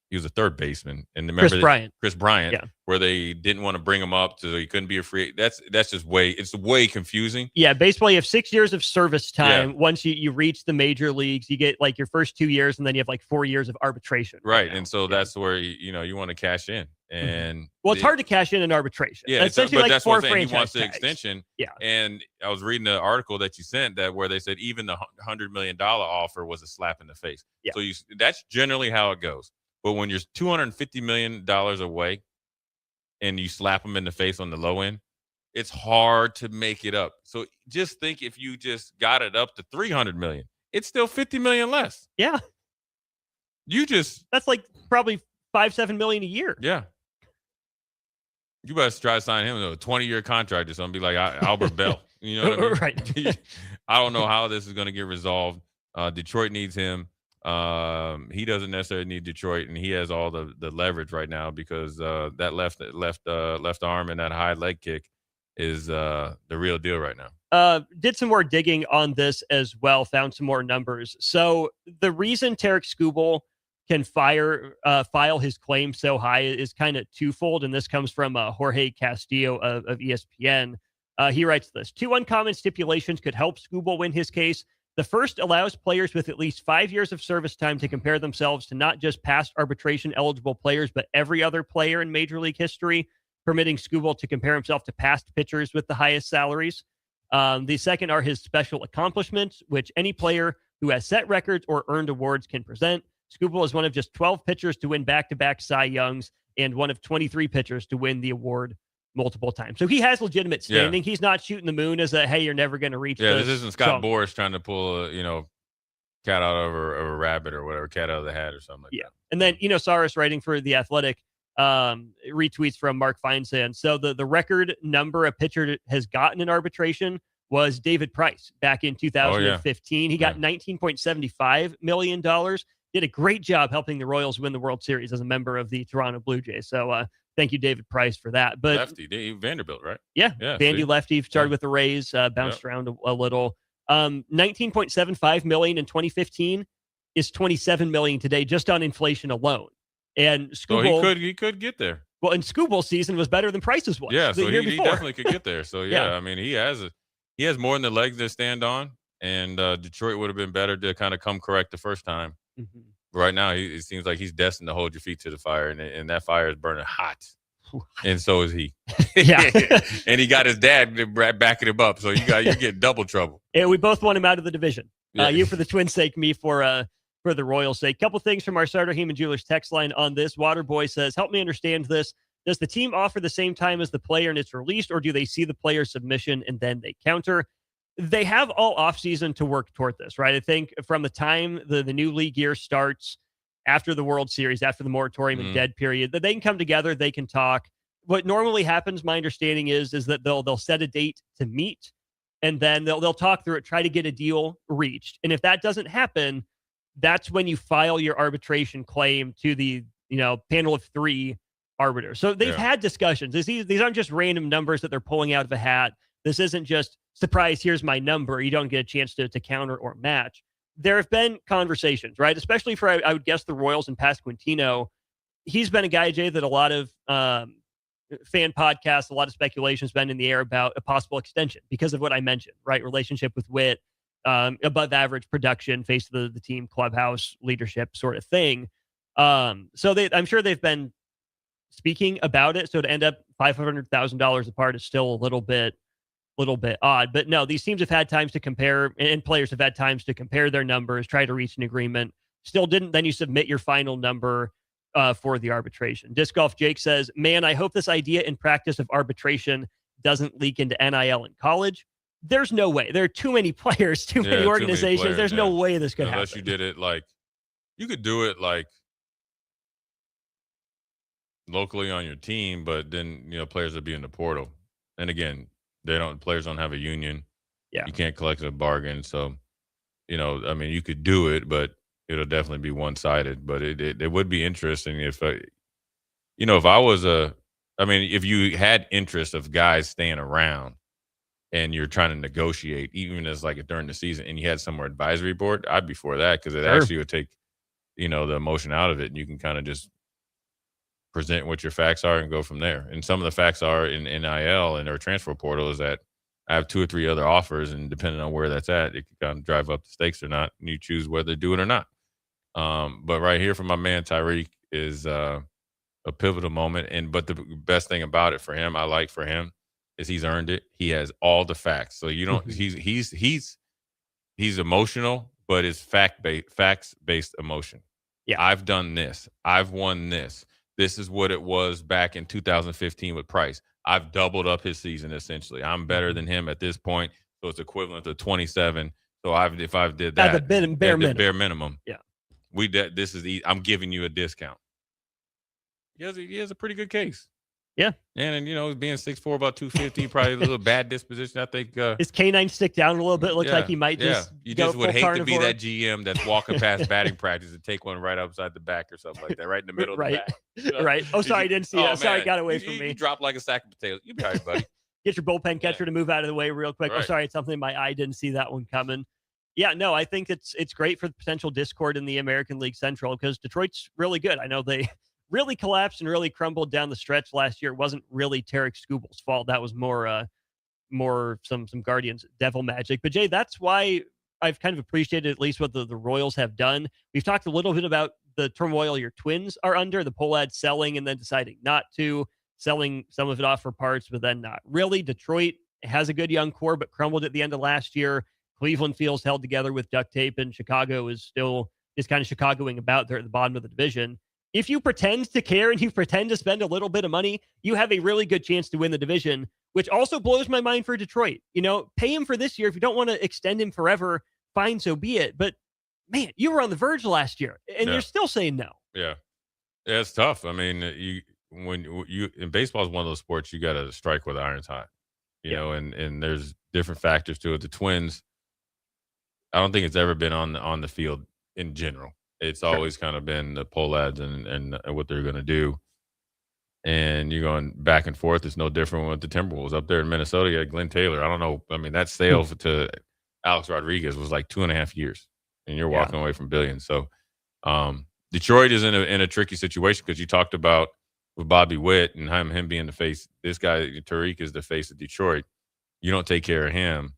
He was a third baseman. And remember Chris Bryant, where they didn't want to bring him up so he couldn't be a free. That's just it's way confusing. Yeah, baseball, you have 6 years of service time. Yeah. Once you reach the major leagues, you get like your first 2 years, and then you have like 4 years of arbitration. Right. And so that's where, you want to cash in. And well, it's hard to cash in arbitration. Yeah, essentially but like that's 4 what I'm saying. He wants the tags. extension. Yeah. And I was reading the article that you sent where they said even the $100 million offer was a slap in the face. Yeah. So that's generally how it goes. But when you're $250 million away and you slap them in the face on the low end, it's hard to make it up. So just think if you just got it up to $300 million, it's still $50 million less. Yeah. That's like probably $5-7 million a year. Yeah. You better try to sign him to a 20-year contract or something. Be like Albert Bell. You know what I mean? Right. I don't know how this is going to get resolved. Detroit needs him. He doesn't necessarily need Detroit, and he has all the leverage right now because that left arm and that high leg kick is the real deal right now. Did some more digging on this as well, found some more numbers. So the reason Tarek Skubal can file his claim so high is kind of twofold, and this comes from Jorge Castillo of ESPN. He writes this: 2 uncommon stipulations could help Skubal win his case. The first allows players with at least 5 years of service time to compare themselves to not just past arbitration-eligible players, but every other player in Major League history, permitting Skubal to compare himself to past pitchers with the highest salaries. The second are his special accomplishments, which any player who has set records or earned awards can present. Skubal is one of just 12 pitchers to win back-to-back Cy Youngs and one of 23 pitchers to win the award multiple times. So he has legitimate standing. Yeah. He's not shooting the moon as a, hey, you're never going to reach this. Yeah, this isn't Scott Boras trying to pull a, cat out of a rabbit or whatever, cat out of the hat or something like that. And then, Saris writing for The Athletic, retweets from Mark Feinsand. So the record number a pitcher has gotten in arbitration was David Price back in 2015. He got $19.75 million. Did a great job helping the Royals win the World Series as a member of the Toronto Blue Jays. So thank you, David Price, for that. But lefty, Vanderbilt, right? Yeah, Vandy lefty, started with the Rays, bounced around a little. $19.75 million in 2015 is $27 million today, just on inflation alone. And Skubal, so he could get there. Well, and Skubal's season was better than Price's was. Yeah, the so year he before. definitely could get there. So I mean, he has more than the legs to stand on, and Detroit would have been better to kind of come correct the first time. Mm-hmm. Right now, it seems like he's destined to hold your feet to the fire, and that fire is burning hot. And so is he. Yeah. And he got his dad backing him up, so you get double trouble. Yeah, we both want him out of the division. Yeah. You for the Twins' sake, me for the Royals' sake. Couple things from our Starter Heyman Jewelers text line on this. Waterboy says, help me understand this. Does the team offer the same time as the player and it's released, or do they see the player's submission and then they counter? They have all offseason to work toward this, right? I think from the time the new league year starts, after the World Series, after the moratorium and dead period, that they can come together, they can talk. What normally happens, my understanding is that they'll set a date to meet, and then they'll talk through it, try to get a deal reached. And if that doesn't happen, that's when you file your arbitration claim to the panel of 3 arbiters. So they've had discussions. These aren't just random numbers that they're pulling out of a hat. This isn't just surprise, here's my number. You don't get a chance to counter or match. There have been conversations, right? Especially for, I would guess, the Royals and Pasquantino. He's been a guy, Jay, that a lot of fan podcasts, a lot of speculation has been in the air about a possible extension because of what I mentioned, right? Relationship with Witt, above average production, face of the team, clubhouse, leadership sort of thing. So I'm sure they've been speaking about it. So to end up $500,000 apart is still a little bit odd. But no, these teams have had times to compare, and players have had times to compare their numbers, try to reach an agreement. Still didn't. Then you submit your final number. for the arbitration. Disc Golf Jake says, man, I hope this idea and practice of arbitration doesn't leak into NIL in college. There's no way. There are too many players, too many organizations. There's no way this could happen. Unless you did it like, you could do it like locally on your team, but then, players would be in the portal. And again, players don't have a union. Yeah. You can't collect a bargain. So, you could do it, but it'll definitely be one-sided. But it would be interesting if if you had interest of guys staying around and you're trying to negotiate, even as like during the season, and you had somewhere advisory board, I'd be for that because it actually would take, the emotion out of it, and you can kind of just present what your facts are and go from there. And some of the facts are in NIL and our transfer portal is that I have 2 or 3 other offers, and depending on where that's at, it can kind of drive up the stakes or not, and you choose whether to do it or not. But right here from my man Tyreek is a pivotal moment. But the best thing about it for him, is he's earned it. He has all the facts. So you don't. He's emotional, but it's facts-based emotion. Yeah, I've done this. I've won this. This is what it was back in 2015 with Price. I've doubled up his season essentially. I'm better than him at this point, so it's equivalent to 27. So if I did that at the bare minimum, yeah, I'm giving you a discount. He has a pretty good case. Yeah. And being 6'4", about 250, probably a little bad disposition. I think his canine stick down a little bit. Looks like he might just You go just would hate carnivore. to be that GM that's walking past batting practice and take one right upside the back or something like that, right in the middle of the back. Right. Oh, sorry, I didn't see that. Sorry, man. it got away from me. You dropped like a sack of potatoes. You'll be all right, buddy. Get your bullpen catcher to move out of the way real quick. Right. Oh, sorry, it's something my eye didn't see that one coming. Yeah, no, I think it's great for the potential discord in the American League Central because Detroit's really good. I know they really collapsed and really crumbled down the stretch last year. It wasn't really Tarek Skubal's fault. That was more some Guardians devil magic. But Jay, that's why I've kind of appreciated at least what the Royals have done. We've talked a little bit about the turmoil your Twins are under, the Pohlad selling and then deciding not to, selling some of it off for parts, but then not really. Detroit has a good young core, but crumbled at the end of last year. Cleveland feels held together with duct tape, and Chicago is still just kind of Chicagoing about. They're at the bottom of the division. If you pretend to care and you pretend to spend a little bit of money, you have a really good chance to win the division, which also blows my mind for Detroit. Pay him for this year. If you don't want to extend him forever, fine, so be it. But man, you were on the verge last year and you're still saying no. Yeah. Yeah, it's tough. I mean, in baseball is one of those sports you got to strike with iron's hot, you know, and there's different factors to it. The Twins, I don't think it's ever been on the field in general. It's always kind of been the Pohlads and what they're going to do. And you're going back and forth. It's no different with the Timberwolves. Up there in Minnesota, you had Glenn Taylor. I don't know. I mean, that sale to Alex Rodriguez was like 2.5 years, and you're walking away from billions. So Detroit is in a tricky situation because you talked about with Bobby Witt and him being the face. This guy, Tariq, is the face of Detroit. You don't take care of him,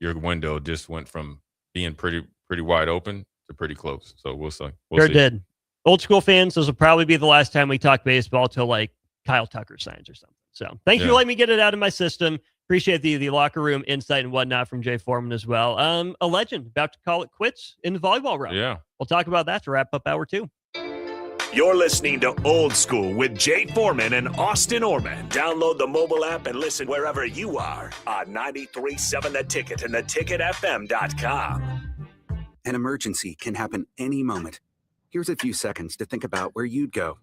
your window just went from being pretty wide open to pretty close. So we'll see. Sure did. Old school fans, this will probably be the last time we talk baseball till like Kyle Tucker signs or something. So thank you for letting me get it out of my system. Appreciate the locker room insight and whatnot from Jay Foreman as well. A legend about to call it quits in the volleyball realm. Yeah. We'll talk about that to wrap up hour 2. You're listening to Old School with Jay Foreman and Austin Orman. Download the mobile app and listen wherever you are on 93.7 The Ticket and theticketfm.com. An emergency can happen any moment. Here's a few seconds to think about where you'd go.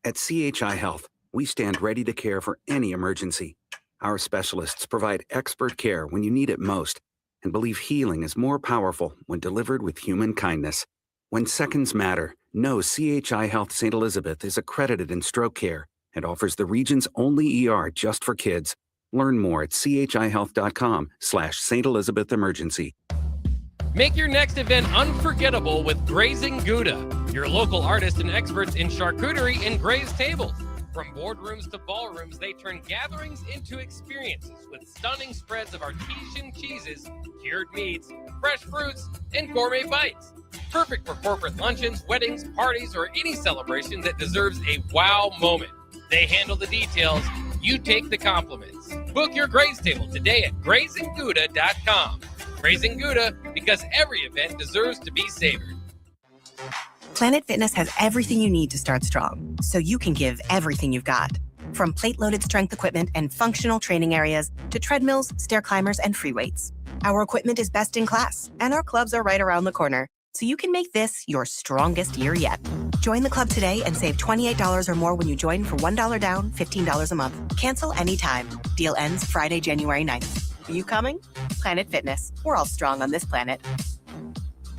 At CHI Health, we stand ready to care for any emergency. Our specialists provide expert care when you need it most and believe healing is more powerful when delivered with human kindness. When seconds matter, know CHI Health St. Elizabeth is accredited in stroke care and offers the region's only ER just for kids. Learn more at chihealth.com/St. Elizabeth Emergency. Make your next event unforgettable with Grazing Gouda, your local artists and experts in charcuterie and grazed tables. From boardrooms to ballrooms, they turn gatherings into experiences with stunning spreads of artesian cheeses, cured meats, fresh fruits, and gourmet bites. Perfect for corporate luncheons, weddings, parties, or any celebration that deserves a wow moment. They handle the details. You take the compliments. Book your graze table today at GrazingGouda.com. Grazing Gouda, because every event deserves to be savored. Planet Fitness has everything you need to start strong, so you can give everything you've got. From plate-loaded strength equipment and functional training areas to treadmills, stair climbers, and free weights. Our equipment is best in class, and our clubs are right around the corner, so you can make this your strongest year yet. Join the club today and save $28 or more when you join for $1 down, $15 a month. Cancel anytime. Deal ends Friday, January 9th. You coming? Planet Fitness. We're all strong on this planet.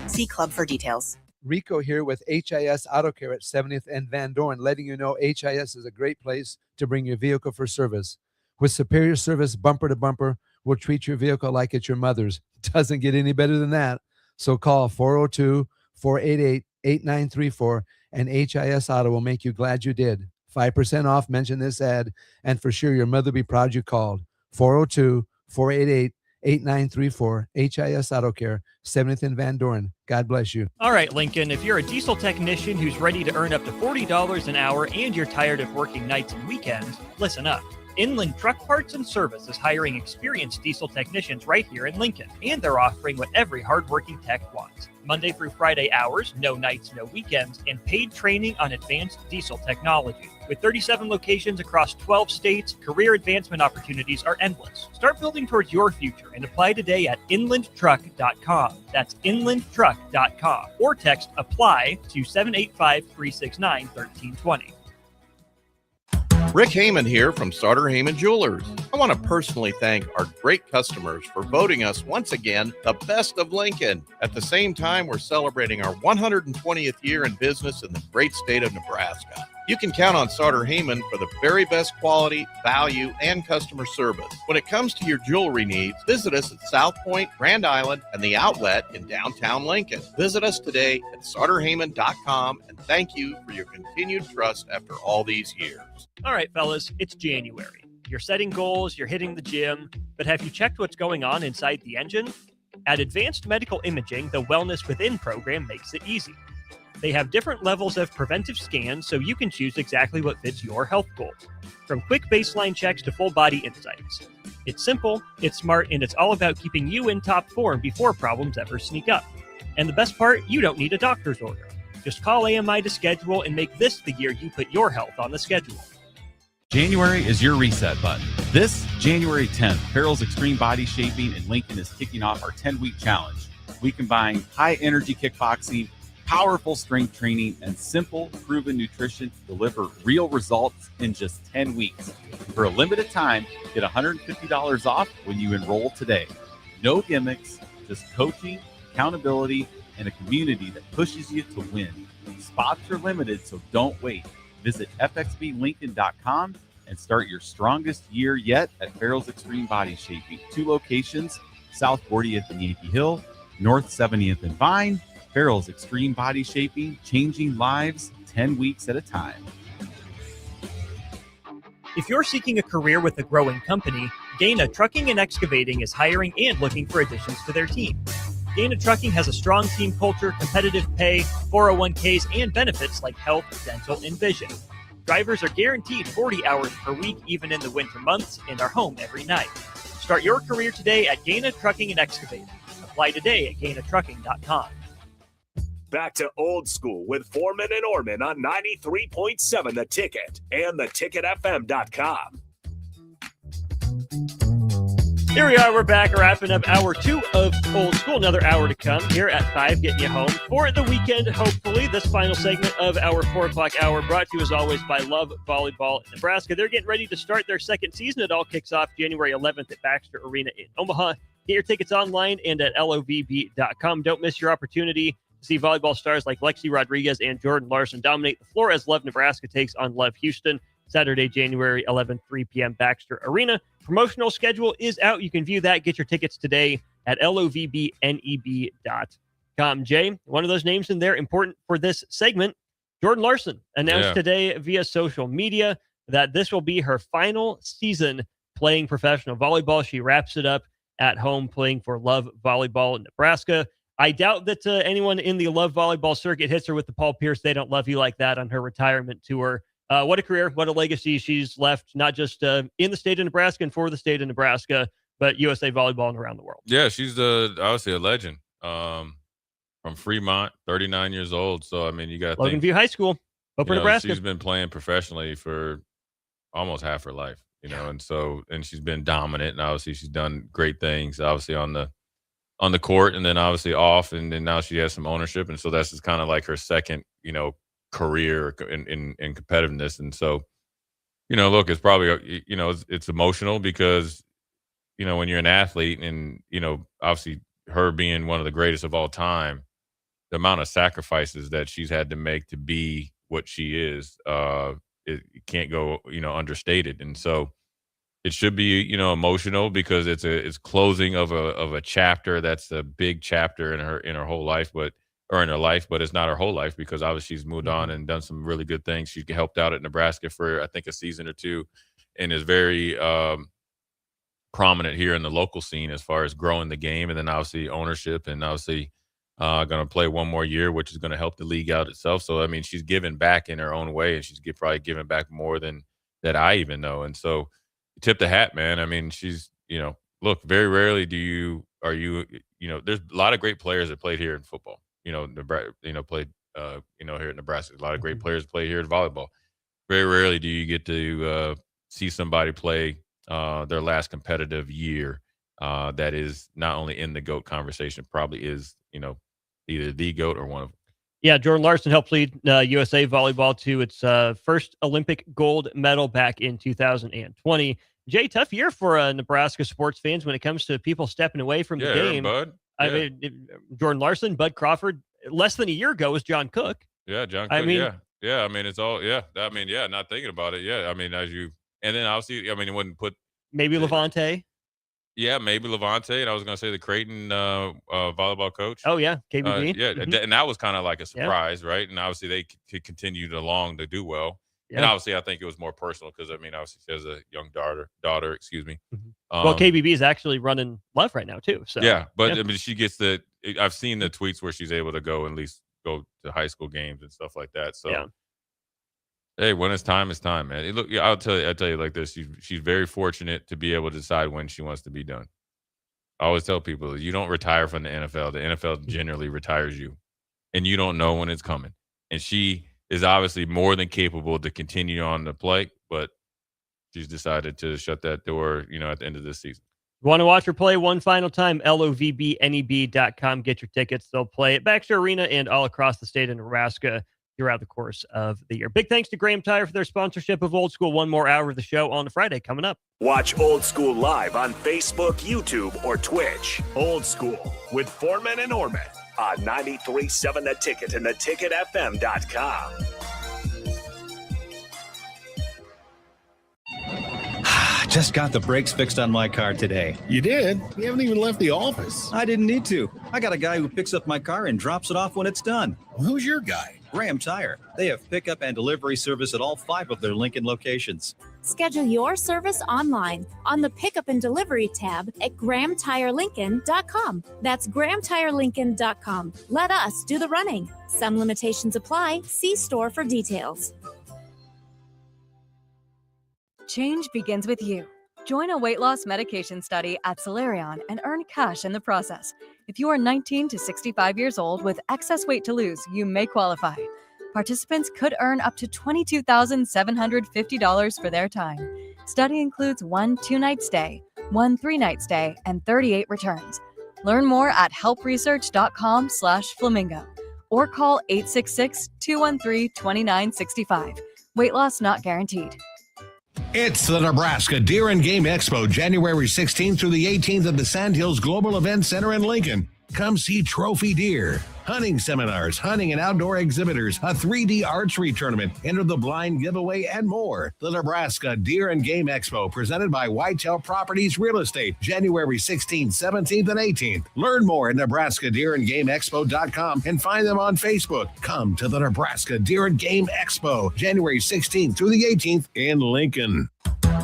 See club for details. Rico here with HIS Auto Care at 70th and Van Dorn, letting you know HIS is a great place to bring your vehicle for service. With superior service bumper to bumper, we'll treat your vehicle like it's your mother's. Doesn't get any better than that. So call 402-488-8934 and HIS Auto will make you glad you did. 5% off, mention this ad, and for sure your mother will be proud you called. 402-488-8934, HIS Auto Care, 70th and Van Dorn. God bless you. All right, Lincoln, if you're a diesel technician who's ready to earn up to $40 an hour and you're tired of working nights and weekends, listen up. Inland Truck Parts and Service is hiring experienced diesel technicians right here in Lincoln, and they're offering what every hardworking tech wants. Monday through Friday hours, no nights, no weekends, and paid training on advanced diesel technology. With 37 locations across 12 states, career advancement opportunities are endless. Start building towards your future and apply today at inlandtruck.com. That's inlandtruck.com. Or text APPLY to 785-369-1320. Rick Heyman here from Sauter Heyman Jewelers. I want to personally thank our great customers for voting us once again the best of Lincoln. At the same time, we're celebrating our 120th year in business in the great state of Nebraska. You can count on Sauter Heyman for the very best quality, value, and customer service. When it comes to your jewelry needs, visit us at South Point, Grand Island, and the Outlet in downtown Lincoln. Visit us today at sauterheyman.com, and thank you for your continued trust after all these years. All right, fellas, it's January. You're setting goals, you're hitting the gym, but have you checked what's going on inside the engine? At Advanced Medical Imaging, the Wellness Within program makes it easy. They have different levels of preventive scans so you can choose exactly what fits your health goals. From quick baseline checks to full body insights. It's simple, it's smart, and it's all about keeping you in top form before problems ever sneak up. And the best part, you don't need a doctor's order. Just call AMI to schedule and make this the year you put your health on the schedule. January is your reset button. This January 10th, Farrell's Extreme Body Shaping in Lincoln is kicking off our 10-week challenge. We combine high-energy kickboxing, powerful strength training, and simple, proven nutrition to deliver real results in just 10 weeks. For a limited time, get $150 off when you enroll today. No gimmicks, just coaching, accountability, and a community that pushes you to win. Spots are limited, so don't wait. Visit fxblincoln.com and start your strongest year yet at Farrell's Extreme Body Shaping. 2 locations, South 40th and Yankee Hill, North 70th and Vine. Farrell's Extreme Body Shaping, changing lives 10 weeks at a time. If you're seeking a career with a growing company, Gaina Trucking and Excavating is hiring and looking for additions to their team. Gaina Trucking has a strong team culture, competitive pay, 401ks, and benefits like health, dental, and vision. Drivers are guaranteed 40 hours per week, even in the winter months, and are home every night. Start your career today at Gaina Trucking and Excavating. Apply today at GainaTrucking.com. Back to Old School with Foreman and Orman on 93.7 The Ticket and theticketfm.com. Here we are. We're back wrapping up hour 2 of Old School. Another hour to come here at 5, getting you home for the weekend, hopefully. This final segment of our 4 o'clock hour brought to you as always by Love Volleyball in Nebraska. They're getting ready to start their second season. It all kicks off January 11th at Baxter Arena in Omaha. Get your tickets online and at lovb.com. Don't miss your opportunity to see volleyball stars like Lexi Rodriguez and Jordan Larson dominate the floor as Love Nebraska takes on Love Houston. Saturday, January 11th, 3 p.m. Baxter Arena. Promotional schedule is out. You can view that. Get your tickets today at lovbneb.com. Jay, one of those names in there important for this segment, Jordan Larson, announced today via social media that this will be her final season playing professional volleyball. She wraps it up at home playing for Love Volleyball in Nebraska. I doubt that anyone in the Love Volleyball circuit hits her with the Paul Pierce, they don't love you like that on her retirement tour. What a career, what a legacy she's left, not just in the state of Nebraska and for the state of Nebraska, but USA Volleyball and around the world. Yeah, she's obviously a legend. Her from Fremont, 39 years old. So, I mean, you got to Logan think. View High School, Upper Nebraska. She's been playing professionally for almost half her life, and she's been dominant, and obviously she's done great things, obviously on the court, and then obviously off, and then now she has some ownership, and so that's just kind of like her second, career in competitiveness, and so, look, it's probably, it's emotional because, when you're an athlete, and obviously her being one of the greatest of all time, the amount of sacrifices that she's had to make to be what she is, it can't go, understated. And so it should be, emotional because it's closing of a chapter that's a big chapter in her whole life, but it's not her whole life because obviously she's moved on and done some really good things. She helped out at Nebraska for, I think, a season or two, and is very prominent here in the local scene as far as growing the game, and then obviously ownership, and obviously going to play one more year, which is going to help the league out itself. So, I mean, she's giving back in her own way, and she's probably giving back more than that I even know. And so, tip the hat, man. I mean, she's, look, very rarely there's a lot of great players that played here in football, played, here at Nebraska. A lot of great players play here in volleyball. Very rarely do you get to see somebody play their last competitive year that is not only in the GOAT conversation, probably is, either the GOAT or one of them. Yeah, Jordan Larson helped lead USA volleyball to its first Olympic gold medal back in 2020. Jay, tough year for Nebraska sports fans when it comes to people stepping away from the game. Bud. I mean, Jordan Larson, Bud Crawford. Less than a year ago was John Cook. Yeah, John Cook. Yeah. I mean, it's all. Yeah, I mean, yeah. Not thinking about it. Yeah, I mean, and then obviously, I mean, it wouldn't put maybe Levante. Yeah, maybe Levante, and I was going to say the Creighton volleyball coach. Oh, yeah, KBB. And that was kind of like a surprise, right? And obviously they continued along to do well. Yeah. And obviously I think it was more personal because, I mean, obviously she has a young daughter, excuse me. Well, KBB is actually running left right now, too. So yeah, but I mean, she gets I've seen the tweets where she's able to at least go to high school games and stuff like that. So, hey, when it's time, man. Look, I'll tell you like this. She's very fortunate to be able to decide when she wants to be done. I always tell people, you don't retire from the NFL. The NFL generally retires you, and you don't know when it's coming. And she is obviously more than capable to continue on to play, but she's decided to shut that door, at the end of this season. Want to watch her play one final time? LOVBNEB.com. Get your tickets. They'll play at Baxter Arena and all across the state of Nebraska throughout the course of the year. Big thanks to Graham Tire for their sponsorship of Old School. One more hour of the show on Friday coming up. Watch Old School live on Facebook, YouTube, or Twitch. Old School with Foreman and Orman on 93.7 The Ticket and theticketfm.com. Just got the brakes fixed on my car today. You did? You haven't even left the office. I didn't need to. I got a guy who picks up my car and drops it off when it's done. Well, who's your guy? Graham Tire. They have pickup and delivery service at all 5 of their Lincoln locations. Schedule your service online on the Pickup and Delivery tab at GrahamTireLincoln.com. That's GrahamTireLincoln.com. Let us do the running. Some limitations apply. See store for details. Change begins with you. Join a weight loss medication study at Solarion and earn cash in the process. If you are 19 to 65 years old with excess weight to lose, you may qualify. Participants could earn up to $22,750 for their time. Study includes 1 2-night stay, 1 3-night stay, and 38 returns. Learn more at helpresearch.com/flamingo or call 866-213-2965. Weight loss not guaranteed. It's the Nebraska Deer and Game Expo, January 16th through the 18th at the Sandhills Global Event Center in Lincoln. Come see trophy deer, hunting seminars, hunting and outdoor exhibitors, a 3D archery tournament, enter the blind giveaway, and more. The Nebraska Deer and Game Expo, presented by Whitetail Properties Real Estate, January 16th, 17th, and 18th. Learn more at NebraskaDeerandGameExpo.com and find them on Facebook. Come to the Nebraska Deer and Game Expo, January 16th through the 18th in Lincoln.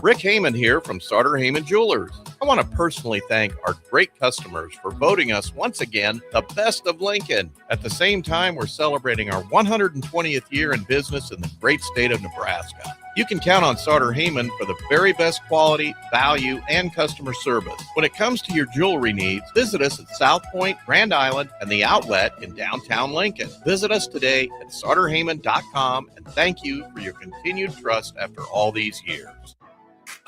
Rick Heyman here from Sartor Heyman Jewelers. I want to personally thank our great customers for voting us once again the best of Lincoln. At the same time, we're celebrating our 120th year in business in the great state of Nebraska. You can count on Sauter Heyman for the very best quality, value, and customer service. When it comes to your jewelry needs, visit us at South Point, Grand Island, and the Outlet in downtown Lincoln. Visit us today at sauterheyman.com, and thank you for your continued trust after all these years.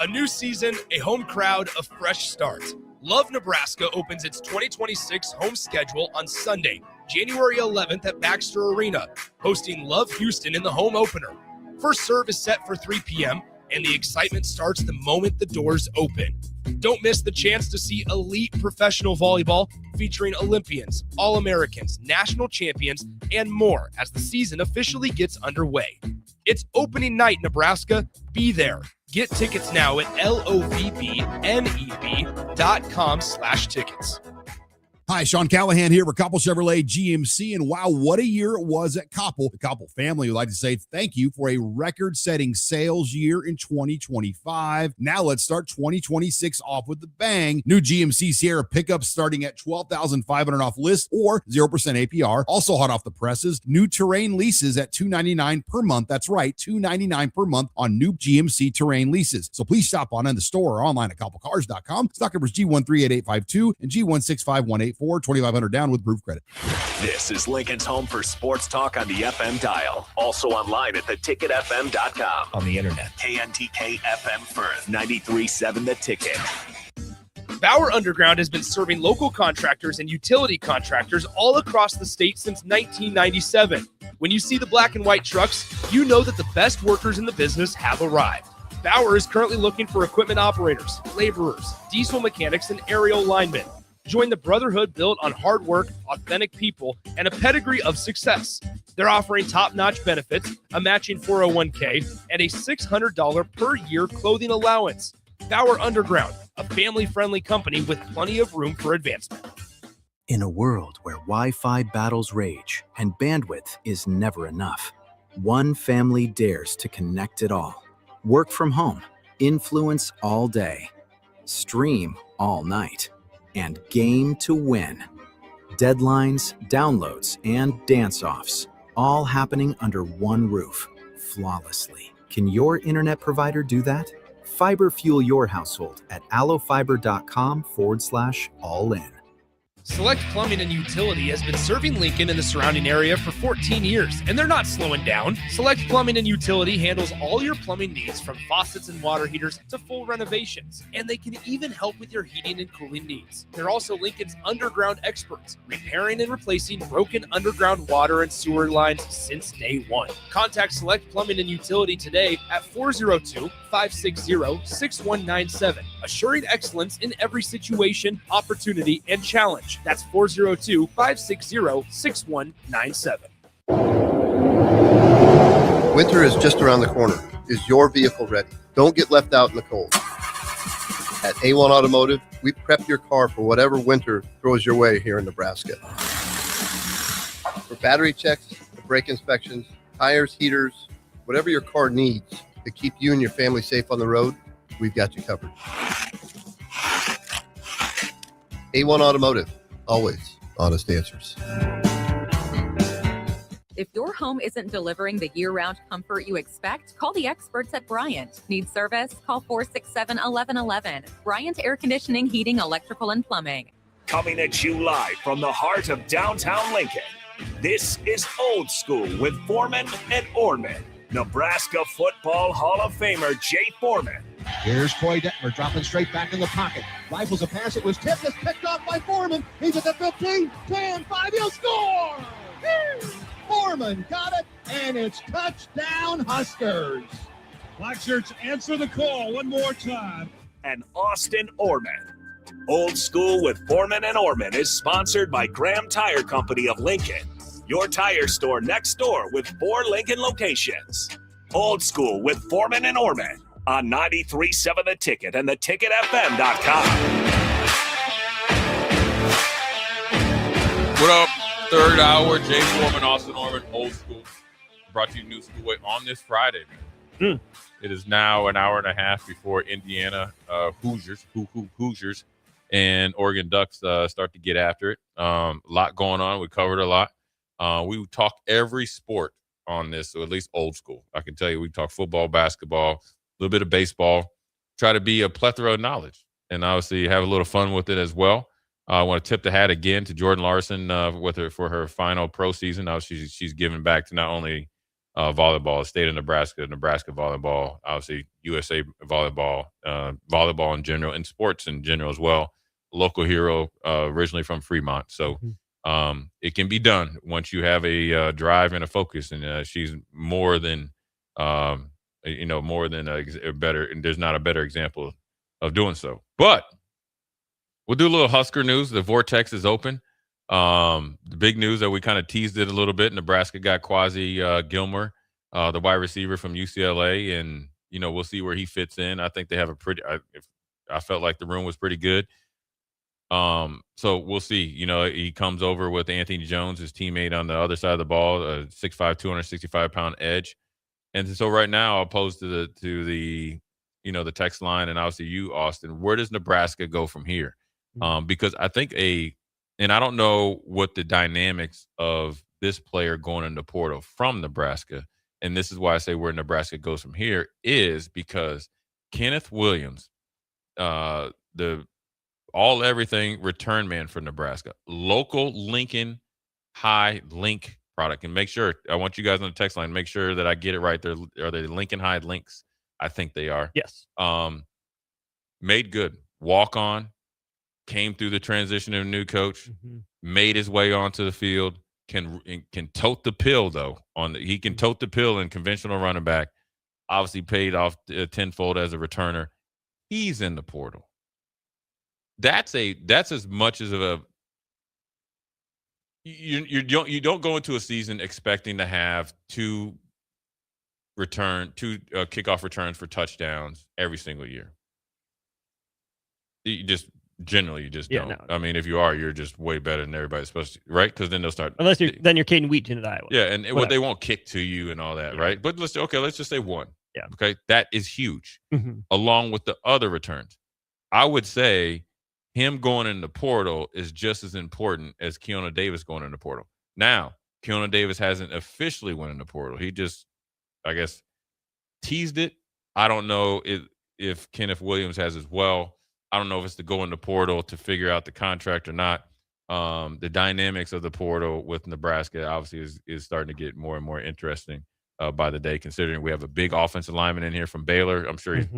A new season, a home crowd, a fresh start. Love Nebraska opens its 2026 home schedule on Sunday, January 11th at Baxter Arena, hosting Love Houston in the home opener. First serve is set for 3 p.m., and the excitement starts the moment the doors open. Don't miss the chance to see elite professional volleyball featuring Olympians, All-Americans, national champions, and more as the season officially gets underway. It's opening night, Nebraska. Be there. Get tickets now at lovneb.com/tickets. Hi, Sean Callahan here for Koppel Chevrolet GMC, and wow, what a year it was at Koppel. The Koppel family would like to say thank you for a record-setting sales year in 2025. Now let's start 2026 off with the bang. New GMC Sierra pickups starting at $12,500 off list or 0% APR. Also hot off the presses, new Terrain leases at $299 per month. That's right, $299 per month on new GMC Terrain leases. So please stop on in the store or online at koppelcars.com. Stock numbers G138852 and G16518. 2,500 down with proof credit. This is Lincoln's home for sports talk on the FM dial. Also online at theticketfm.com. On the internet. KNTK FM Firth, 93.7 The Ticket. Bauer Underground has been serving local contractors and utility contractors all across the state since 1997. When you see the black and white trucks, you know that the best workers in the business have arrived. Bauer is currently looking for equipment operators, laborers, diesel mechanics, and aerial linemen. Join the brotherhood built on hard work, authentic people, and a pedigree of success. They're offering top-notch benefits, a matching 401k, and a $600 per year clothing allowance. Bauer Underground, a family-friendly company with plenty of room for advancement. In a world where Wi-Fi battles rage and bandwidth is never enough, one family dares to connect it all. Work from home, influence all day, stream all night, and game to win. Deadlines, downloads, and dance-offs, all happening under one roof, flawlessly. Can your internet provider do that? Fiber fuel your household at allofiber.com/all-in. Select Plumbing and Utility has been serving Lincoln and the surrounding area for 14 years, and they're not slowing down. Select Plumbing and Utility handles all your plumbing needs, from faucets and water heaters to full renovations, and they can even help with your heating and cooling needs. They're also Lincoln's underground experts, repairing and replacing broken underground water and sewer lines since day one. Contact Select Plumbing and Utility today at 402-560-6197, assuring excellence in every situation, opportunity, and challenge. That's 402-560-6197. Winter is just around the corner. Is your vehicle ready? Don't get left out in the cold. At A1 Automotive, we prep your car for whatever winter throws your way here in Nebraska. For battery checks, brake inspections, tires, heaters, whatever your car needs to keep you and your family safe on the road, we've got you covered. A1 Automotive, always honest answers. If your home isn't delivering the year-round comfort you expect, call the experts at Bryant. Need service? Call 467-1111. Bryant Air Conditioning, Heating, Electrical, and Plumbing. Coming at you live from the heart of downtown Lincoln. This is Old School with Foreman and Orman. Nebraska Football Hall of Famer Jay Foreman. Here's Troy Detmer dropping straight back in the pocket. Rifles a pass. It was tipped. It's picked off by Foreman. He's at the 15, 10, 5. He'll score! Foreman got it, and it's touchdown Huskers. Black shirts, answer the call one more time. And Austin Orman. Old School with Foreman and Orman is sponsored by Graham Tire Company of Lincoln. Your tire store next door with 4 Lincoln locations. Old School with Foreman and Orman on 93.7 The Ticket and theticketfm.com. What up? Third hour, Jay Foreman, Austin Orman, Old School. Brought to you New School Way on this Friday, man. It is now an hour and a half before Indiana Hoosiers and Oregon Ducks start to get after it. A lot going on. We covered a lot. We talk every sport on this, or at least old school. I can tell you we talk football, basketball, a little bit of baseball, try to be a plethora of knowledge, and obviously have a little fun with it as well. I want to tip the hat again to Jordan Larson for her final pro season. Obviously, she's giving back to not only volleyball, the state of Nebraska, Nebraska volleyball, obviously USA volleyball, volleyball in general, and sports in general as well. Local hero, originally from Fremont. So it can be done once you have a drive and a focus. And she's more than, more than a better, and there's not a better example of doing so. But we'll do a little Husker news. The Vortex is open. The big news that we kind of teased it a little bit. Nebraska got Quasi Gilmer, the wide receiver from UCLA, and we'll see where he fits in. I think they have I felt like the room was pretty good. So we'll see. He comes over with Anthony Jones, his teammate on the other side of the ball, a 6'5", 265-pound edge. And so right now, opposed to the the text line, and obviously you, Austin, where does Nebraska go from here? Because I think and I don't know what the dynamics of this player going into portal from Nebraska, and this is why I say where Nebraska goes from here, is because Kenneth Williams, the all-everything return man for Nebraska, local Lincoln High Link product. And make sure, I want you guys on the text line, make sure that I get it right. Are they Lincoln High Links? I think they are. Yes. Made good. Walk on. Came through the transition of a new coach. Made his way onto the field. Can tote the pill, though. He can tote the pill in conventional running back. Obviously paid off tenfold as a returner. He's in the portal. That's as much as you don't go into a season expecting to have two kickoff returns for touchdowns every single year. You just don't. No. I mean, if you are, you're just way better than everybody's supposed to, right? Because then they'll start. Unless you're Caden Wheaton at Iowa. Yeah, and they won't kick to you and all that, right? But let's just say one. Yeah. Okay, that is huge. Along with the other returns, I would say him going in the portal is just as important as Keona Davis going in the portal. Now, Keona Davis hasn't officially went in the portal. He just, I guess, teased it. I don't know if Kenneth Williams has as well. I don't know if it's to go in the portal to figure out the contract or not. The dynamics of the portal with Nebraska obviously is starting to get more and more interesting by the day, considering we have a big offensive lineman in here from Baylor. I'm sure he's,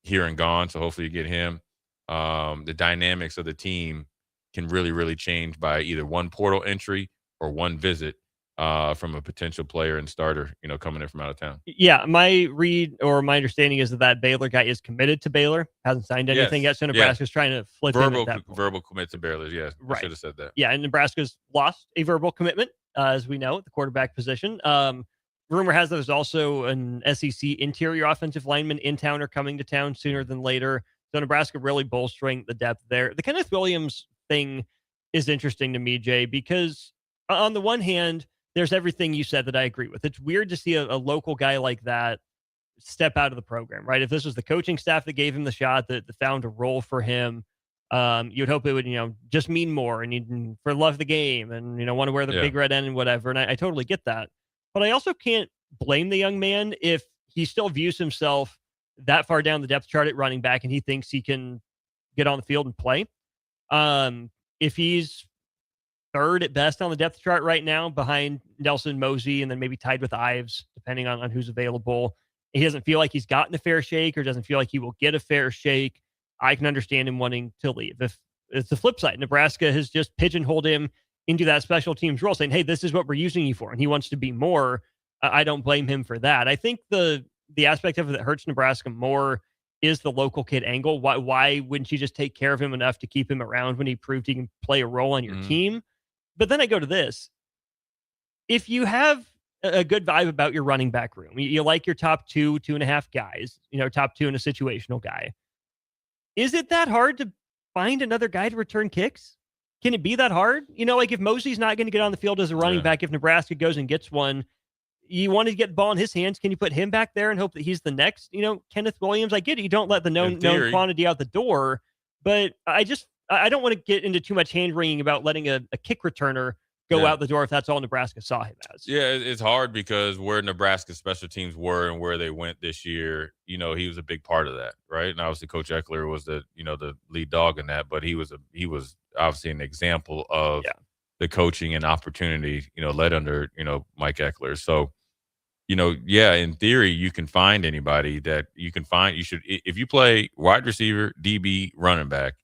here and gone, so hopefully you get him. The dynamics of the team can really, really change by either one portal entry or one visit from a potential player and starter, coming in from out of town. Yeah, my read or my understanding is that Baylor guy is committed to Baylor, hasn't signed anything yet, so Nebraska's trying to flip verbal commit to Baylor. Yeah, right. I should have said that. Yeah, and Nebraska's lost a verbal commitment, as we know, at the quarterback position. Rumor has there's also an SEC interior offensive lineman in town or coming to town sooner than later. So Nebraska really bolstering the depth there. The Kenneth Williams thing is interesting to me, Jay, because on the one hand, there's everything you said that I agree with. It's weird to see a local guy like that step out of the program, right? If this was the coaching staff that gave him the shot, that found a role for him, you'd hope it would, just mean more and he'd for love of the game and, want to wear the big red end and whatever. And I totally get that. But I also can't blame the young man if he still views himself that far down the depth chart at running back and he thinks he can get on the field and play. If he's third at best on the depth chart right now behind Nelson Mosey and then maybe tied with Ives, depending on who's available, he doesn't feel like he's gotten a fair shake or doesn't feel like he will get a fair shake, I can understand him wanting to leave. If it's the flip side, Nebraska has just pigeonholed him into that special teams role, saying, hey, this is what we're using you for, and he wants to be more. I don't blame him for that. I think the aspect of it that hurts Nebraska more is the local kid angle. Why wouldn't you just take care of him enough to keep him around when he proved he can play a role on your team? But then I go to this. If you have a good vibe about your running back room, you like your top 2.5 guys, top 2 and a situational guy, is it that hard to find another guy to return kicks? Can it be that hard? If Mosey's not going to get on the field as a running back, if Nebraska goes and gets one, you want to get the ball in his hands. Can you put him back there and hope that he's the next, Kenneth Williams? I get it. You don't let the known quantity out the door, but I don't want to get into too much hand wringing about letting a kick returner go out the door if that's all Nebraska saw him as. Yeah, it's hard because where Nebraska special teams were and where they went this year, he was a big part of that, right? And obviously Coach Eckler was the lead dog in that, but he was obviously an example of the coaching and opportunity, led under, Mike Eckler. So, in theory, you can find anybody that you can find. You should, if you play wide receiver, DB, running back,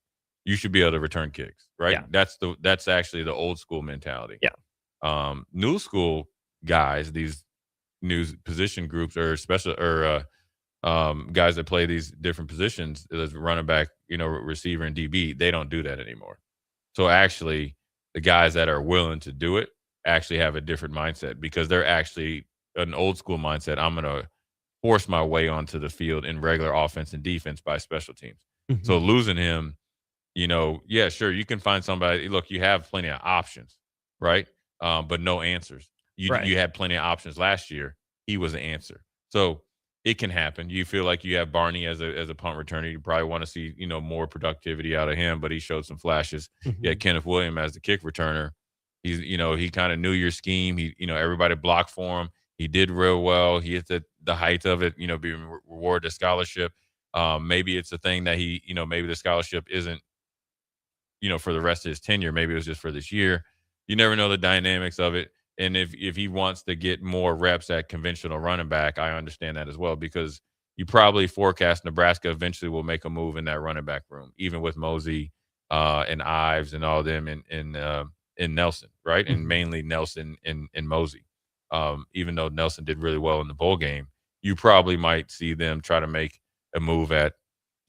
you should be able to return kicks, right? Yeah. That's actually the old school mentality. Yeah. New school guys, these new position groups or guys that play these different positions, as running back, receiver and DB, they don't do that anymore. So actually, the guys that are willing to do it actually have a different mindset because they're actually an old school mindset. I'm going to force my way onto the field in regular offense and defense by special teams. Mm-hmm. So losing him, sure, you can find somebody. Look, you have plenty of options, right? But no answers. You had plenty of options last year. He was the answer. So it can happen. You feel like you have Barney as a punt returner. You probably want to see, more productivity out of him, but he showed some flashes. Mm-hmm. Yeah, Kenneth Williams as the kick returner. He's, he kind of knew your scheme. He, everybody blocked for him. He did real well. He hit the height of it, being rewarded a scholarship. Maybe it's a thing that he, maybe the scholarship isn't, for the rest of his tenure. Maybe it was just for this year. You never know the dynamics of it. And if he wants to get more reps at conventional running back, I understand that as well, because you probably forecast Nebraska eventually will make a move in that running back room, even with Mosey and Ives and all of them in Nelson, right? And mainly Nelson and Mosey. Even though Nelson did really well in the bowl game, you probably might see them try to make a move at,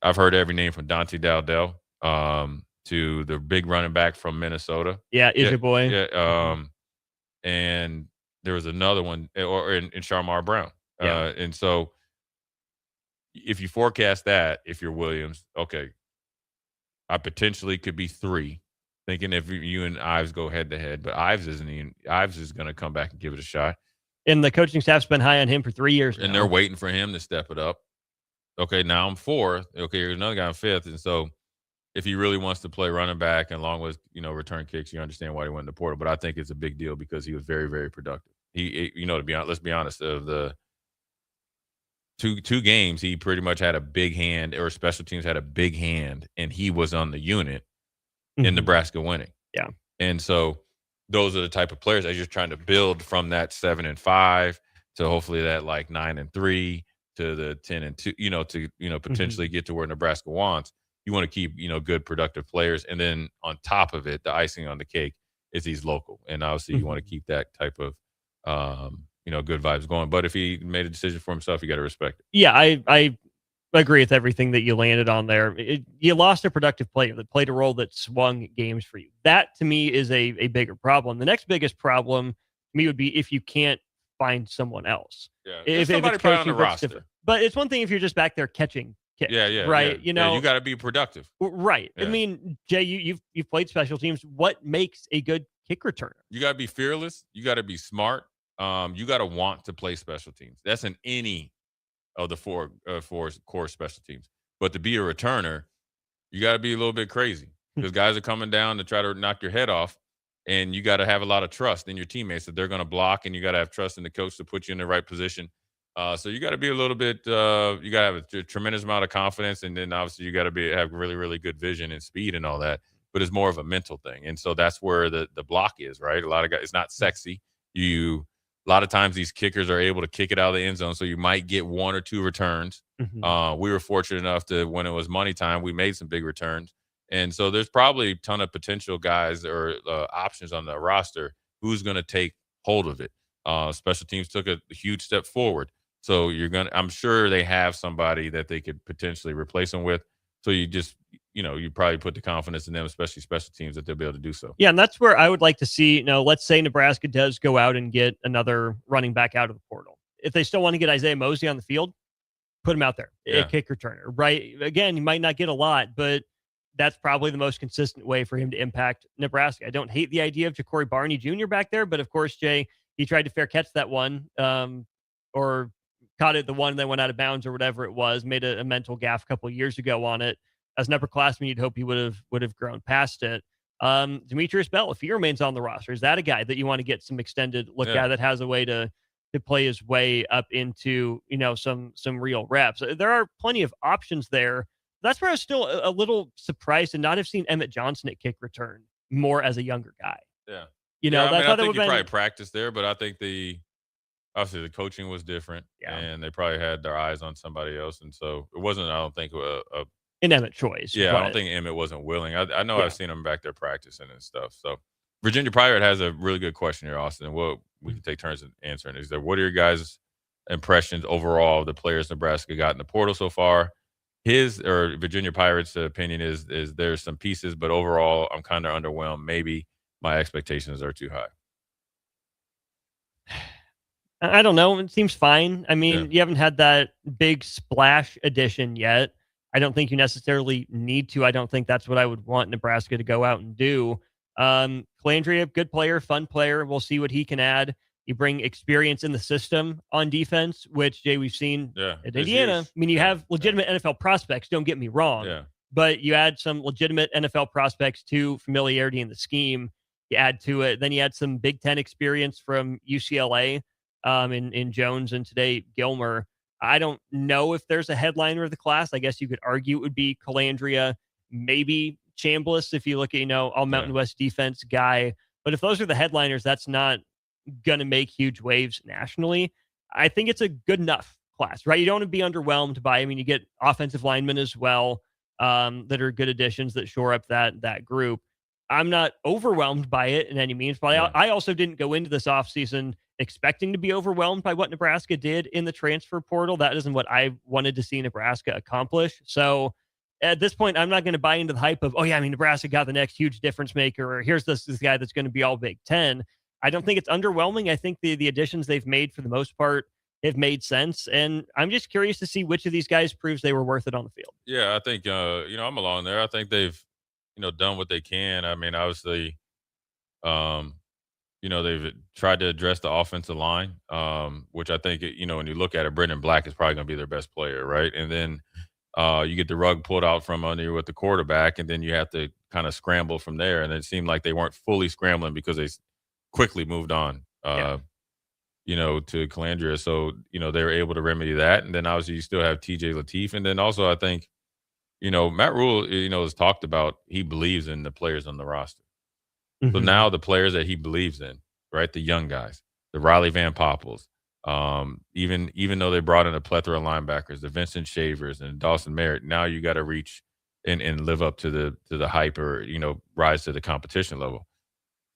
I've heard every name from Dante Dowdell to the big running back from Minnesota. Yeah, is your boy. Yeah, and there was another one, or in Sharmar Brown. And so if you forecast that, if you're Williams, okay, I potentially could be 3. Thinking if you and Ives go head to head, but Ives is going to come back and give it a shot. And the coaching staff's been high on him for 3 years now. And they're waiting for him to step it up. Okay, now I'm 4th. Okay, here's another guy in 5th. And so if he really wants to play running back and along with, return kicks, you understand why he went in the portal. But I think it's a big deal because he was very, very productive. He to be honest, let's be honest, of the two games, he pretty much had a big hand, or special teams had a big hand, and he was on the unit in Nebraska winning. Yeah. And so those are the type of players that you're trying to build from that 7-5 to hopefully that like 9-3 to the 10-2, to potentially get to where Nebraska wants. You want to keep, good productive players. And then on top of it, the icing on the cake is he's local. And obviously you want to keep that type of good vibes going. But if he made a decision for himself, you got to respect it. Yeah, I agree with everything that you landed on there. You lost a productive player that played a role that swung games for you. That, to me, is a bigger problem. The next biggest problem to me would be if you can't find someone else. Yeah, if somebody it's put on the coaching, roster. different. But it's one thing if you're just back there catching kicks. Yeah. Right. Yeah. You got to be productive. Right. Yeah. I mean, Jay, you've played special teams. What makes a good kick returner? You got to be fearless. You got to be smart. You got to want to play special teams. That's in any of the four core special teams. But to be a returner, you got to be a little bit crazy because guys are coming down to try to knock your head off, and you got to have a lot of trust in your teammates that they're going to block, and you got to have trust in the coach to put you in the right position. So you got to be a little bit. You got to have a tremendous amount of confidence, and then obviously you got to have really, really good vision and speed and all that. But it's more of a mental thing, and so that's where the block is, right? A lot of guys, it's not sexy. A lot of times these kickers are able to kick it out of the end zone, so you might get 1 or 2 returns. We were fortunate enough to, when it was money time, we made some big returns. And so there's probably a ton of potential guys or options on the roster who's going to take hold of it. Special teams took a huge step forward. So I'm sure they have somebody that they could potentially replace them with. So you just, you probably put the confidence in them, especially special teams, that they'll be able to do so. Yeah, and that's where I would like to see, let's say Nebraska does go out and get another running back out of the portal. If they still want to get Isaiah Mosey on the field, put him out there, a kick returner, right? Again, you might not get a lot, but that's probably the most consistent way for him to impact Nebraska. I don't hate the idea of Ja'Cory Barney Jr. back there, but of course, Jay, he tried to fair catch that one, or caught it the one that went out of bounds or whatever it was, made a mental gaffe a couple of years ago on it. As an upperclassman, you'd hope he would have grown past it. Demetrius Bell, if he remains on the roster, is that a guy that you want to get some extended look at that has a way to play his way up into, some real reps? There are plenty of options there. That's where I was still a little surprised to not have seen Emmett Johnson at kick return more as a younger guy. Yeah. I think he probably practiced there, but I think obviously the coaching was different, and they probably had their eyes on somebody else, and so it wasn't, I don't think, an Emmett choice. Yeah, I don't think Emmett wasn't willing. I know I've seen him back there practicing and stuff. So Virginia Pirate has a really good question here, Austin. We can take turns in answering. Is there, what are your guys' impressions overall of the players Nebraska got in the portal so far? His or Virginia Pirates' opinion is there's some pieces, but overall I'm kind of underwhelmed. Maybe my expectations are too high. I don't know. It seems fine. I mean, you haven't had that big splash addition yet. I don't think you necessarily need to. I don't think that's what I would want Nebraska to go out and do. Calandria, good player, fun player. We'll see what he can add. You bring experience in the system on defense, which, Jay, we've seen at Indiana. I mean, you have legitimate NFL prospects, don't get me wrong. But you add some legitimate NFL prospects to familiarity in the scheme. You add to it. Then you add some Big Ten experience from UCLA in Jones and today Gilmer. I don't know if there's a headliner of the class. I guess you could argue it would be Calandria, maybe Chambliss if you look at, all Mountain West defense guy. But if those are the headliners, that's not going to make huge waves nationally. I think it's a good enough class, right? You don't want to be underwhelmed by, you get offensive linemen as well that are good additions that shore up that group. I'm not overwhelmed by it in any means, but I also didn't go into this offseason expecting to be overwhelmed by what Nebraska did in the transfer portal. That isn't what I wanted to see Nebraska accomplish. So at this point, I'm not going to buy into the hype of, Nebraska got the next huge difference maker, or here's this guy that's going to be all Big Ten. I don't think it's underwhelming. I think the additions they've made for the most part have made sense. And I'm just curious to see which of these guys proves they were worth it on the field. Yeah, I think, I'm along there. I think they've, done what they can. I mean, obviously, they've tried to address the offensive line, which I think, when you look at it, Brendan Black is probably going to be their best player, right? And then you get the rug pulled out from under you with the quarterback, and then you have to kind of scramble from there. And it seemed like they weren't fully scrambling because they quickly moved on, to Calandria. So, they were able to remedy that. And then obviously you still have TJ Lateef. And then also I think, Matt Rule, has talked about he believes in the players on the roster. So now the players that he believes in, right, the young guys, the Riley Van Poppels, even though they brought in a plethora of linebackers, the Vincent Shavers and Dawson Merritt, now you got to reach and live up to the hype or, rise to the competition level.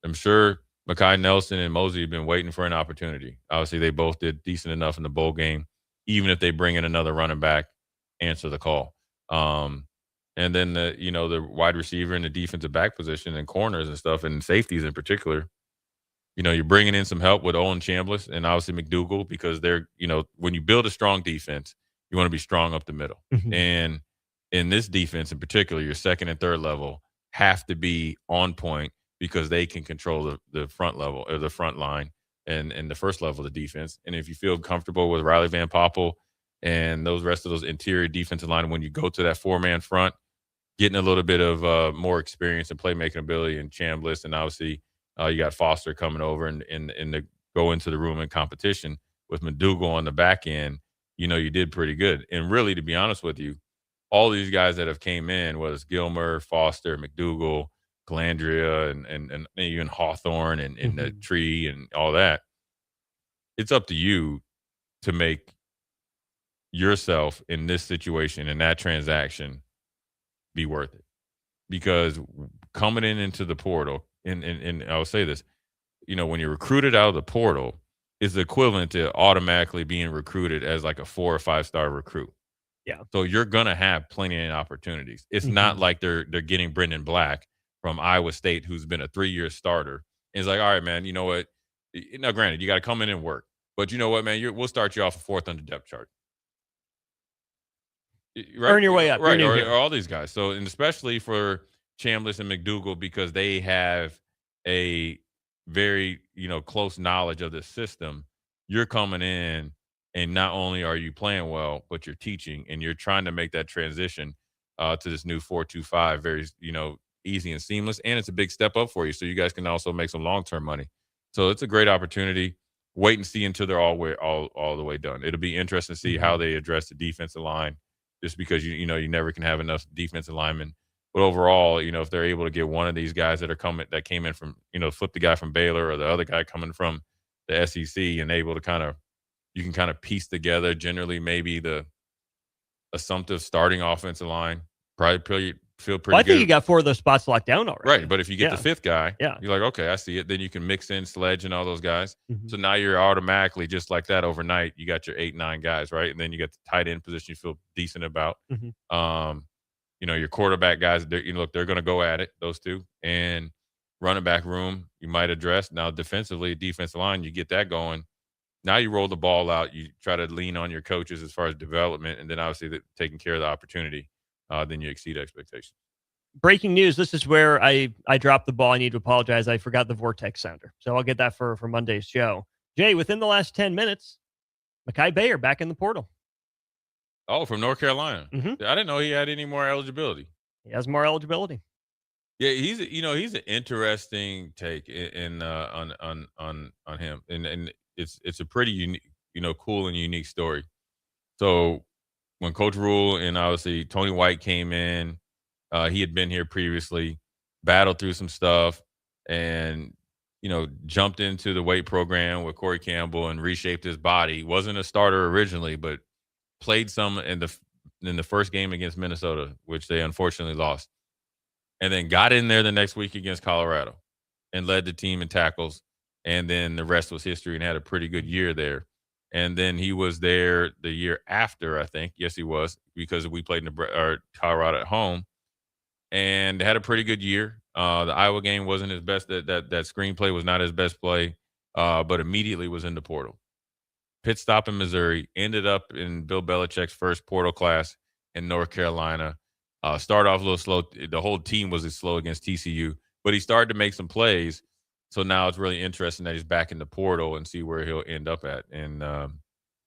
I'm sure Mekhi Nelson and Mosey have been waiting for an opportunity. Obviously, they both did decent enough in the bowl game. Even if they bring in another running back, answer the call. And then the wide receiver and the defensive back position and corners and stuff and safeties in particular, you're bringing in some help with Owen Chambliss and obviously McDougal because they're, when you build a strong defense, you want to be strong up the middle. And in this defense in particular, your second and third level have to be on point because they can control the front level or the front line and the first level of the defense. And if you feel comfortable with Riley Van Poppel and those rest of those interior defensive line, when you go to that 4-man front, getting a little bit of more experience and playmaking ability in Chambliss, and obviously you got Foster coming over and to go into the room in competition with McDougal on the back end, you did pretty good. And really, to be honest with you, all these guys that have came in, whether it's Gilmer, Foster, McDougal, Calandria, and even Hawthorne and the tree and all that, it's up to you to make yourself in this situation, in that transaction, be worth it. Because coming into the portal, and I'll say this, when you're recruited out of the portal, is the equivalent to automatically being recruited as like a 4 or 5-star recruit. Yeah. So you're gonna have plenty of opportunities. It's not like they're getting Brendan Black from Iowa State, who's been a 3-year starter. And it's like, all right, man, you know what? Now, granted, you got to come in and work, but you know what, man? We'll start you off a 4th on the depth chart. Right? Earn your way up. Right, or all these guys. So, and especially for Chambliss and McDougal, because they have a very, close knowledge of the system. You're coming in, and not only are you playing well, but you're teaching, and you're trying to make that transition to this new 4-2-5 very, easy and seamless, and it's a big step up for you. So you guys can also make some long-term money. So it's a great opportunity. Wait and see until they're all the way done. It'll be interesting to see how they address the defensive line, just because you never can have enough defensive linemen. But overall, if they're able to get one of these guys that came in from, flip the guy from Baylor or the other guy coming from the SEC, and able to you can kind of piece together generally maybe the assumptive starting offensive line, probably feel pretty Well, I good. think you got 4 of those spots locked down already. Right, but if you get the 5th guy, you're like, okay, I see it. Then you can mix in Sledge and all those guys. Mhm. So now you're automatically, just like that overnight, you got your 8, 9 guys, right? And then you got the tight end position you feel decent about. Mhm. Your quarterback guys, they're going to go at it, those two. And running back room, you might address. Now defensively, defensive line, you get that going. Now you roll the ball out. You try to lean on your coaches as far as development, and then obviously taking care of the opportunity. Then you exceed expectations. Breaking news. This is where I dropped the ball. I need to apologize. I forgot the Vortex sounder. So I'll get that for Monday's show. Jay, within the last 10 minutes, Mekhi Bayer back in the portal. Oh, from North Carolina. Mhm. I didn't know he had any more eligibility. He has more eligibility. Yeah, he's an interesting take on him, and it's a pretty unique, cool and unique story. So when Coach Rule and obviously Tony White came in, he had been here previously, battled through some stuff, and jumped into the weight program with Corey Campbell and reshaped his body. Wasn't a starter originally, but played some in the first game against Minnesota, which they unfortunately lost. And then got in there the next week against Colorado and led the team in tackles. And then the rest was history, and had a pretty good year there. And then he was there the year after, I think. Yes, he was, because we played Colorado at home and had a pretty good year. The Iowa game wasn't his best. That screenplay was not his best play, but immediately was in the portal. Pit stop in Missouri, ended up in Bill Belichick's first portal class in North Carolina. Started off a little slow. The whole team was slow against TCU, but he started to make some plays. So now it's really interesting that he's back in the portal and see where he'll end up at and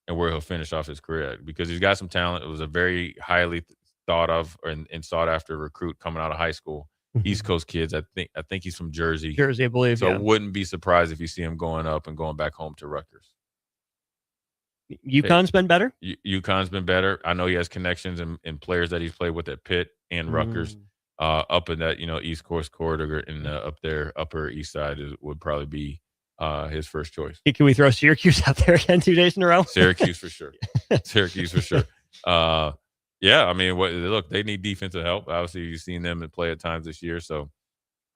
where he'll finish off his career at, because he's got some talent. It was a very highly thought of and sought after recruit coming out of high school. East Coast kids. I think he's from Jersey. Jersey, I believe. So yeah. I wouldn't be surprised if you see him going up and going back home to Rutgers. UConn's been better? UConn's been better. I know he has connections and players that he's played with at Pitt and Rutgers. Up in that, East Coast corridor and up there, Upper East Side would probably be his first choice. Can we throw Syracuse out there again 2 days in a row? Syracuse for sure. Syracuse for sure. Yeah, I mean, look, they need defensive help. Obviously, you've seen them play at times this year, so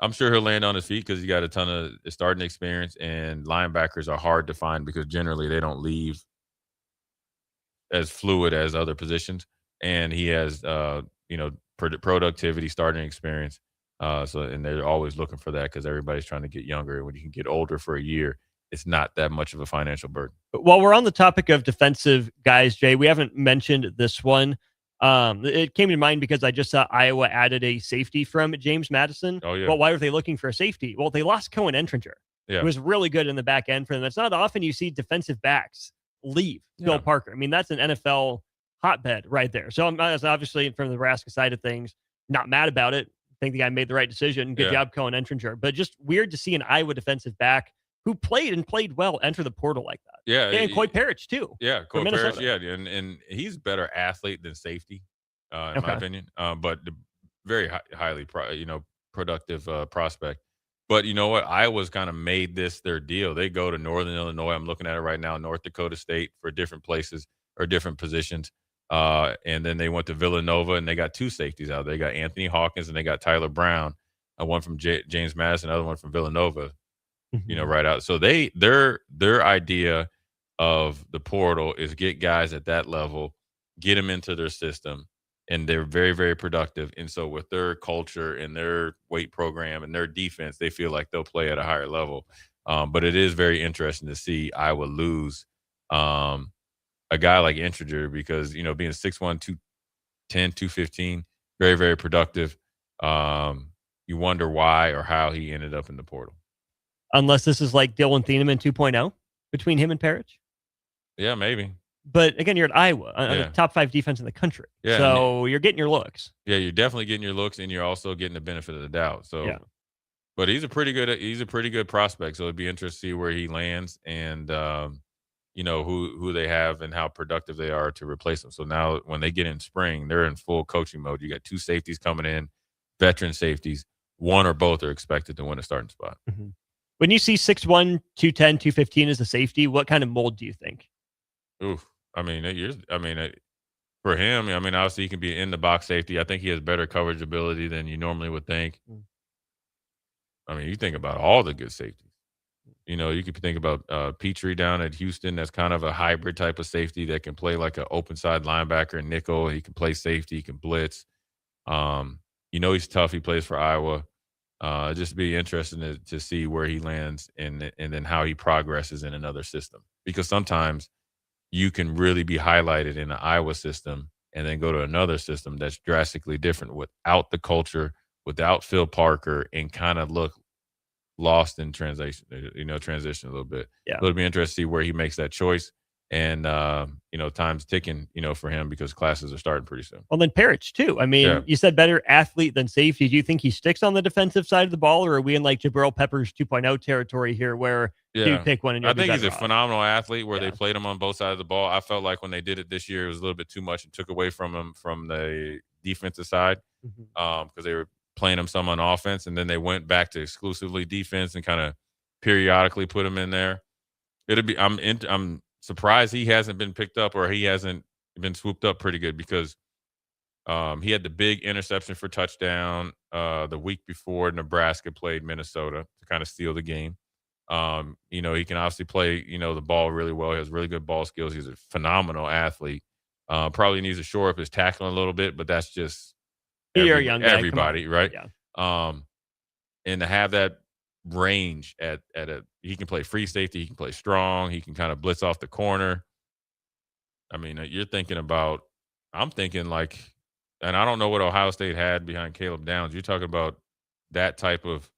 I'm sure he'll land on his feet because he got a ton of starting experience, and linebackers are hard to find because generally they don't leave as fluid as other positions, and he has productivity, starting experience, and they're always looking for that because everybody's trying to get younger. When you can get older for a year, it's not that much of a financial burden. But while we're on the topic of defensive guys, Jay, we haven't mentioned this one. It came to mind because I just saw Iowa added a safety from James Madison. Oh yeah. Well, why were they looking for a safety? Well, they lost Cohen Entringer. Yeah. Who was really good in the back end for them. It's not often you see defensive backs leave Bill Parker. I mean, that's an NFL hotbed right there. So I'm obviously from the Nebraska side of things, not mad about it. I think the guy made the right decision. Good job, Cohen Entringer. But just weird to see an Iowa defensive back who played well enter the portal like that. Yeah. And Coy Parrish too. Yeah, Coy Parrish, and he's a better athlete than safety, in my opinion. But very highly productive prospect. But you know what? Iowa's kind of made this their deal. They go to Northern Illinois. I'm looking at it right now, North Dakota State, for different places or different positions. And then they went to Villanova, and they got 2 safeties out. They got Anthony Hawkins, and they got Tyler Brown, one from James Madison, another one from Villanova. Right out. So their idea of the portal is get guys at that level, get them into their system, and they're very, very productive. And so with their culture and their weight program and their defense, they feel like they'll play at a higher level. But it is very interesting to see Iowa lose a guy like Entringer because, being 6'1", 210, 215, very, very productive. You wonder why or how he ended up in the portal. Unless this is like Dylan Thieneman 2.0 between him and Parrish. Yeah, maybe. But again, you're at Iowa, on the top 5 defense in the country. Yeah, so you're getting your looks. Yeah, you're definitely getting your looks, and you're also getting the benefit of the doubt. So, but he's a pretty good prospect. So it'd be interesting to see where he lands, and who they have and how productive they are to replace him. So now when they get in spring, they're in full coaching mode. You got 2 safeties coming in, veteran safeties. One or both are expected to win a starting spot. Mm-hmm. When you see 6'1", 210, 215 as a safety, what kind of mold do you think? Oof. For him, obviously he can be in the box safety. I think he has better coverage ability than you normally would think. You think about all the good safeties. You could think about Petrie down at Houston. That's kind of a hybrid type of safety that can play like an open side linebacker and nickel. He can play safety. He can blitz. He's tough. He plays for Iowa. Just be interesting to see where he lands and then how he progresses in another system. Because sometimes you can really be highlighted in the Iowa system and then go to another system that's drastically different without the culture, without Phil Parker, and kind of look lost in transition a little bit. Yeah. So it'll be interesting to see where he makes that choice. And, time's ticking, for him because classes are starting pretty soon. Well, then Parrish, too. You said better athlete than safety. Do you think he sticks on the defensive side of the ball, or are we in like Jabril Peppers 2.0 territory here where you pick one and I think he's a off? phenomenal athlete where they played him on both sides of the ball. I felt like when they did it this year, it was a little bit too much and took away from him from the defensive side because they were playing him some on offense, and then they went back to exclusively defense and kind of periodically put him in there. I'm surprised he hasn't been picked up or he hasn't been swooped up pretty good because he had the big interception for touchdown the week before Nebraska played Minnesota to kind of steal the game. He can obviously play, the ball really well. He has really good ball skills. He's a phenomenal athlete. Probably needs to shore up his tackling a little bit, but that's just everybody, right? Yeah. And to have that range he can play free safety, he can play strong, he can kind of blitz off the corner. You're thinking about, I'm thinking like, and I don't know what Ohio State had behind Caleb Downs. You're talking about that type of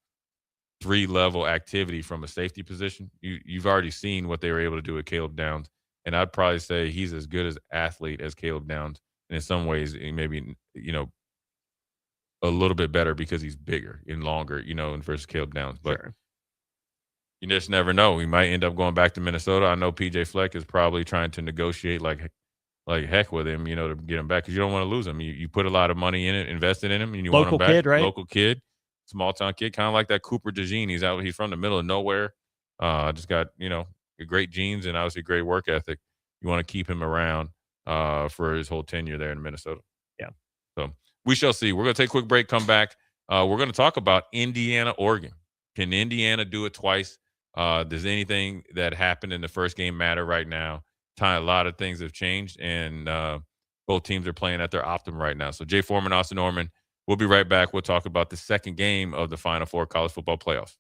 3-level activity from a safety position. You've already seen what they were able to do with Caleb Downs, and I'd probably say he's as good as athlete as Caleb Downs. And in some ways, maybe a little bit better because he's bigger and longer, versus Caleb Downs. But you just never know. We might end up going back to Minnesota. I know PJ Fleck is probably trying to negotiate like heck with him, to get him back because you don't want to lose him. You put a lot of money in it, invested in him, and you want him back. Kid, right? Local kid, small town kid, kind of like that Cooper DeJean. He's from the middle of nowhere. Just got great genes and obviously great work ethic. You want to keep him around for his whole tenure there in Minnesota. Yeah. So we shall see. We're going to take a quick break, come back. We're going to talk about Indiana, Oregon. Can Indiana do it twice? Does anything that happened in the first game matter right now? A lot of things have changed, and both teams are playing at their optimum right now. So Jay Foreman, Austin Norman, we'll be right back. We'll talk about the second game of the Final Four college football playoffs.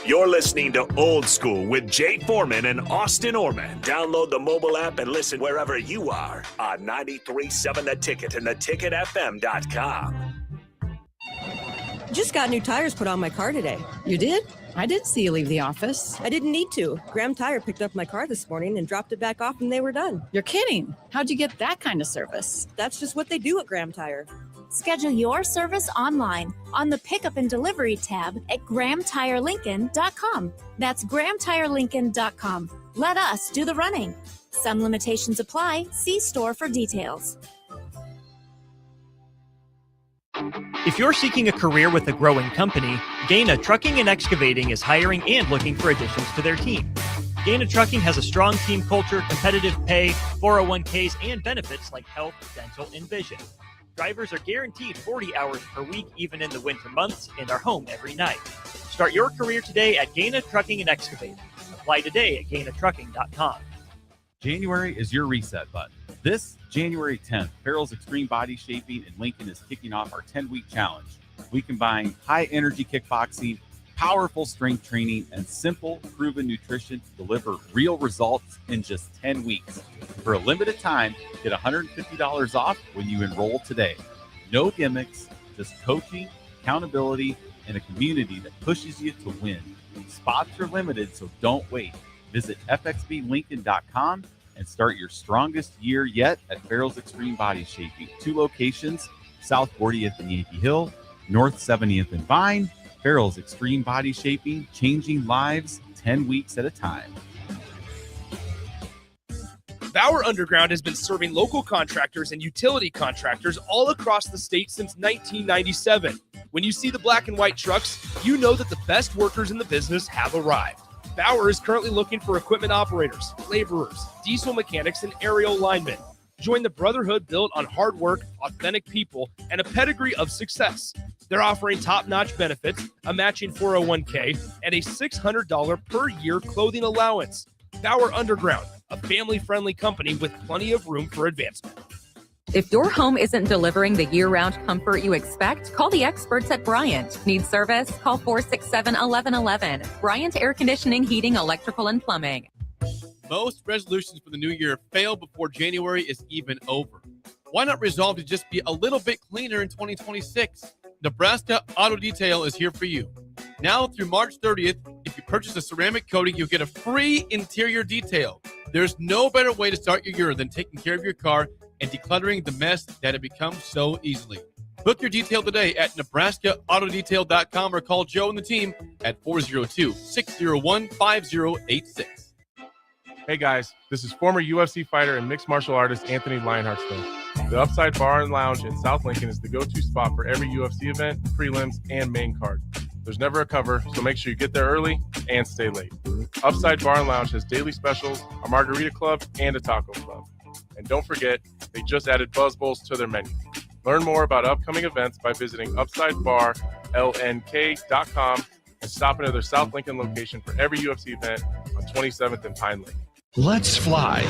You're listening to Old School with Jay Foreman and Austin Orman. Download the mobile app and listen wherever you are on 93.7 The Ticket and theticketfm.com. Just got new tires put on my car today. You did? I didn't see you leave the office. I didn't need to. Graham Tire picked up my car this morning and dropped it back off and they were done. You're kidding. How'd you get that kind of service? That's just what they do at Graham Tire. Schedule your service online on the Pickup and Delivery tab at GrahamTireLincoln.com. That's GrahamTireLincoln.com. Let us do the running. Some limitations apply. See store for details. If you're seeking a career with a growing company, Gaina Trucking and Excavating is hiring and looking for additions to their team. Gaina Trucking has a strong team culture, competitive pay, 401ks, and benefits like health, dental, and vision. Drivers are guaranteed 40 hours per week, even in the winter months, and are home every night. Start your career today at Gaina Trucking and Excavating. Apply today at GainaTrucking.com. January is your reset button. This January 10th, Farrell's Extreme Body Shaping in Lincoln is kicking off our 10-week challenge. We combine high-energy kickboxing, powerful strength training, and simple, proven nutrition to deliver real results in just 10 weeks. For a limited time, get $150 off when you enroll today. No gimmicks, just coaching, accountability, and a community that pushes you to win. Spots are limited, so don't wait. Visit fxblincoln.com and start your strongest year yet at Farrell's Extreme Body Shaping. 2 locations, South 40th and Yankee Hill, North 70th and Vine. Farrell's Extreme Body Shaping, changing lives 10 weeks at a time. Bauer Underground has been serving local contractors and utility contractors all across the state since 1997. When you see the black and white trucks, you know that the best workers in the business have arrived. Bauer is currently looking for equipment operators, laborers, diesel mechanics, and aerial linemen. Join the brotherhood built on hard work, authentic people, and a pedigree of success. They're offering top-notch benefits, a matching 401k, and a $600 per year clothing allowance. Bauer Underground, a family-friendly company with plenty of room for advancement. If your home isn't delivering the year-round comfort you expect, call the experts at Bryant. Need service? Call 467-1111. Bryant Air Conditioning, Heating, Electrical, and Plumbing. Most resolutions for the new year fail before January is even over. Why not resolve to just be a little bit cleaner in 2026? Nebraska Auto Detail is here for you. Now through March 30th, if you purchase a ceramic coating, you'll get a free interior detail. There's no better way to start your year than taking care of your car and decluttering the mess that it becomes so easily. Book your detail today at NebraskaAutoDetail.com or call Joe and the team at 402-601-5086. Hey guys, this is former UFC fighter and mixed martial artist Anthony Lionheart-Stone. The Upside Bar and Lounge in South Lincoln is the go-to spot for every UFC event, prelims, and main card. There's never a cover, so make sure you get there early and stay late. Upside Bar and Lounge has daily specials, a margarita club, and a taco club. And don't forget, they just added Buzz Bowls to their menu. Learn more about upcoming events by visiting UpsideBarLNK.com and stop into their South Lincoln location for every UFC event on 27th and Pine Lake. Let's fly.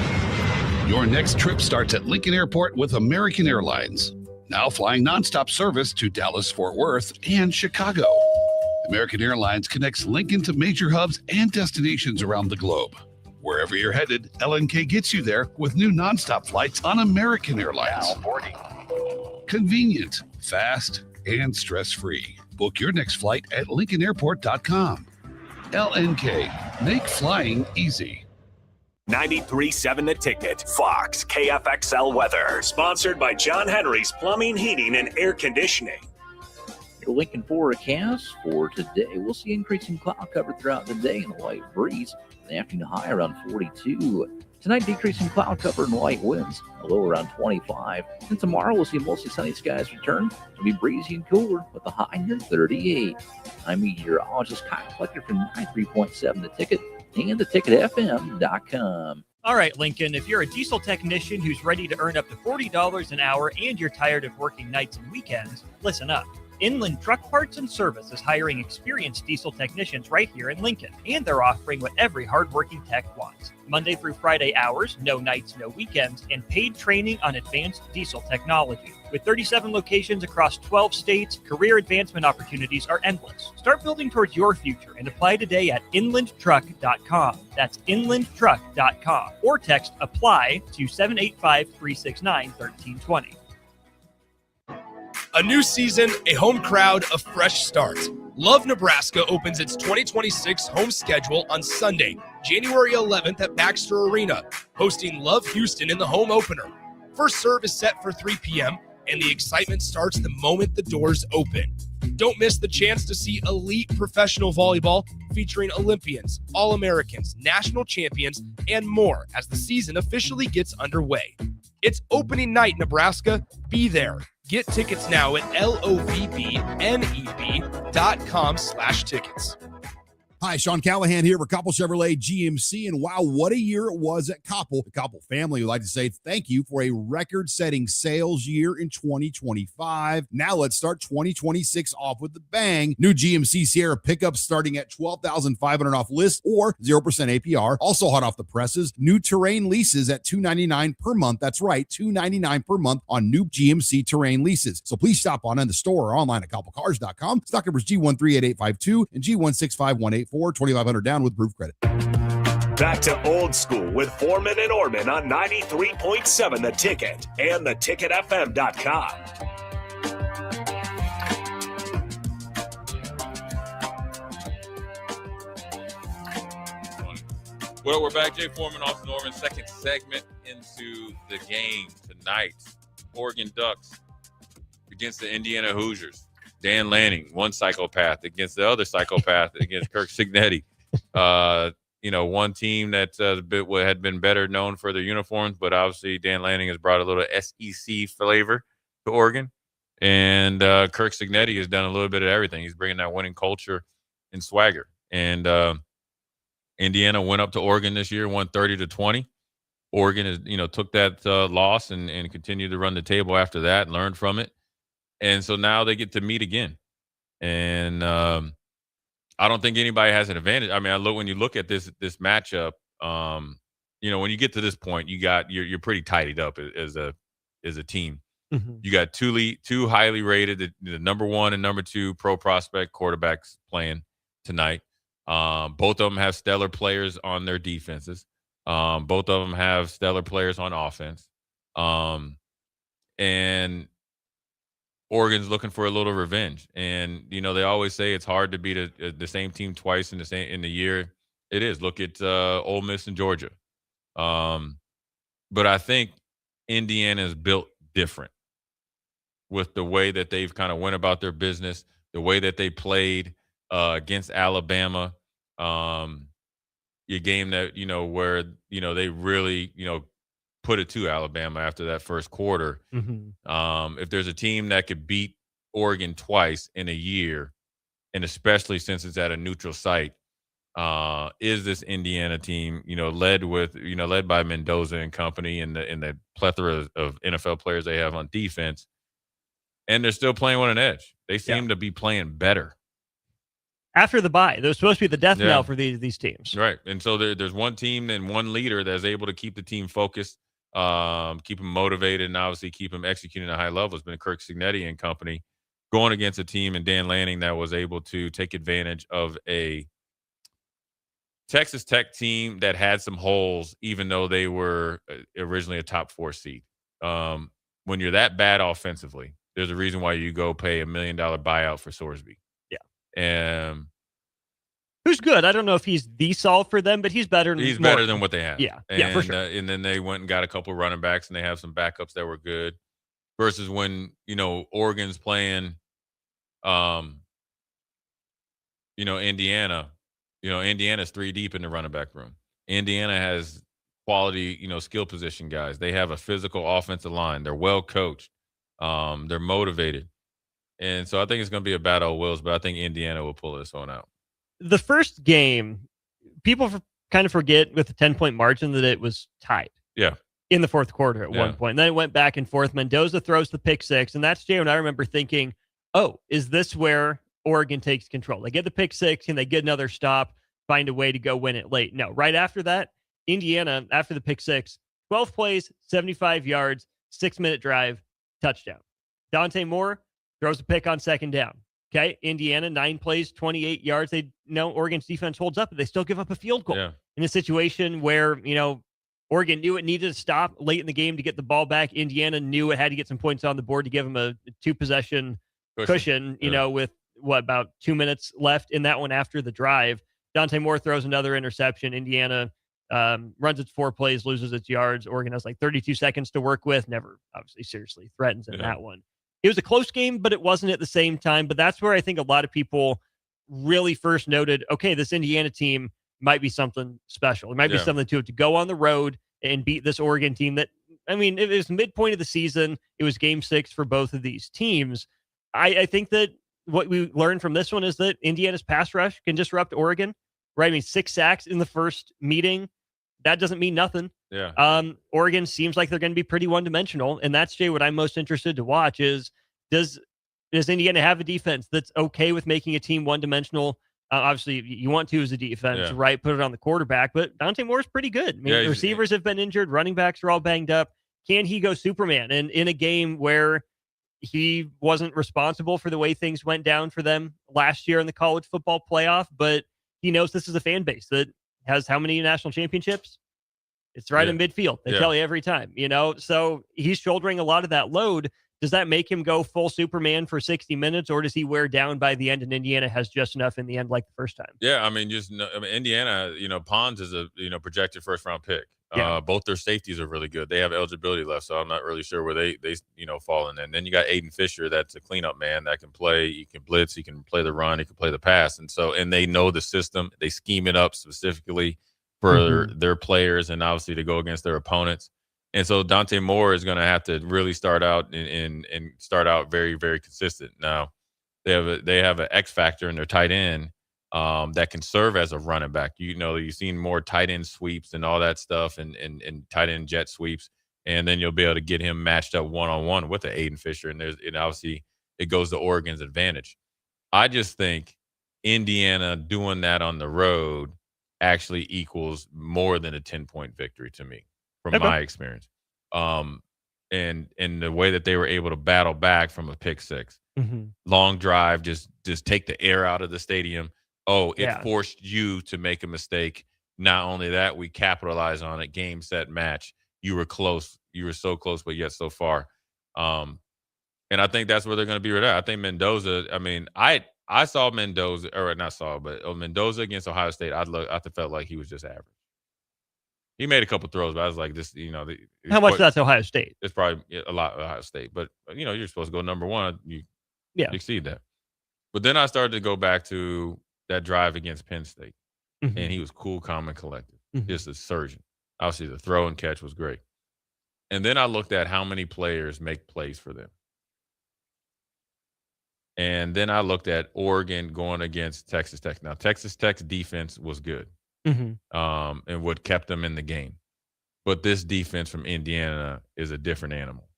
Your next trip starts at Lincoln Airport with American Airlines. Now flying nonstop service to Dallas, Fort Worth, and Chicago. American Airlines connects Lincoln to major hubs and destinations around the globe. Wherever you're headed, LNK gets you there with new nonstop flights on American Airlines. Convenient, fast, and stress-free. Book your next flight at LincolnAirport.com. LNK, make flying easy. 93.7 The Ticket, Fox, KFXL weather. Sponsored by John Henry's Plumbing, Heating, and Air Conditioning. Your Lincoln forecast for today. We'll see increasing cloud cover throughout the day and a light breeze. In the afternoon, high around 42. Tonight, decreasing cloud cover and light winds, a low around 25. And tomorrow, we'll see mostly sunny skies return. It'll be breezy and cooler with a high near 38. I'm meteorologist Kyle Flecker from 93.7 The Ticket and theticketfm.com. All right, Lincoln, if you're a diesel technician who's ready to earn up to $40 an hour and you're tired of working nights and weekends, listen up. Inland Truck Parts and Service is hiring experienced diesel technicians right here in Lincoln, and they're offering what every hardworking tech wants. Monday through Friday hours, no nights, no weekends, and paid training on advanced diesel technology. With 37 locations across 12 states, career advancement opportunities are endless. Start building towards your future and apply today at inlandtruck.com. That's inlandtruck.com. Or text APPLY to 785-369-1320. A new season, a home crowd, a fresh start. Love Nebraska opens its 2026 home schedule on Sunday, January 11th at Baxter Arena, hosting Love Houston in the home opener. First serve is set for 3 p.m., and the excitement starts the moment the doors open. Don't miss the chance to see elite professional volleyball featuring Olympians, All-Americans, national champions, and more as the season officially gets underway. It's opening night, Nebraska. Be there. Get tickets now at lovneb.com/tickets. Hi, Sean Callahan here for Koppel Chevrolet GMC. And wow, what a year it was at Koppel. The Koppel family would like to say thank you for a record-setting sales year in 2025. Now let's start 2026 off with the bang. New GMC Sierra pickups starting at $12,500 off list or 0% APR. Also hot off the presses, new Terrain leases at $299 per month. That's right, $299 per month on new GMC Terrain leases. So please stop on in the store or online at koppelcars.com. Stock numbers G138852 and G165184. 2,500 down with proof credit. Back to old school with Foreman and Orman on 93.7 The Ticket and theticketfm.com. Well, we're back. Jay Foreman, Austin Norman, second segment into the game tonight. Oregon Ducks against the Indiana Hoosiers. Dan Lanning, one psychopath against the other psychopath against Kirk Cignetti. One team that had been better known for their uniforms, but obviously Dan Lanning has brought a little SEC flavor to Oregon. And Kirk Cignetti has done a little bit of everything. He's bringing that winning culture and swagger. And Indiana went up to Oregon this year, won 30-20. Oregon is, took that loss and continued to run the table after that, learned from it. And so now they get to meet again. And I don't think anybody has an advantage. I mean, when you look at this matchup, when you get to this point, you're pretty tidied up as a team. Mm-hmm. You got two highly rated, the number 1 and number 2 pro prospect quarterbacks playing tonight. Both of them have stellar players on their defenses. Both of them have stellar players on offense. And Oregon's looking for a little revenge. And, they always say it's hard to beat the same team twice in the year. It is. Look at Ole Miss and Georgia. But I think Indiana is built different with the way that they've kind of went about their business, the way that they played against Alabama. A game that, where, they really, put it to Alabama after that first quarter. Mm-hmm. If there's a team that could beat Oregon twice in a year, and especially since it's at a neutral site, is this Indiana team, led by Mendoza and company and the plethora of NFL players they have on defense. And they're still playing with an edge. They seem to be playing better. After the bye, there was supposed to be the death knell for these teams. Right. And so there's one team and one leader that's able to keep the team focused, keep them motivated, and obviously keep them executing at a high level. It's been Kirk Cignetti and company going against a team and Dan Lanning that was able to take advantage of a Texas Tech team that had some holes, even though they were originally a top 4 seed. When you're that bad offensively, there's a reason why you go pay $1 million buyout for Sorsby. Yeah. Who's good? I don't know if he's the solve for them, but he's better. He's better than what they have. Yeah, and, for sure. And then they went and got a couple running backs, and they have some backups that were good. Versus when Oregon's playing, Indiana. Indiana's 3 deep in the running back room. Indiana has quality, skill position guys. They have a physical offensive line. They're well coached. They're motivated. And so I think it's going to be a battle of wills, but I think Indiana will pull this one out. The first game, people kind of forget with the 10-point margin that it was tied. Yeah. In the fourth quarter at one point. And then it went back and forth. Mendoza throws the pick 6. And that's Jay when I remember thinking, oh, is this where Oregon takes control? They get the pick 6 and they get another stop, find a way to go win it late. No, right after that, Indiana, after the pick 6, 12 plays, 75 yards, 6-minute drive, touchdown. Dante Moore throws a pick on second down. Okay, Indiana, 9 plays, 28 yards. They know Oregon's defense holds up, but they still give up a field goal. Yeah. In a situation where, Oregon knew it needed to stop late in the game to get the ball back. Indiana knew it had to get some points on the board to give them a 2-possession cushion, with about 2 minutes left in that one after the drive. Dante Moore throws another interception. Indiana runs its 4 plays, loses its yards. Oregon has like 32 seconds to work with. Never obviously seriously threatens in that one. It was a close game, but it wasn't at the same time. But that's where I think a lot of people really first noted, okay, this Indiana team might be something special. It might be something to go on the road and beat this Oregon team that, it was midpoint of the season. It was game 6 for both of these teams. I think that what we learned from this one is that Indiana's pass rush can disrupt Oregon, right? 6 sacks in the first meeting. That doesn't mean nothing. Yeah. Oregon seems like they're going to be pretty one-dimensional, and that's, Jay, what I'm most interested to watch is, does Indiana have a defense that's okay with making a team one-dimensional? Obviously, you want to as a defense, right? Put it on the quarterback, but Dante Moore's pretty good. The receivers have been injured. Running backs are all banged up. Can he go Superman? And in a game where he wasn't responsible for the way things went down for them last year in the college football playoff, but he knows this is a fan base that has how many national championships? It's right in midfield. They tell you every time, so he's shouldering a lot of that load. Does that make him go full Superman for 60 minutes, or does he wear down by the end and Indiana has just enough in the end like the first time? Yeah, I mean, Indiana, Pons is a projected first round pick. Yeah. Both their safeties are really good. They have eligibility left, so I'm not really sure where they fall in. And then you got Aiden Fisher, that's a cleanup man that can play. He can blitz, he can play the run, he can play the pass, and they know the system. They scheme it up specifically for their players, and obviously to go against their opponents. And so Dante Moore is going to have to really start out and start out very, very consistent. Now they have an X factor in their tight end that can serve as a running back. You've seen more tight end sweeps and all that stuff, and tight end jet sweeps, and then you'll be able to get him matched up one-on-one with the Aiden Fisher, and obviously it goes to Oregon's advantage. I just think Indiana doing that on the road actually equals more than a 10-point victory to me, from my experience. And the way that they were able to battle back from a pick six, long drive, just take the air out of the stadium. It forced you to make a mistake. Not only that, we capitalize on it. Game, set, match. You were close. You were so close, but yet so far. And I think that's where they're going to be right at. I think Mendoza. I mean, I saw Mendoza, or not saw, but Mendoza against Ohio State. I felt like he was just average. He made a couple throws, but I was like, this. How much that's Ohio State? It's probably a lot of Ohio State, but you're supposed to go number one. You exceed that. But then I started to go back to that drive against Penn State, and he was cool, calm, and collected, just a surgeon. Obviously, the throw and catch was great. And then I looked at how many players make plays for them. And then I looked at Oregon going against Texas Tech. Now, Texas Tech's defense was good, and what kept them in the game. But this defense from Indiana is a different animal.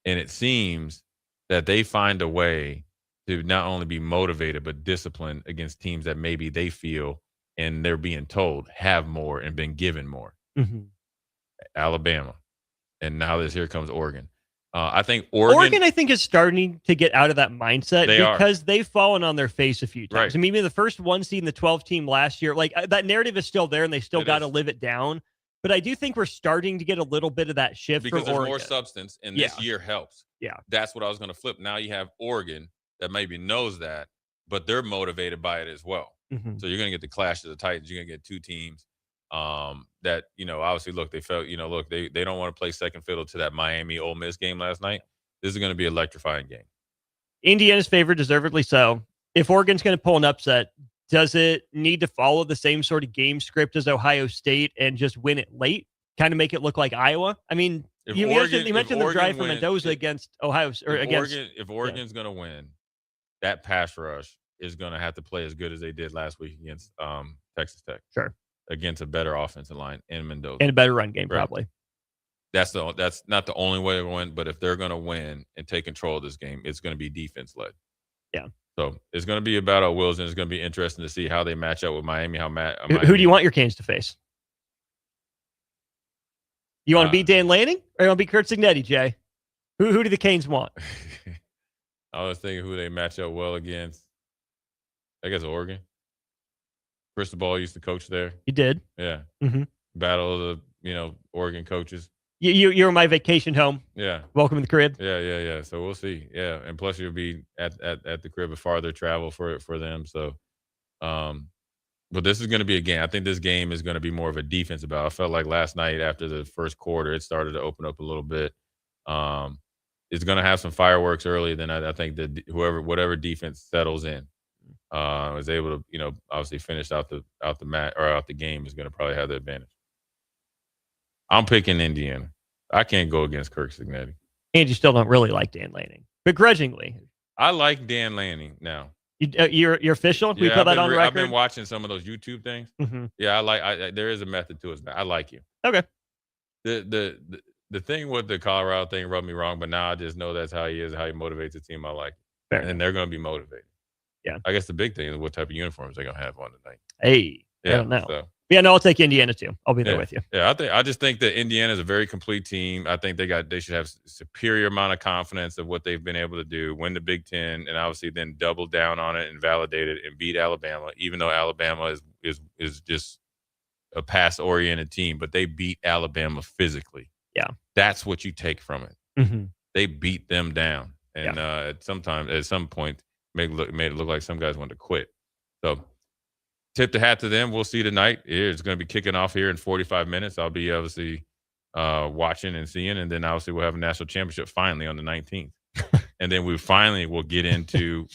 And it seems that they find a way to not only be motivated, but disciplined against teams that maybe they feel, and they're being told, have more and been given more. Alabama. And now here comes Oregon. I think Oregon, I think, is starting to get out of that mindset because they've fallen on their face a few times. Right. I mean, the first one seed in the 12 team last year, like that narrative is still there, and they still got to live it down. But I do think we're starting to get a little bit of that shift because for there's Oregon. more substance, and this year helps. Yeah. That's what I was going to flip. Now you have Oregon that maybe knows that, but they're motivated by it as well. So you're going to get the clash of the Titans. You're going to get two teams that, obviously, look, they felt, they don't want to play second fiddle to that Miami Ole Miss game last night. This is going to be an electrifying game. Indiana's favored, deservedly so. If Oregon's going to pull an upset, does it need to follow the same sort of game script as Ohio State and just win it late? Kind of make it look like Iowa? I mean, you mentioned the drive from Mendoza against Ohio. If Oregon's going to win, that pass rush is going to have to play as good as they did last week against Texas Tech. Sure. Against a better offensive line in Mendoza. And a better run game, probably. That's not the only way to win, but if they're going to win and take control of this game, it's going to be defense-led. Yeah. So it's going to be a battle of wills, and it's going to be interesting to see how they match up with Miami. Who do you want your Canes to face? You want to beat Dan Lanning, or you want to beat Kurt Cignetti, Jay? Who do the Canes want? I was thinking who they match up well against. I guess Oregon. Cristobal used to coach there. You did? Yeah. Battle of the Oregon coaches. You're in my vacation home. Yeah. Welcome to the crib. Yeah. So we'll see. Yeah, and plus you'll be at the crib, a farther travel for them. So, but this is going to be a game. I think this game is going to be more of a defensive battle. I felt like last night after the first quarter, it started to open up a little bit. It's going to have some fireworks early. Then I think that whatever defense settles in, is able to obviously finish out the match or out the game is going to probably have the advantage. I'm picking Indiana. I can't go against Kirk Cignetti. And you still don't really like Dan Lanning, begrudgingly. I like Dan Lanning now. You're official? We put that on record? I've been watching some of those YouTube things. Yeah, there is a method to it. I like you. Okay. The thing with the Colorado thing rubbed me wrong, but now I just know that's how he is, how he motivates the team. I like it. Fair and they're going to be motivated. Yeah. I guess the big thing is what type of uniforms they're going to have on tonight. Hey, I don't know. Yeah, no, I'll take Indiana too. I'll be there with you. Yeah, I just think that Indiana is a very complete team. I think they should have superior amount of confidence of what they've been able to do, win the Big Ten, and obviously then double down on it and validate it and beat Alabama, even though Alabama is just a pass-oriented team, but they beat Alabama physically. Yeah. That's what you take from it. they beat them down. And at some point, made it look like some guys wanted to quit. So tip the hat to them. We'll see tonight. It's going to be kicking off here in 45 minutes. I'll be obviously watching and seeing, and then obviously we'll have a national championship finally on the 19th. And then we finally will get into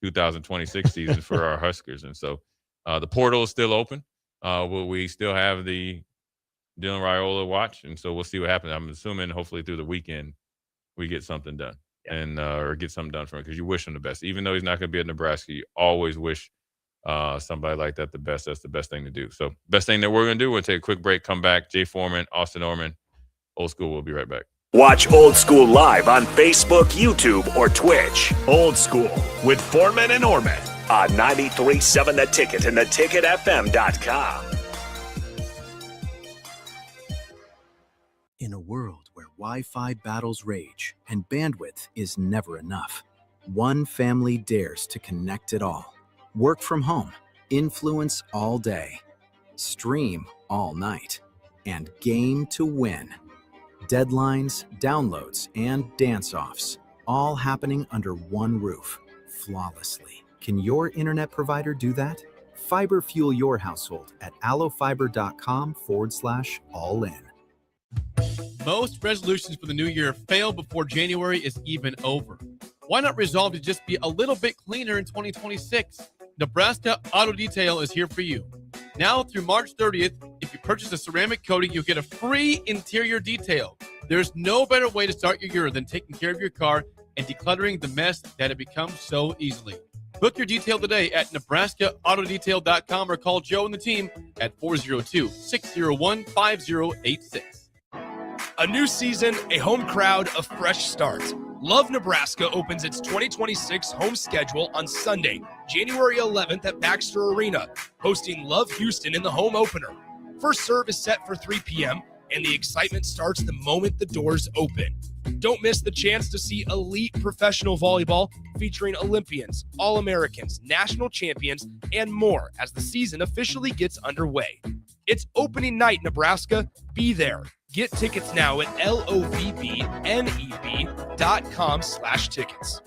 2026 season for our Huskers. And so the portal is still open. We still have the Dylan Raiola watch, and so we'll see what happens. I'm assuming hopefully through the weekend we get something done and or get something done for him, because you wish him the best. Even though he's not going to be at Nebraska, you always wish somebody like that the best. That's the best thing to do. So best thing that we're going to do, we'll take a quick break, come back. Jay Foreman, Austin Orman, Old School. We'll be right back. Watch Old School live on Facebook, YouTube, or Twitch. Old School with Foreman and Orman on 93.7 The Ticket and theticketfm.com. In a world where Wi-Fi battles rage and bandwidth is never enough, one family dares to connect it all. Work from home, influence all day, stream all night, and game to win. Deadlines, downloads, and dance-offs, all happening under one roof, flawlessly. Can your internet provider do that? Fiber fuel your household at allofiber.com/all-in. Most resolutions for the new year fail before January is even over. Why not resolve to just be a little bit cleaner in 2026? Nebraska Auto Detail is here for you. Now through March 30th, if you purchase a ceramic coating, you'll get a free interior detail. There's no better way to start your year than taking care of your car and decluttering the mess that it becomes so easily. Book your detail today at NebraskaAutoDetail.com or call Joe and the team at 402-601-5086. A new season, a home crowd, a fresh start. Love Nebraska opens its 2026 home schedule on Sunday, January 11th at Baxter Arena, hosting Love Houston in the home opener. First serve is set for 3 p.m., and the excitement starts the moment the doors open. Don't miss the chance to see elite professional volleyball featuring Olympians, All-Americans, national champions, and more as the season officially gets underway. It's opening night, Nebraska. Be there. Get tickets now at lovneb.com/tickets.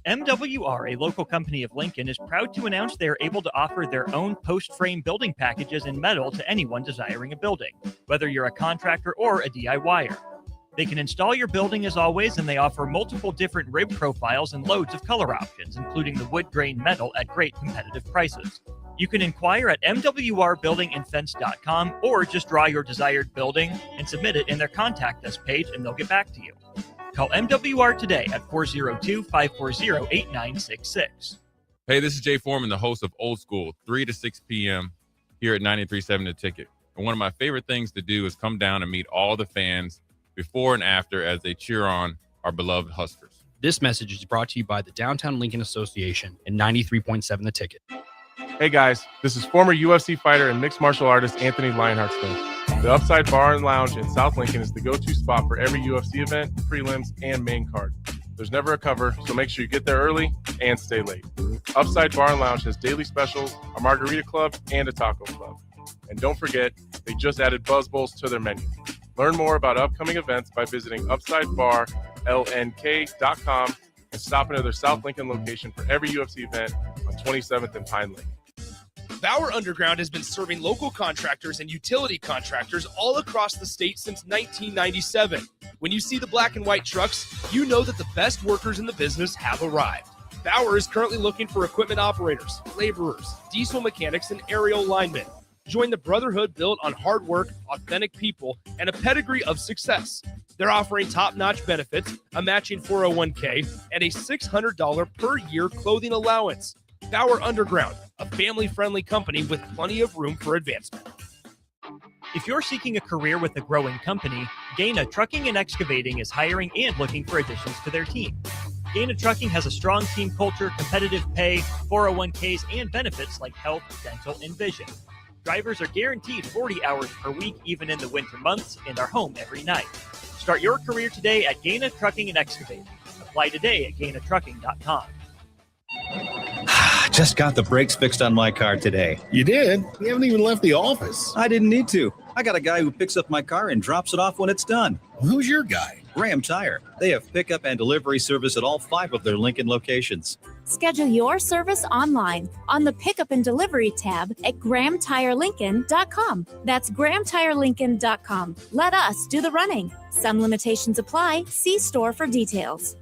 MWR, a local company of Lincoln, is proud to announce they are able to offer their own post-frame building packages in metal to anyone desiring a building, whether you're a contractor or a DIYer. They can install your building as always, and they offer multiple different rib profiles and loads of color options, including the wood grain metal at great competitive prices. You can inquire at mwrbuildingandfence.com or just draw your desired building and submit it in their contact us page, and they'll get back to you. Call MWR today at 402-540-8966. Hey, this is Jay Foreman, the host of Old School, 3 to 6 p.m. here at 93.7 The Ticket. And one of my favorite things to do is come down and meet all the fans before and after as they cheer on our beloved Huskers. This message is brought to you by the Downtown Lincoln Association and 93.7 The Ticket. Hey guys, this is former UFC fighter and mixed martial artist Anthony Lionheart Smith. The Upside Bar and Lounge in South Lincoln is the go-to spot for every UFC event, prelims, and main card. There's never a cover, so make sure you get there early and stay late. Upside Bar and Lounge has daily specials, a margarita club, and a taco club. And don't forget, they just added Buzz Bowls to their menu. Learn more about upcoming events by visiting UpsideBarLNK.com and stop into their South Lincoln location for every UFC event on 27th and Pine Lake. Bauer Underground has been serving local contractors and utility contractors all across the state since 1997. When you see the black and white trucks, you know that the best workers in the business have arrived. Bauer is currently looking for equipment operators, laborers, diesel mechanics, and aerial linemen. Join the brotherhood built on hard work, authentic people, and a pedigree of success. They're offering top-notch benefits, a matching 401k, and a $600 per year clothing allowance. Bauer Underground, a family-friendly company with plenty of room for advancement. If you're seeking a career with a growing company, Gaina Trucking and Excavating is hiring and looking for additions to their team. Gaina Trucking has a strong team culture, competitive pay, 401ks, and benefits like health, dental, and vision. Drivers are guaranteed 40 hours per week, even in the winter months, and are home every night. Start your career today at Gaina Trucking and Excavating. Apply today at GainaTrucking.com. Just got the brakes fixed on my car today. You did? You haven't even left the office. I didn't need to. I got a guy who picks up my car and drops it off when it's done. Who's your guy? Graham Tire. They have pickup and delivery service at all 5 of their Lincoln locations. Schedule your service online on the Pickup and Delivery tab at GrahamTireLincoln.com. That's GrahamTireLincoln.com. Let us do the running. Some limitations apply. See store for details.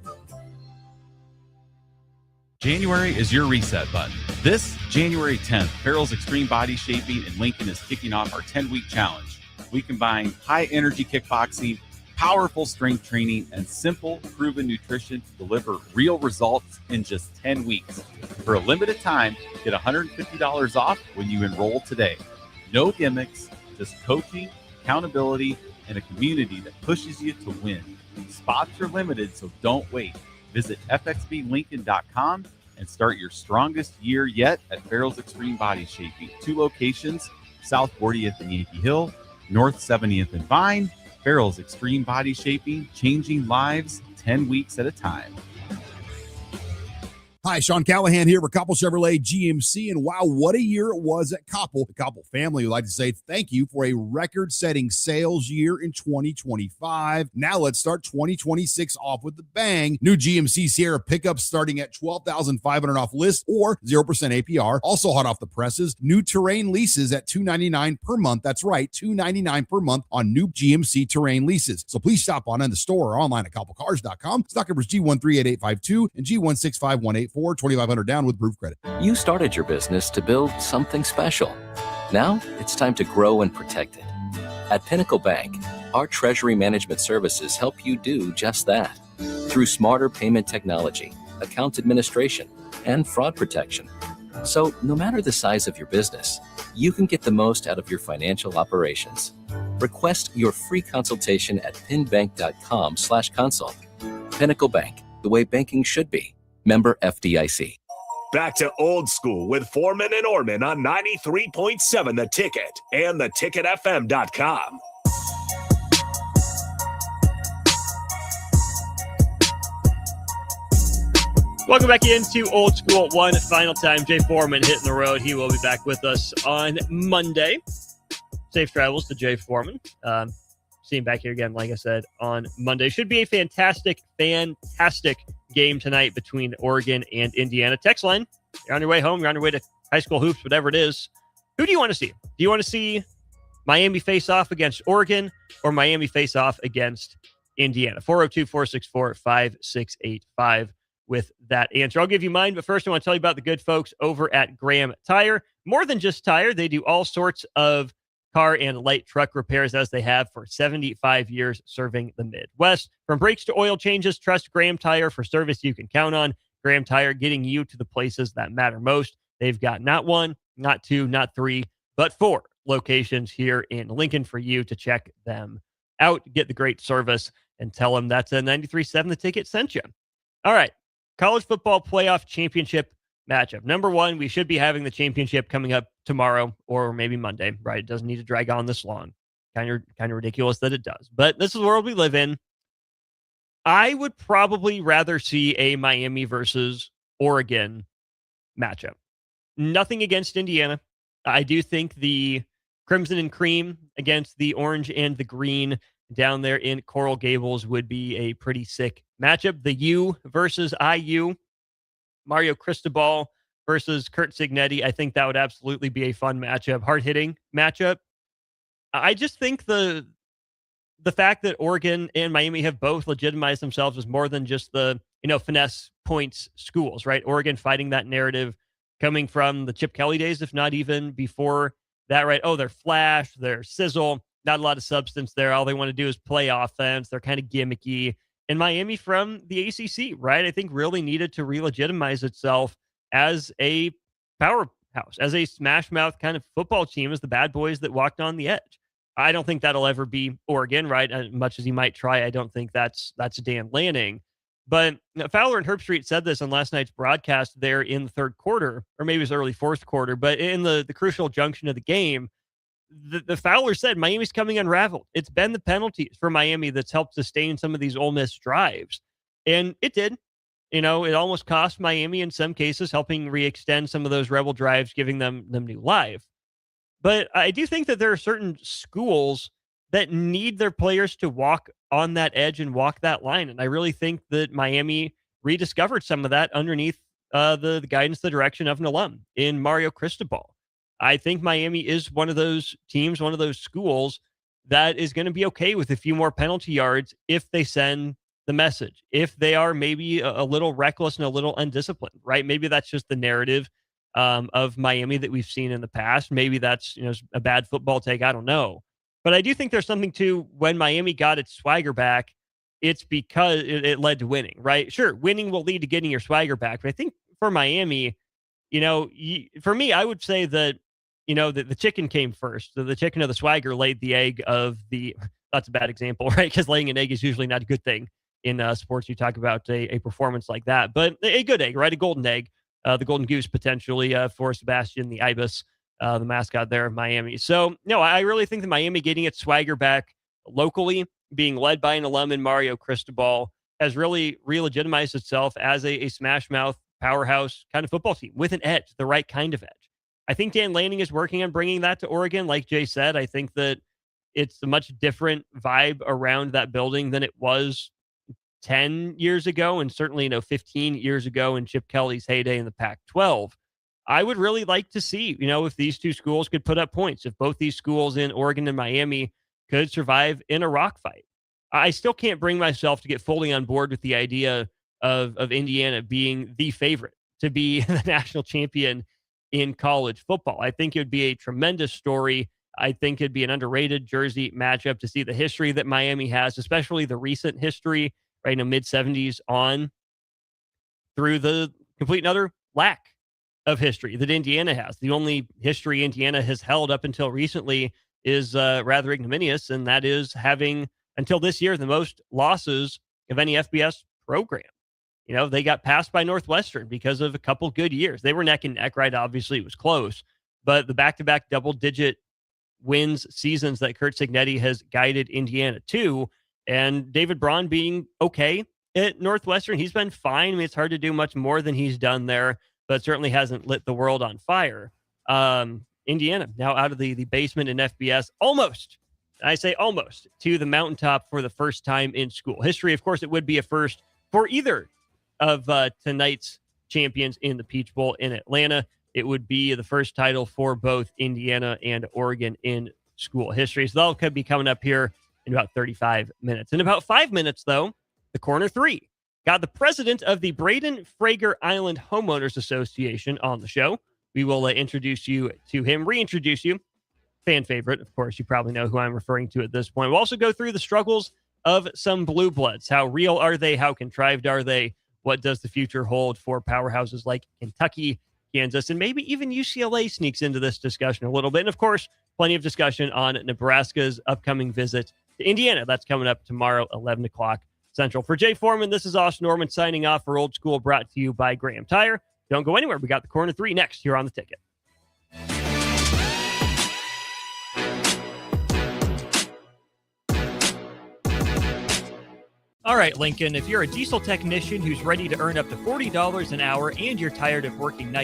January is your reset button. This January 10th, Farrell's Extreme Body Shaping in Lincoln is kicking off our 10-week challenge. We combine high-energy kickboxing, powerful strength training, and simple, proven nutrition to deliver real results in just 10 weeks. For a limited time, get $150 off when you enroll today. No gimmicks, just coaching, accountability, and a community that pushes you to win. Spots are limited, so don't wait. Visit fxblincoln.com and start your strongest year yet at Farrell's Extreme Body Shaping. 2 locations, South 40th and Yankee Hill, North 70th and Vine. Farrell's Extreme Body Shaping, changing lives 10 weeks at a time. Hi, Sean Callahan here for Koppel Chevrolet GMC, and wow, what a year it was at Koppel. The Koppel family would like to say thank you for a record-setting sales year in 2025. Now let's start 2026 off with the bang. New GMC Sierra pickups starting at $12,500 off list or 0% APR. Also hot off the presses, new Terrain leases at $299 per month. That's right, $299 per month on new GMC Terrain leases. So please stop on in the store or online at koppelcars.com. Stock numbers G138852 and G16518. 2,500 down with proof credit. You started your business to build something special. Now it's time to grow and protect it. At Pinnacle Bank, our treasury management services help you do just that. Through smarter payment technology, account administration, and fraud protection. So no matter the size of your business, you can get the most out of your financial operations. Request your free consultation at pinbank.com/consult. Pinnacle Bank, the way banking should be. Member FDIC. Back to Old School with Foreman and Orman on 93.7 The Ticket and theticketfm.com. Welcome back into Old School one final time. Jay Foreman hitting the road. He will be back with us on Monday. Safe travels to Jay Foreman. See him back here again, like I said, on Monday. Should be a fantastic game tonight between Oregon and Indiana. Text line, you're on your way home, you're on your way to high school hoops, whatever it is. Who do you want to see? Do you want to see Miami face off against Oregon or Miami face off against Indiana? 402-464-5685 with that answer. I'll give you mine, but first I want to tell you about the good folks over at Graham Tire. More than just tire, they do all sorts of car and light truck repairs as they have for 75 years serving the Midwest. From brakes to oil changes, trust Graham Tire for service you can count on. Graham Tire getting you to the places that matter most. They've got not 1, not 2, not 3, but 4 locations here in Lincoln for you to check them out, get the great service, and tell them that's a 93.7 The Ticket sent you. All right, college football playoff championship matchup. Number 1, we should be having the championship coming up tomorrow or maybe Monday, right? It doesn't need to drag on this long. Kind of ridiculous that it does, but this is the world we live in. I would probably rather see a Miami versus Oregon matchup. Nothing against Indiana. I do think the Crimson and Cream against the Orange and the Green down there in Coral Gables would be a pretty sick matchup. The U versus IU, Mario Cristobal versus Kurt Signetti. I think that would absolutely be a fun matchup, hard-hitting matchup. I just think the fact that Oregon and Miami have both legitimized themselves as more than just the, finesse points schools, right? Oregon fighting that narrative coming from the Chip Kelly days, if not even before that, right? Oh, they're flash, they're sizzle, not a lot of substance there. All they want to do is play offense. They're kind of gimmicky. And Miami from the ACC, right? I think really needed to re-legitimize itself as a powerhouse, as a smash mouth kind of football team, as the bad boys that walked on the edge. I don't think that'll ever be Oregon, right? As much as he might try, I don't think that's Dan Lanning. But Fowler and Herbstreit said this on last night's broadcast there in the third quarter, or maybe it was early fourth quarter, but in the crucial junction of the game, the Fowler said Miami's coming unraveled. It's been the penalties for Miami that's helped sustain some of these Ole Miss drives. And it did. It almost cost Miami in some cases, helping re-extend some of those Rebel drives, giving them new life. But I do think that there are certain schools that need their players to walk on that edge and walk that line. And I really think that Miami rediscovered some of that underneath the guidance, the direction of an alum in Mario Cristobal. I think Miami is one of those teams, one of those schools that is going to be okay with a few more penalty yards if they send the message, if they are maybe a little reckless and a little undisciplined, right? Maybe that's just the narrative of Miami that we've seen in the past. Maybe that's, a bad football take. I don't know. But I do think there's something to when Miami got its swagger back, it's because it led to winning, right? Sure, winning will lead to getting your swagger back. But I think for Miami, for me, I would say that, the chicken came first. The chicken of the swagger laid the egg of that's a bad example, right? Because laying an egg is usually not a good thing in sports. You talk about a performance like that, but a good egg, right? A golden egg, the golden goose potentially for Sebastian, the Ibis, the mascot there of Miami. So, no, I really think that Miami getting its swagger back locally, being led by an alum in Mario Cristobal, has really re-legitimized itself as a smash mouth powerhouse kind of football team with an edge, the right kind of edge. I think Dan Lanning is working on bringing that to Oregon. Like Jay said, I think that it's a much different vibe around that building than it was 10 years ago, and certainly 15 years ago in Chip Kelly's heyday in the Pac-12. I would really like to see, if these two schools could put up points, if both these schools in Oregon and Miami could survive in a rock fight. I still can't bring myself to get fully on board with the idea of Indiana being the favorite to be the national champion in college football. I think it would be a tremendous story. I think it'd be an underrated Jersey matchup to see the history that Miami has, especially the recent history, right, mid-70s on through the complete and utter lack of history that Indiana has. The only history Indiana has held up until recently is rather ignominious, and that is having, until this year, the most losses of any FBS program. They got passed by Northwestern because of a couple good years. They were neck and neck, right? Obviously, it was close. But the back-to-back double-digit wins seasons that Kurt Cignetti has guided Indiana to, and David Braun being okay at Northwestern, he's been fine. I mean, it's hard to do much more than he's done there, but certainly hasn't lit the world on fire. Indiana now out of the basement in FBS, almost, I say almost, to the mountaintop for the first time in school history. Of course, it would be a first for either of tonight's champions in the Peach Bowl in Atlanta. It would be the first title for both Indiana and Oregon in school history. So that'll be coming up here in about 35 minutes. In about 5 minutes, though, the Corner 3 got the president of the Braden Frager Island Homeowners Association on the show. We will introduce you to him, reintroduce you. Fan favorite, of course. You probably know who I'm referring to at this point. We'll also go through the struggles of some Blue Bloods. How real are they? How contrived are they? What does the future hold for powerhouses like Kentucky, Kansas, and maybe even UCLA sneaks into this discussion a little bit. And, of course, plenty of discussion on Nebraska's upcoming visit to Indiana. That's coming up tomorrow, 11 o'clock Central. For Jay Foreman, this is Austin Norman signing off for Old School, brought to you by Graham Tire. Don't go anywhere. We got the Corner 3 next here on The Ticket. All right, Lincoln, if you're a diesel technician who's ready to earn up to $40 an hour and you're tired of working nights